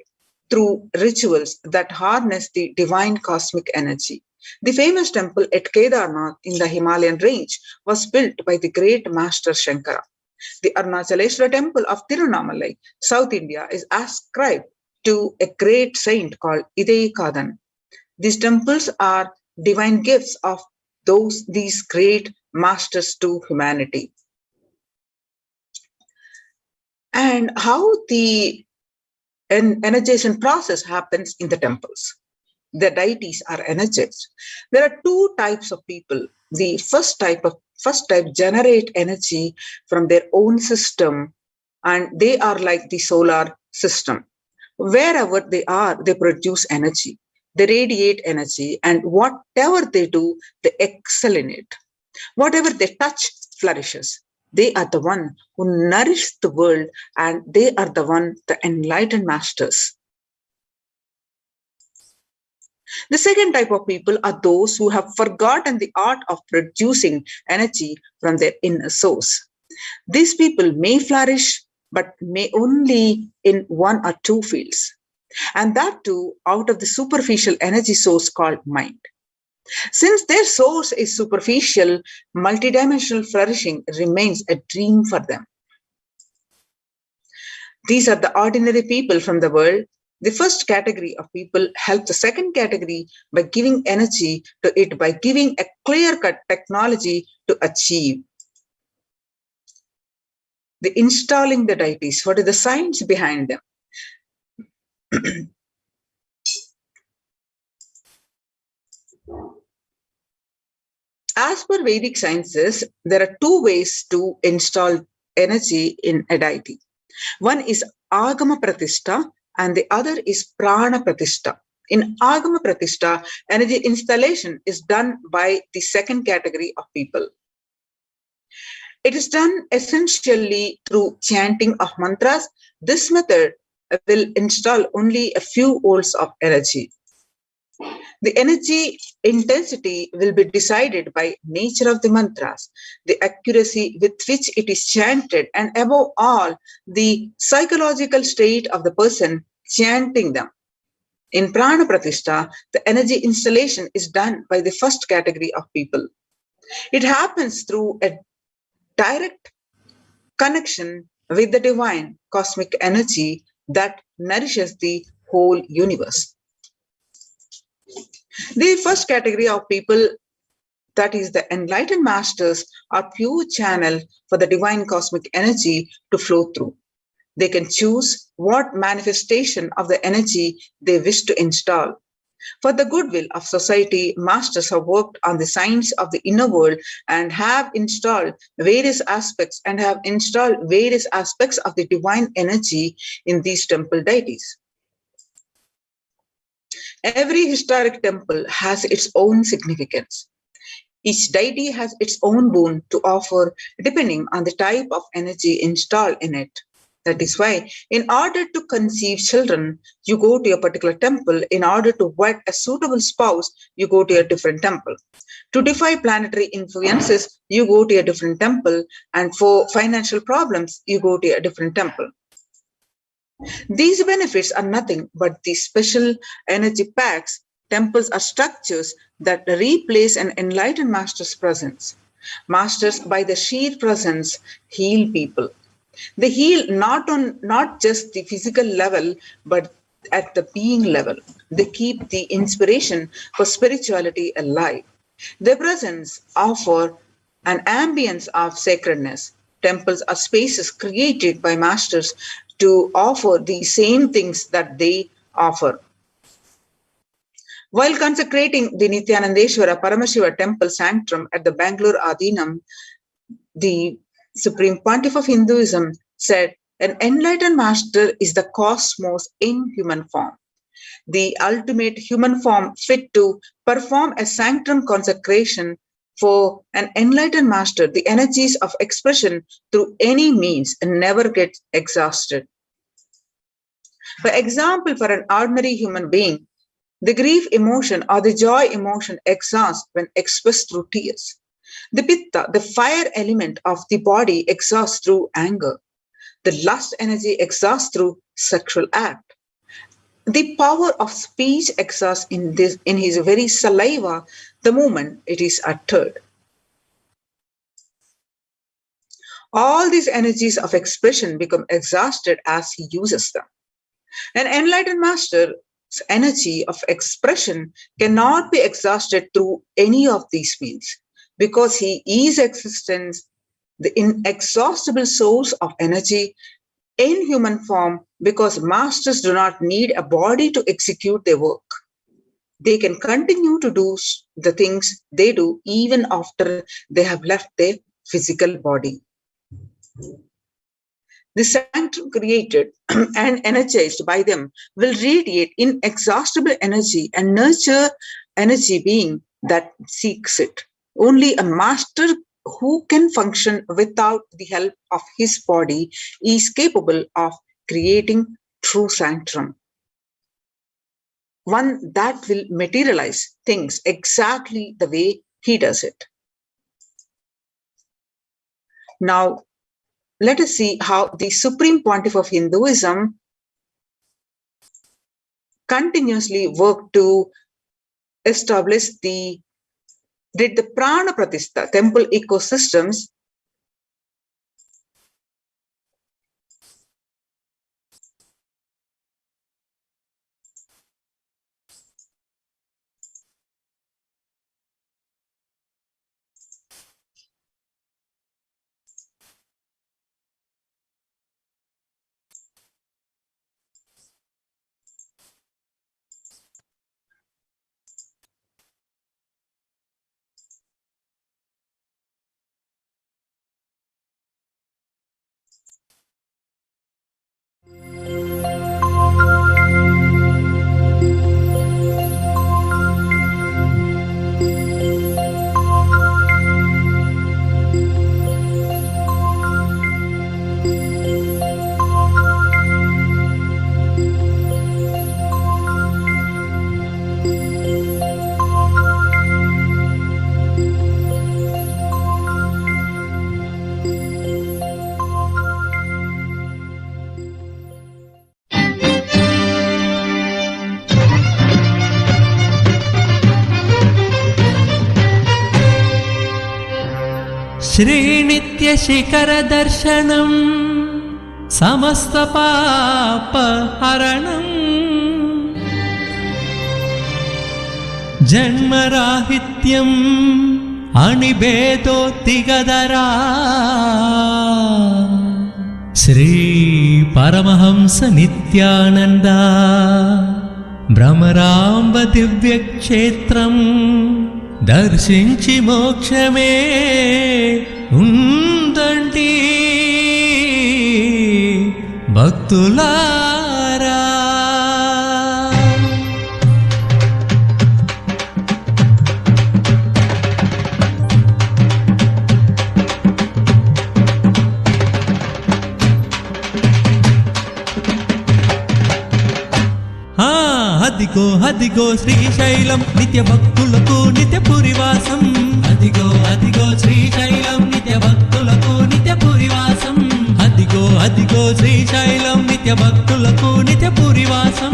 through rituals that harness the divine cosmic energy. The famous temple at Kedarnath in the Himalayan range was built by the great master Shankara. The Arunachaleshwara temple of Tirunamalai, South India, is ascribed to a great saint called Idayikadan. These temples are divine gifts of these great masters to humanity. And how the energization process happens in the temples. The deities are energized. There are two types of people. The first type generate energy from their own system, and they are like the solar system. Wherever they are, they produce energy. They radiate energy, and whatever they do, they excel in it. Whatever they touch flourishes. They are the one who nourish the world, and they are the enlightened masters. The second type of people are those who have forgotten the art of producing energy from their inner source. These people may flourish, but may only in one or two fields, and that too out of the superficial energy source called mind. Since their source is superficial, multidimensional flourishing remains a dream for them. These are the ordinary people from the world. The first category of people help the second category by giving energy to it, by giving a clear-cut technology to achieve. The installing the deities, what is the science behind them? As per Vedic sciences, there are two ways to install energy in a deity. One is Agama Pratishta and the other is Prana Pratishta. In Agama Pratishta, energy installation is done by the second category of people. It is done essentially through chanting of mantras. This method will install only a few volts of energy. The energy intensity will be decided by nature of the mantras, the accuracy with which it is chanted, and above all, the psychological state of the person chanting them. In Prana Pratishtha, the energy installation is done by the first category of people. It happens through a direct connection with the divine cosmic energy that nourishes the whole universe. The first category of people, that is the enlightened masters, are pure channel for the divine cosmic energy to flow through. They can choose what manifestation of the energy they wish to install. For the goodwill of society, masters have worked on the science of the inner world and have installed various aspects of the divine energy in these temple deities. Every historic temple has its own significance. Each deity has its own boon to offer depending on the type of energy installed in it. That is why, in order to conceive children, you go to a particular temple. In order to wed a suitable spouse, you go to a different temple. To defy planetary influences, you go to a different temple. And for financial problems, you go to a different temple. These benefits are nothing but the special energy packs. Temples are structures that replace an enlightened master's presence. Masters, by the sheer presence, heal people. They heal not just the physical level, but at the being level. They keep the inspiration for spirituality alive. Their presence offer an ambience of sacredness. Temples are spaces created by masters to offer the same things that they offer. While consecrating the Nithyanandeshwara Paramashiva temple sanctum at the Bangalore Adinam, the Supreme Pontiff of Hinduism said, an enlightened master is the cosmos in human form, the ultimate human form fit to perform a sanctum consecration. For an enlightened master, the energies of expression through any means never get exhausted. For example, for an ordinary human being, the grief emotion or the joy emotion exhausts when expressed through tears. The pitta, the fire element of the body, exhausts through anger. The lust energy exhausts through sexual act. The power of speech exhausts in his very saliva the moment it is uttered. All these energies of expression become exhausted as he uses them. An enlightened master's energy of expression cannot be exhausted through any of these means, because he is existence, the inexhaustible source of energy in human form, because masters do not need a body to execute their work. They can continue to do the things they do even after they have left their physical body. The sanctum created and energized by them will radiate inexhaustible energy and nurture energy being that seeks it. Only a master who can function without the help of his body is capable of creating true sanctum, one that will materialize things exactly the way he does it. Now, let us see how the Supreme Pontiff of Hinduism continuously worked to establish the Prana Pratishtha temple ecosystems श्रीनित्यशिखरदर्शनं समस्तपापहरणम् जन्मराहित्यम् अनिभेदोत्तिगदरा Shri Paramhans Nityanand भ्रमरांब दिव्यक्षेत्रं दर्शिंచి మోక్షమే ఉందండి భక్తులారా. అదిగో అదిగో శ్రీశైలం నిత్య భక్తులకు నిత్య పురివాసం. అదిగో అదిగో శ్రీశైలం నిత్య భక్తులకు నిత్య పురివాసం. అదిగో అదిగో శ్రీశైలం నిత్య భక్తులకు నిత్య పురివాసం.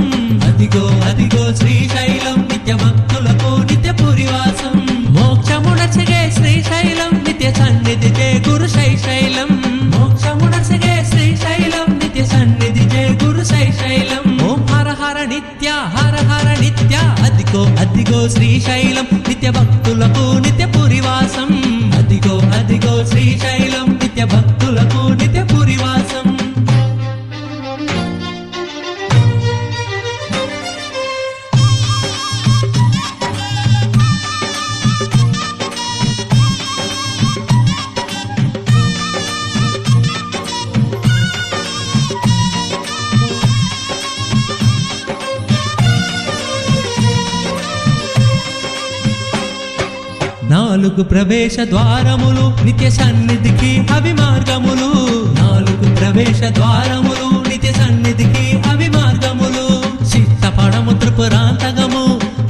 అదిగో అదిగో శ్రీశైలం నిత్య భక్తులకు నిత్య పురివాసం. మోక్షమునర్చగే శ్రీశైలం నిత్య సన్నిధి జయ గురు శైశైలం. మోక్షమునర్చగే శ్రీశైలం నిత్య సన్నిధి జయ గురు శైశైలం. ఓం హర హర నిత్య హర హర నిత్య. అదిగో అదిగో శ్రీశైలం నిత్య భక్తులకు నిత్య పురివాసం. అదిగో అదిగో శ్రీశైలం నిత్య భక్తులకు నిత్య పురివాసం. నాలుగు ప్రవేశ ద్వారములు నిత్య సన్నిధికి అవి మార్గములు. నాలుగు ప్రవేశ ద్వారములు నిత్య సన్నిధికి అవి మార్గములు. చిత్తపడము త్రిపురాంతకము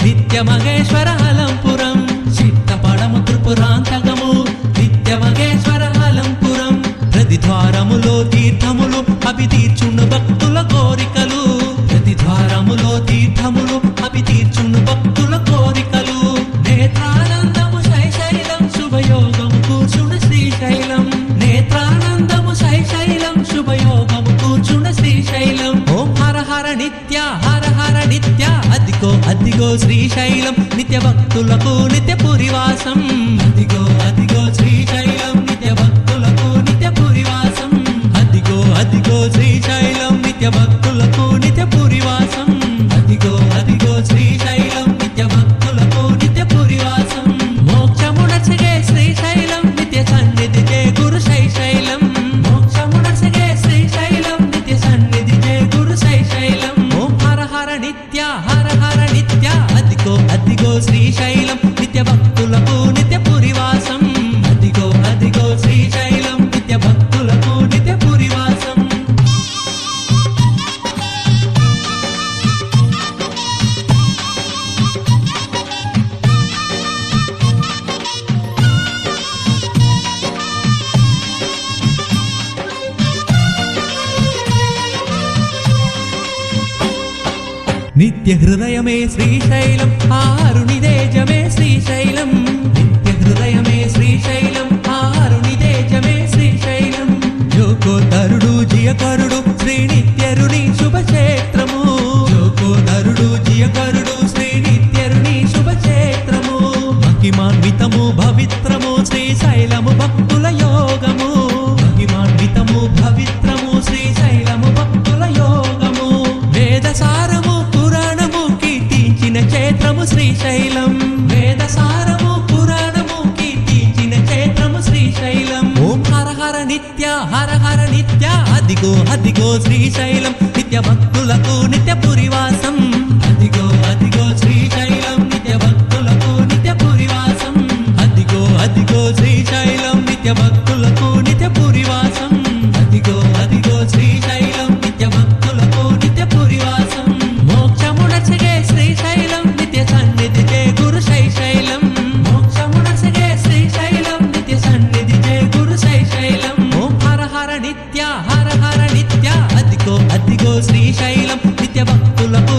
నిత్య మహేశ్వర అలంపురం. చిత్తపడము త్రిపురాంతకము నిత్య మహేశ్వర అలంపురం. ప్రతి ద్వారములో తీర్థములు అవి తీర్చును భక్తుల కోరికలు. ప్రతి ద్వారములో తీర్థములు అవి తీర్చును భక్తుల కోరికలు. నేత్రానందము శైశైలం శుభయోగము కూర్చున్న శ్రీశైలం. నేత్రానందము శైశైలం శుభయోగము కూర్చున్న శ్రీశైలం. ఓం హర హర నిత్య హర హర నిత్య. అదిగో అదిగో శ్రీశైలం నిత్య భక్తులకు నిత్య పురివాసం. అదిగో అదిగో శ్రీశైలం నిత్య భక్తులకు నిత్య పురివాసం. అదిగో అదిగో శ్రీశైలం నిత్య భక్తులకు నిత్య పురివాసం. అదిగో అదిగో శ్రీశైలం నిత్య భక్తులకు నిత్య పురివాసం. మోక్షమునర్చగే శ్రీశైలం నిత్య సన్నిధి జయ గురు శైశైలం. మోక్షమునర్చగే శ్రీశైలం నిత్య సన్నిధి జయ గురు శైశైలం. ఓం హర హర నిత్య హర హర నిత్య. అదిగో అదిగో శ్రీశైలం నిత్య భక్తులకు నిత్య పురివాసం. అదిగో అదిగో శ్రీశైలం నిత్య భక్తులకు నిత్య పురివాసం. నిత్య హృదయమే శ్రీశైలం ఆరునిదేజమే శ్రీశైలం. నిత్య హృదయమే శ్రీశైలం ఆరునిదేజమే శ్రీశైలం. జోకోదరుడు జియకరుడు శ్రీనిత్యరుని శుభక్షేత్రము. జోకోదరుడు జియకరుడు శ్రీనిత్యరుని శుభక్షేత్రము. మహిమాన్వితము పవిత్రము శ్రీశైలము భక్తుల యోగము. మహిమాన్వితము పవిత్రము శ్రీశైలము భక్తుల యోగము. వేదసారము పురాణము కీర్తించిన క్షేత్రము శ్రీశైలం. వేదసారము పురాణము కీర్తించిన క్షేత్రము శ్రీశైలం. ఓం హర హర నిత్య హర హర నిత్య. అదిగో అదిగో శ్రీశైలం నిత్య భక్తులకు నిత్య పురివాసం. అదిగో అదిగో శ్రీశైలం నిత్య భక్తులకు నిత్య పురివాసం. అదిగో అదిగో శ్రీశైలం నిత్య భక్తులకు నిత్య పురివాసం. అదిగో అదిగో శ్రీశైలం నిత్య భక్తులకు నిత్య పురివాసం. మోక్షమునర్చగే శ్రీశైలం నిత్య సన్నిధి జయ గురు శైశైలం. మోక్షమునర్చగే శ్రీశైలం నిత్య సన్నిధి జయ గురు శైశైలం. ఓం హర హర నిత్య హర హర నిత్య. అదిగో అదిగో శ్రీశైలం నిత్య భక్తులకు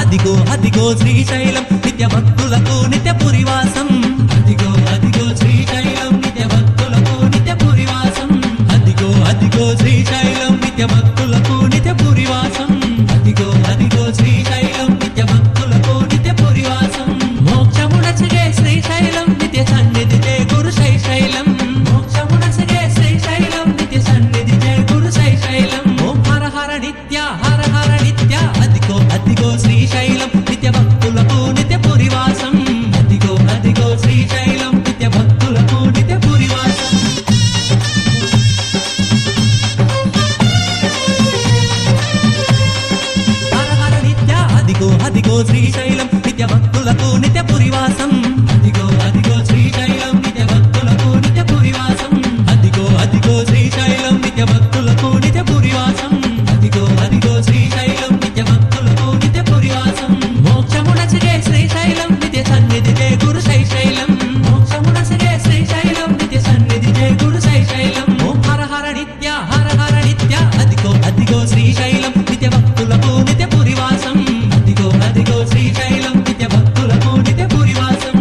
అదిగో అదిగో శ్రీశైలం నిత్య భక్తులకు నిత్య పురివాసం అదిగో అదిగో శ్రీశైలం నిత్య భక్తులకు నిత్య పురివాసం అదిగో అదిగో శ్రీశైలం నిత్య భక్తులకు నిత్య పురివాసం అదిగో అదిగో శ్రీశైలం నిత్య భక్తులకు నిత్య పురివాసం మోక్షమునసగే శ్రీశైలం నిత్య సన్నిధి జయ గురు శ్రీశైలం మోక్షమునసగే శ్రీశైలం నిత్య సన్నిధి జయ గురు శ్రీశైలం ఓం హర హర నిత్య అదిగో అదిగో శ్రీశైలం నిత్య భక్తులకు నిత్య పురివాసం అదిగో అదిగో శ్రీశైలం నిత్య భక్తులకు నిత్య పురివాసం హర హర నిత్య అదిగో శ్రీశైలం నిత్య భక్తులకు నిత్య పురివాసం అదిగో అదిగో శ్రీశైలం నిత్య భక్తులకు నిత్య పురివాసం అదిగో అదిగో శ్రీశైలం నిత్య భక్తులకు నిత్య పురివాసం అదిగో అదిగో శ్రీశైలం నిత్య భక్తులకు నిత్య పురివాసం మోక్షమునసగే శ్రీశైలం నిత్య సన్నిధి జయ గురు శ్రీశైలం మోక్షమునసగే శ్రీశైలం నిత్య సన్నిధి జయ గురు శ్రీశైలం ఓం హర హర నిత్య అదిగో అదిగో శ్రీశైలం నిత్య భక్తులకు నిత్య పురివాసం అదిగో అదిగో శ్రీశైలం నిత్య భక్తులకు నిత్య పురివాసం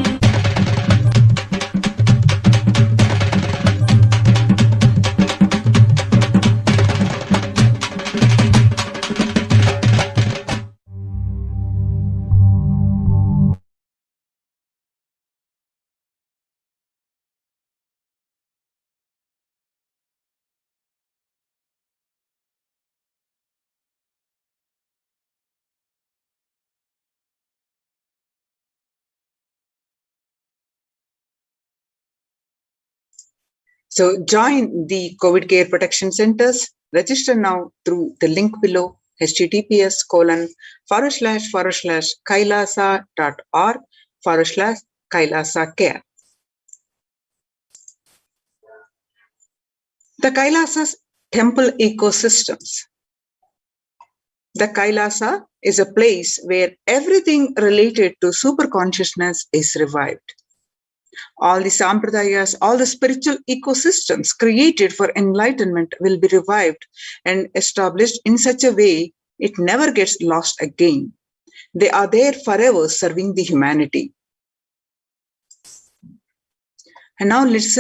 So join the COVID care protection centers. Register now through the link below https://kailasa.org/Kailasa care. The Kailasa's temple ecosystems. The Kailasa is a place where everything related to super consciousness is revived. All the sampradayas, all the spiritual ecosystems created for enlightenment will be revived and established in such a way it never gets lost again. They are there forever serving the humanity. And now let's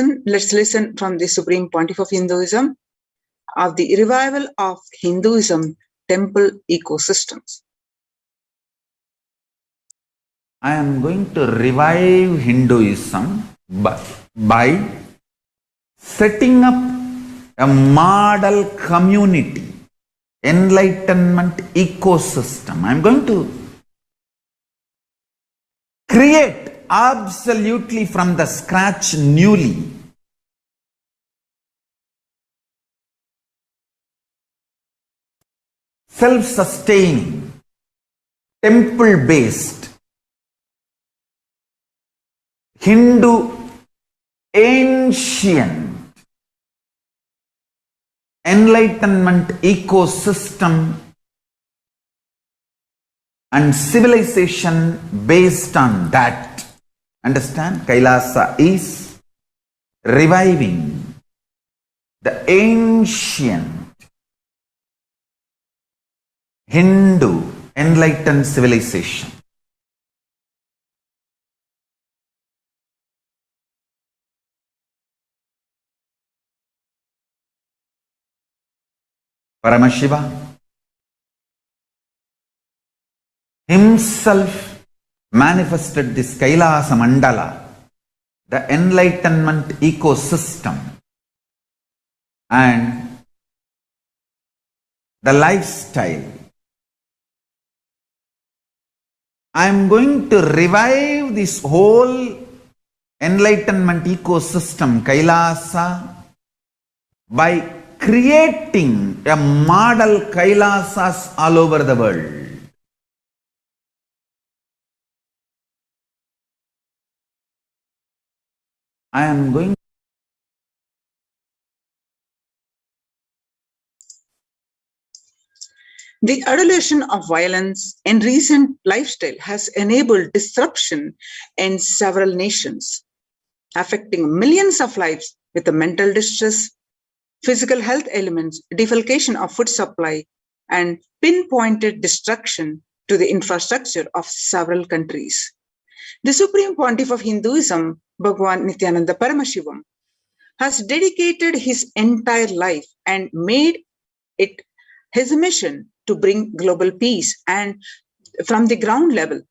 listen from the Supreme Pontiff of Hinduism of the revival of Hinduism temple ecosystems. I am going to revive Hinduism by setting up a model community, enlightenment ecosystem. I am going to create absolutely from the scratch newly self-sustaining, temple-based Hindu ancient enlightenment ecosystem and civilization based on that. Understand? Kailasa is reviving the ancient Hindu enlightened civilization. Paramashiva himself manifested this Kailasa Mandala, the enlightenment ecosystem, and the lifestyle. I am going to revive this whole enlightenment ecosystem, Kailasa, by creating a model Kailasas all over the world. I am going The adulation of violence in recent lifestyle has enabled disruption in several nations, affecting millions of lives with the mental distress, physical health elements, defalcation of food supply, and pinpointed destruction to the infrastructure of several countries. The Supreme Pontiff of Hinduism, Bhagwan Nithyananda Paramashivam, has dedicated his entire life and made it his mission to bring global peace and from the ground level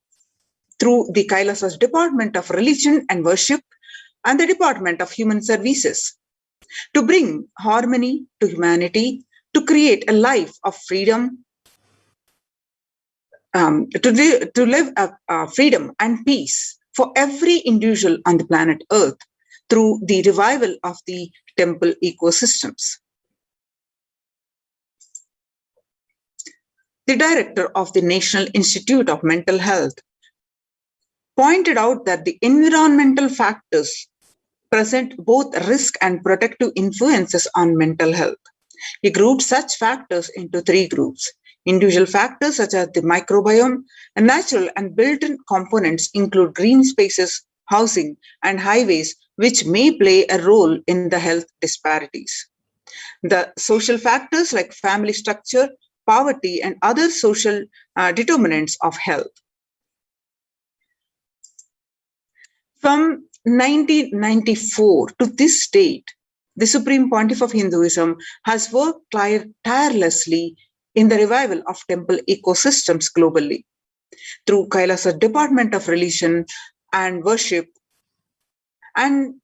through the Kailasa's Department of Religion and Worship and the Department of Human Services, to bring harmony to humanity, to create a life of freedom, to live freedom and peace for every individual on the planet Earth through the revival of the temple ecosystems. The director of the National Institute of Mental Health pointed out that the environmental factors present both risk and protective influences on mental health. He grouped such factors into three groups. Individual factors such as the microbiome and natural and built-in components include green spaces, housing, and highways, which may play a role in the health disparities. The social factors like family structure, poverty, and other social determinants of health. From 1994 to this date, the Supreme Pontiff of Hinduism has worked tirelessly in the revival of temple ecosystems globally. Through Kailasa Department of Religion and Worship and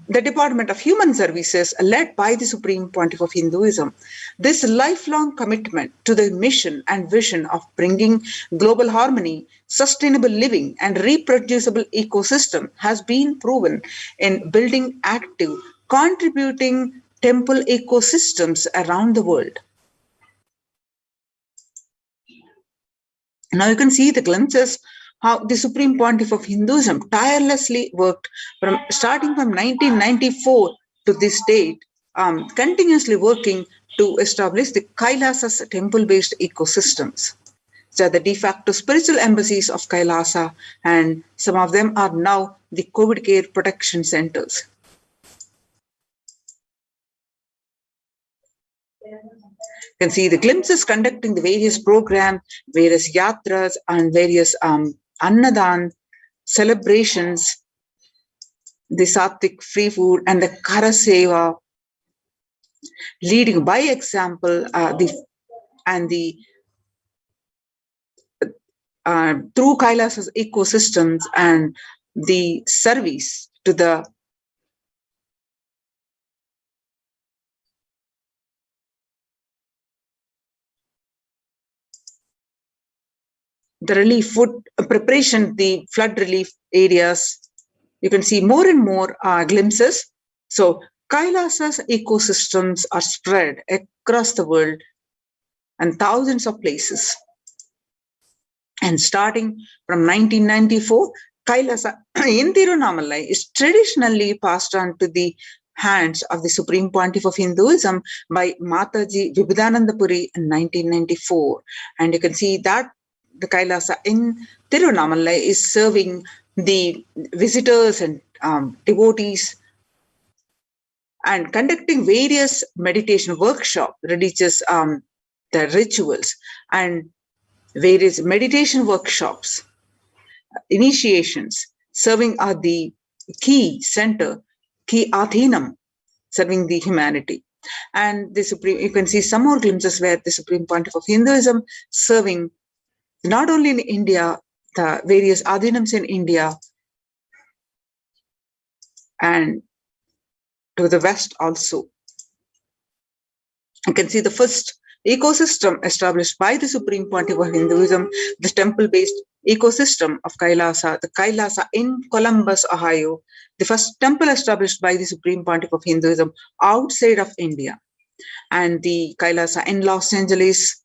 the Department of Human Services led by the Supreme Pontiff of Hinduism, this lifelong commitment to the mission and vision of bringing global harmony, sustainable living, and reproducible ecosystem has been proven in building active, contributing temple ecosystems around the world. Now you can see the glimpses how the Supreme Pontiff of Hinduism tirelessly worked starting from 1994 to this date, continuously working to establish the Kailasa's temple-based ecosystems. These are the de facto spiritual embassies of Kailasa, and some of them are now the COVID care protection centers. You can see the glimpses conducting the various programs, various yatras, and various annadan celebrations, the sattvic free food, and the kara seva, leading by example, through Kailasa's ecosystems and the service to the relief food preparation, the flood relief areas. You can see more and more glimpses. So Kailasa's ecosystems are spread across the world and thousands of places. And starting from 1994, Kailasa in Tirunamalai is traditionally passed on to the hands of the Supreme Pontiff of Hinduism by Mataji Vibhudanandapuri in 1994. And you can see that the Kailasa in Tirunamalai is serving the visitors and devotees and conducting various meditation workshops, religious the rituals, and various meditation workshops, initiations, serving at the key center, key adhinam, serving the humanity. And the Supreme, you can see some more glimpses where the Supreme Pontiff of Hinduism serving not only in India, the various adhinams in India and to the West also. You can see the first ecosystem established by the Supreme Pontiff of Hinduism, the temple-based ecosystem of Kailasa, the Kailasa in Columbus, Ohio, the first temple established by the Supreme Pontiff of Hinduism outside of India, and the Kailasa in Los Angeles,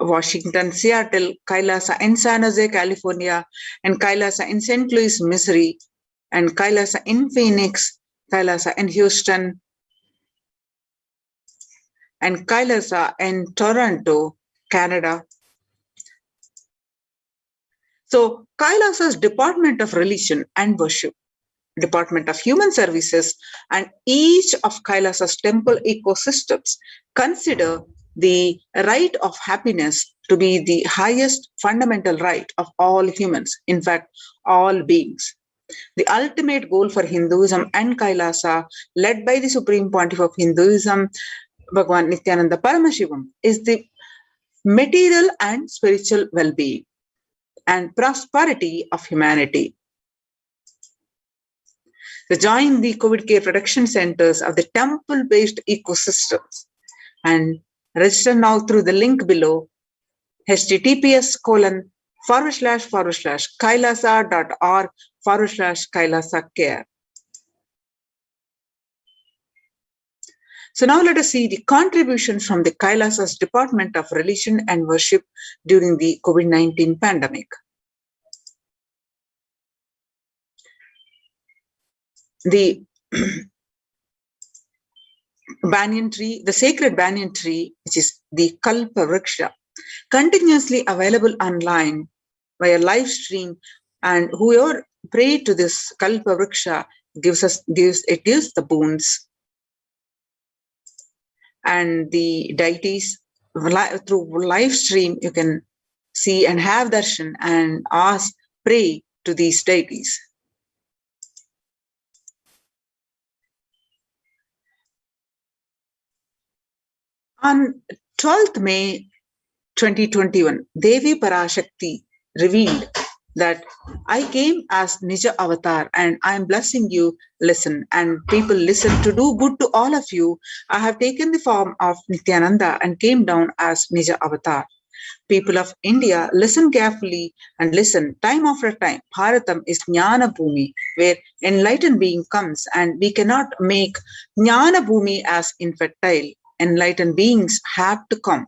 Washington, Seattle, Kailasa in San Jose, California, and Kailasa in St. Louis, Missouri, and Kailasa in Phoenix, Kailasa in Houston, and Kailasa in Toronto, Canada. So Kailasa's Department of Religion and Worship Department of Human Services, and each of Kailasa's temple ecosystems consider the right of happiness to be the highest fundamental right of all humans, in fact, all beings. The ultimate goal for Hinduism and Kailasa, led by the Supreme Pontiff of Hinduism, Bhagavan Nithyananda Paramashivam, is the material and spiritual well-being and prosperity of humanity. To join the COVID care protection centers of the temple-based ecosystems and register now through the link below, https://kailasa.org/Kailasa care. So now let us see the contributions from the Kailasa's Department of Religion and Worship during the COVID-19 pandemic. The banyan tree, the sacred banyan tree, which is the Kalpa Vriksha, continuously available online via live stream, and whoever pray to this Kalpa Vriksha gives the boons. And the deities, through live stream, you can see and have darshan and pray to these deities. On 12th May 2021, Devi Parashakti revealed that I came as Nija Avatar and I am blessing you, listen, and people listen to do good to all of you. I have taken the form of Nithyananda and came down as Nija Avatar. People of India, listen carefully and listen. Time after time, Bharatam is Jnana Bhumi, where enlightened being comes, and we cannot make Jnana Bhumi as infertile. Enlightened beings have to come.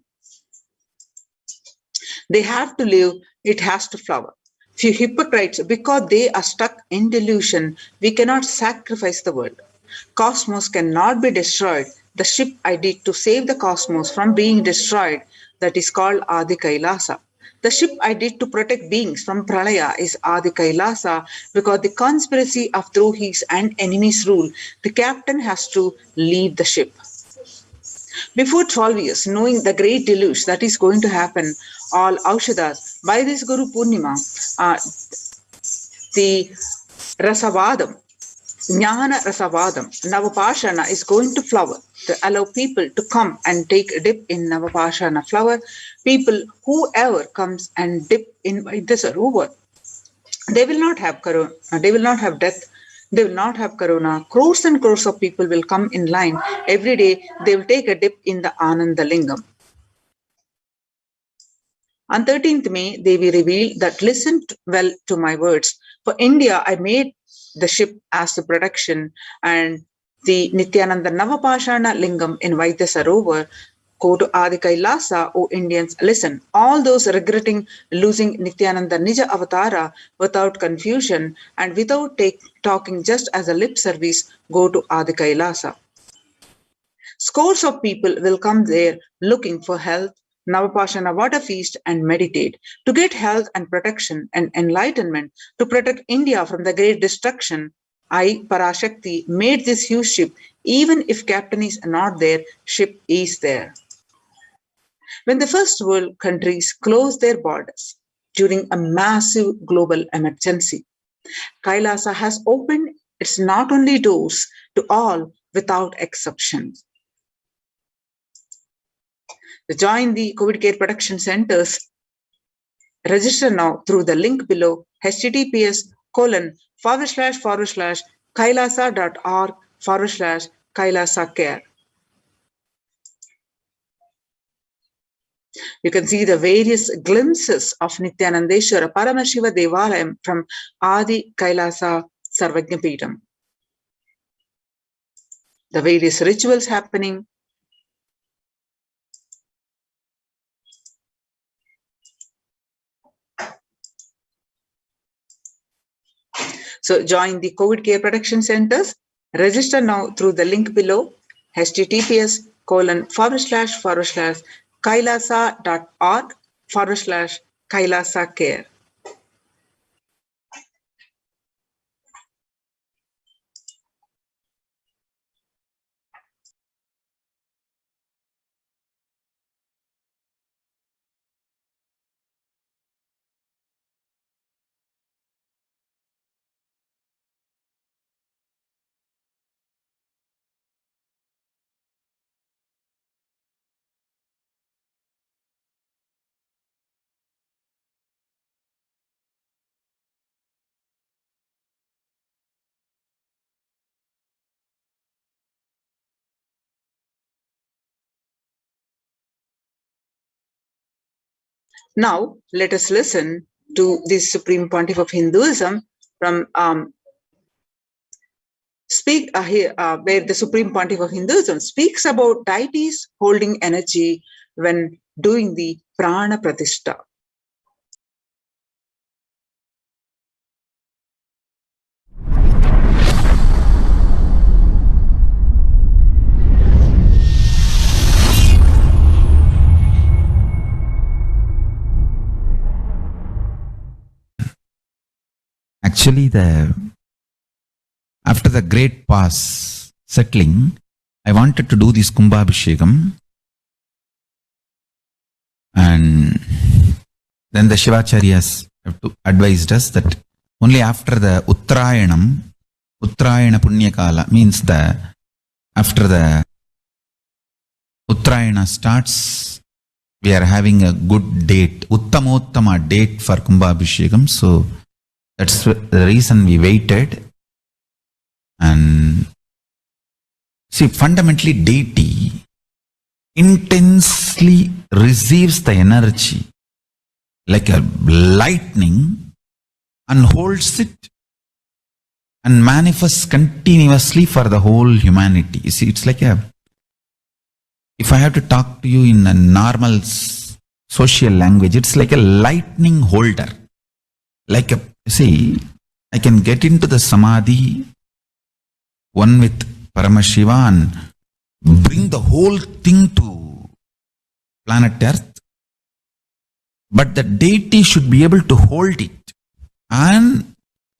They have to live, it has to flower. Few hypocrites, because they are stuck in delusion, we cannot sacrifice the world. Cosmos cannot be destroyed. The ship I did to save the cosmos from being destroyed, that is called Adi Kailasa. The ship I did to protect beings from Pralaya is Adi Kailasa, because the conspiracy of Drohis and enemies rule, the captain has to leave the ship. Before 12 years, knowing the great deluge that is going to happen, all Aushadas, by this Guru Purnima, the Rasavadam, Jnana Rasavadam, Navapashana is going to flower to allow people to come and take a dip in Navapashana flower. People, whoever comes and dip in this river, they will not have corona, they will not have death, they will not have corona. Crores and crores of people will come in line every day. They will take a dip in the Ananda Lingam. On 13th May, they will reveal that listen well to my words. For India, I made the ship as the production, and the Nithyananda Navapashana Lingam in Vaidya Sarovar. Go to Adi Kailasa, O Indians, listen. All those regretting losing Nithyananda Nija Avatara without confusion and without talking just as a lip service, go to Adi Kailasa. Scores of people will come there looking for health, Navapashana water feast, and meditate to get health and protection and enlightenment to protect India from the great destruction. I, Parashakti, made this huge ship. Even if captain is not there, ship is there. When the first world countries closed their borders during a massive global emergency, Kailasa has opened its not only doors to all without exception. To join the COVID care protection centers, register now through the link below, https://kailasa.org/Kailasa care. You can see the various glimpses of Nithyanandeshwara Paramashiva Devalayam from Adi Kailasa Sarvajnapeetham. The various rituals happening. So join the COVID care protection centers. Register now through the link below, https://kailasa.org/Kailasa care. Now, let us listen to the Supreme Pontiff of Hinduism from where the Supreme Pontiff of Hinduism speaks about deities holding energy when doing the Prana Pratishtha. Actually, after the great pause settling, I wanted to do this Kumbhabhishekam, and then the Shivacharyas have advised us that only after the Uttrayanam, Uttrayana Punyakala, means after the Uttrayana starts, we are having a good date, Uttamottama date for Kumbhabhishekam. So that's the reason we waited. And see, fundamentally, deity intensely receives the energy like a lightning and holds it and manifests continuously for the whole humanity. You see, it's like if I have to talk to you in a normal social language, it's like a lightning holder. See, I can get into the samadhi, one with Paramashiva, and bring the whole thing to planet Earth. But the deity should be able to hold it and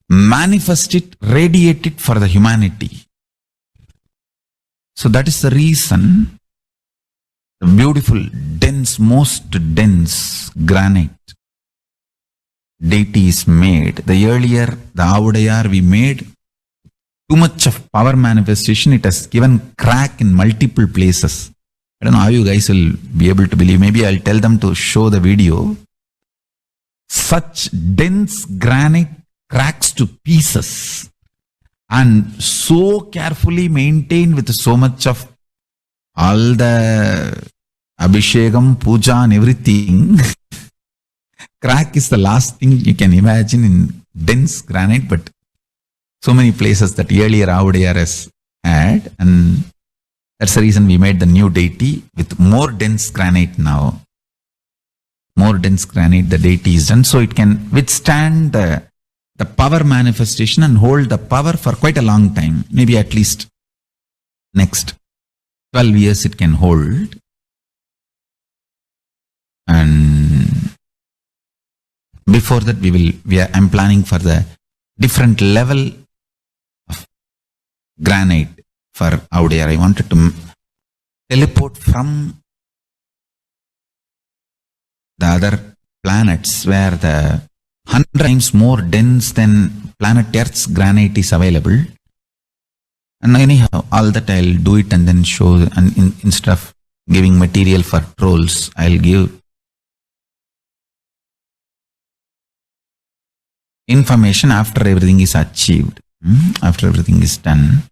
manifest it, radiate it for the humanity. So that is the reason the beautiful, dense, most dense granite deity is made. The earlier, the Avudayar we made, too much of power manifestation, it has given crack in multiple places. I don't know how you guys will be able to believe. Maybe I'll tell them to show the video. Such dense granite cracks to pieces and so carefully maintained with so much of all the Abhishekam, Puja and everything. Crack is the last thing you can imagine in dense granite, but so many places that earlier Avudayar has had, and that's the reason we made the new deity with more dense granite now. More dense granite, the deity is done, so it can withstand the power manifestation and hold the power for quite a long time. Maybe at least next 12 years it can hold. And before that I'm planning for the different level of granite for Avudayar. I wanted to teleport from the other planets where the 100 times more dense than planet Earth's granite is available. And anyhow, all that I'll do it and then show, and instead of giving material for trolls, I'll give information after everything is achieved, after everything is done.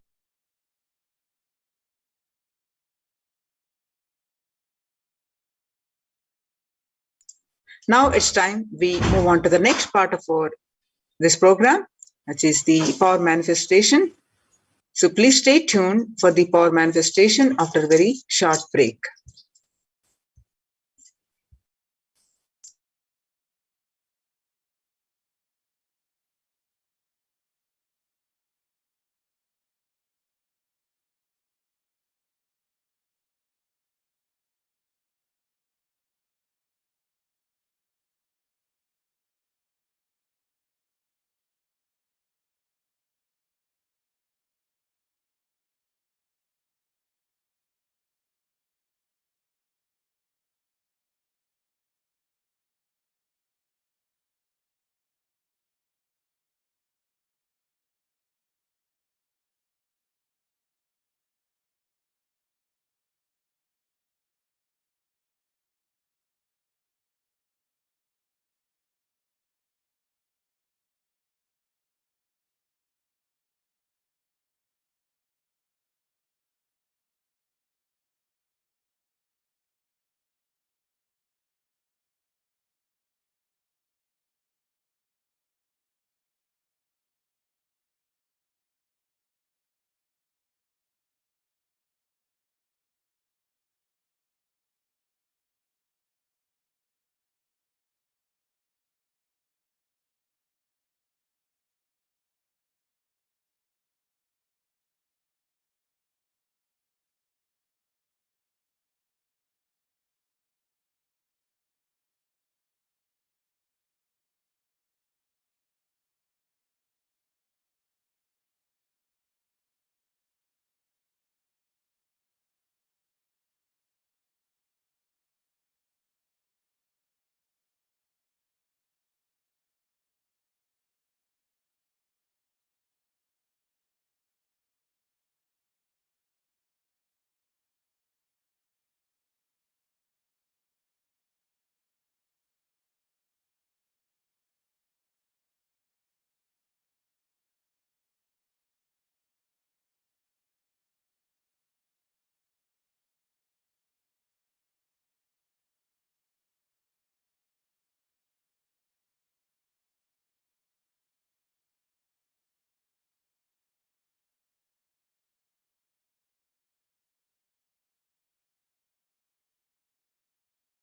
Now it's time we move on to the next part of this program, which is the power manifestation. So please stay tuned for the power manifestation after a very short break.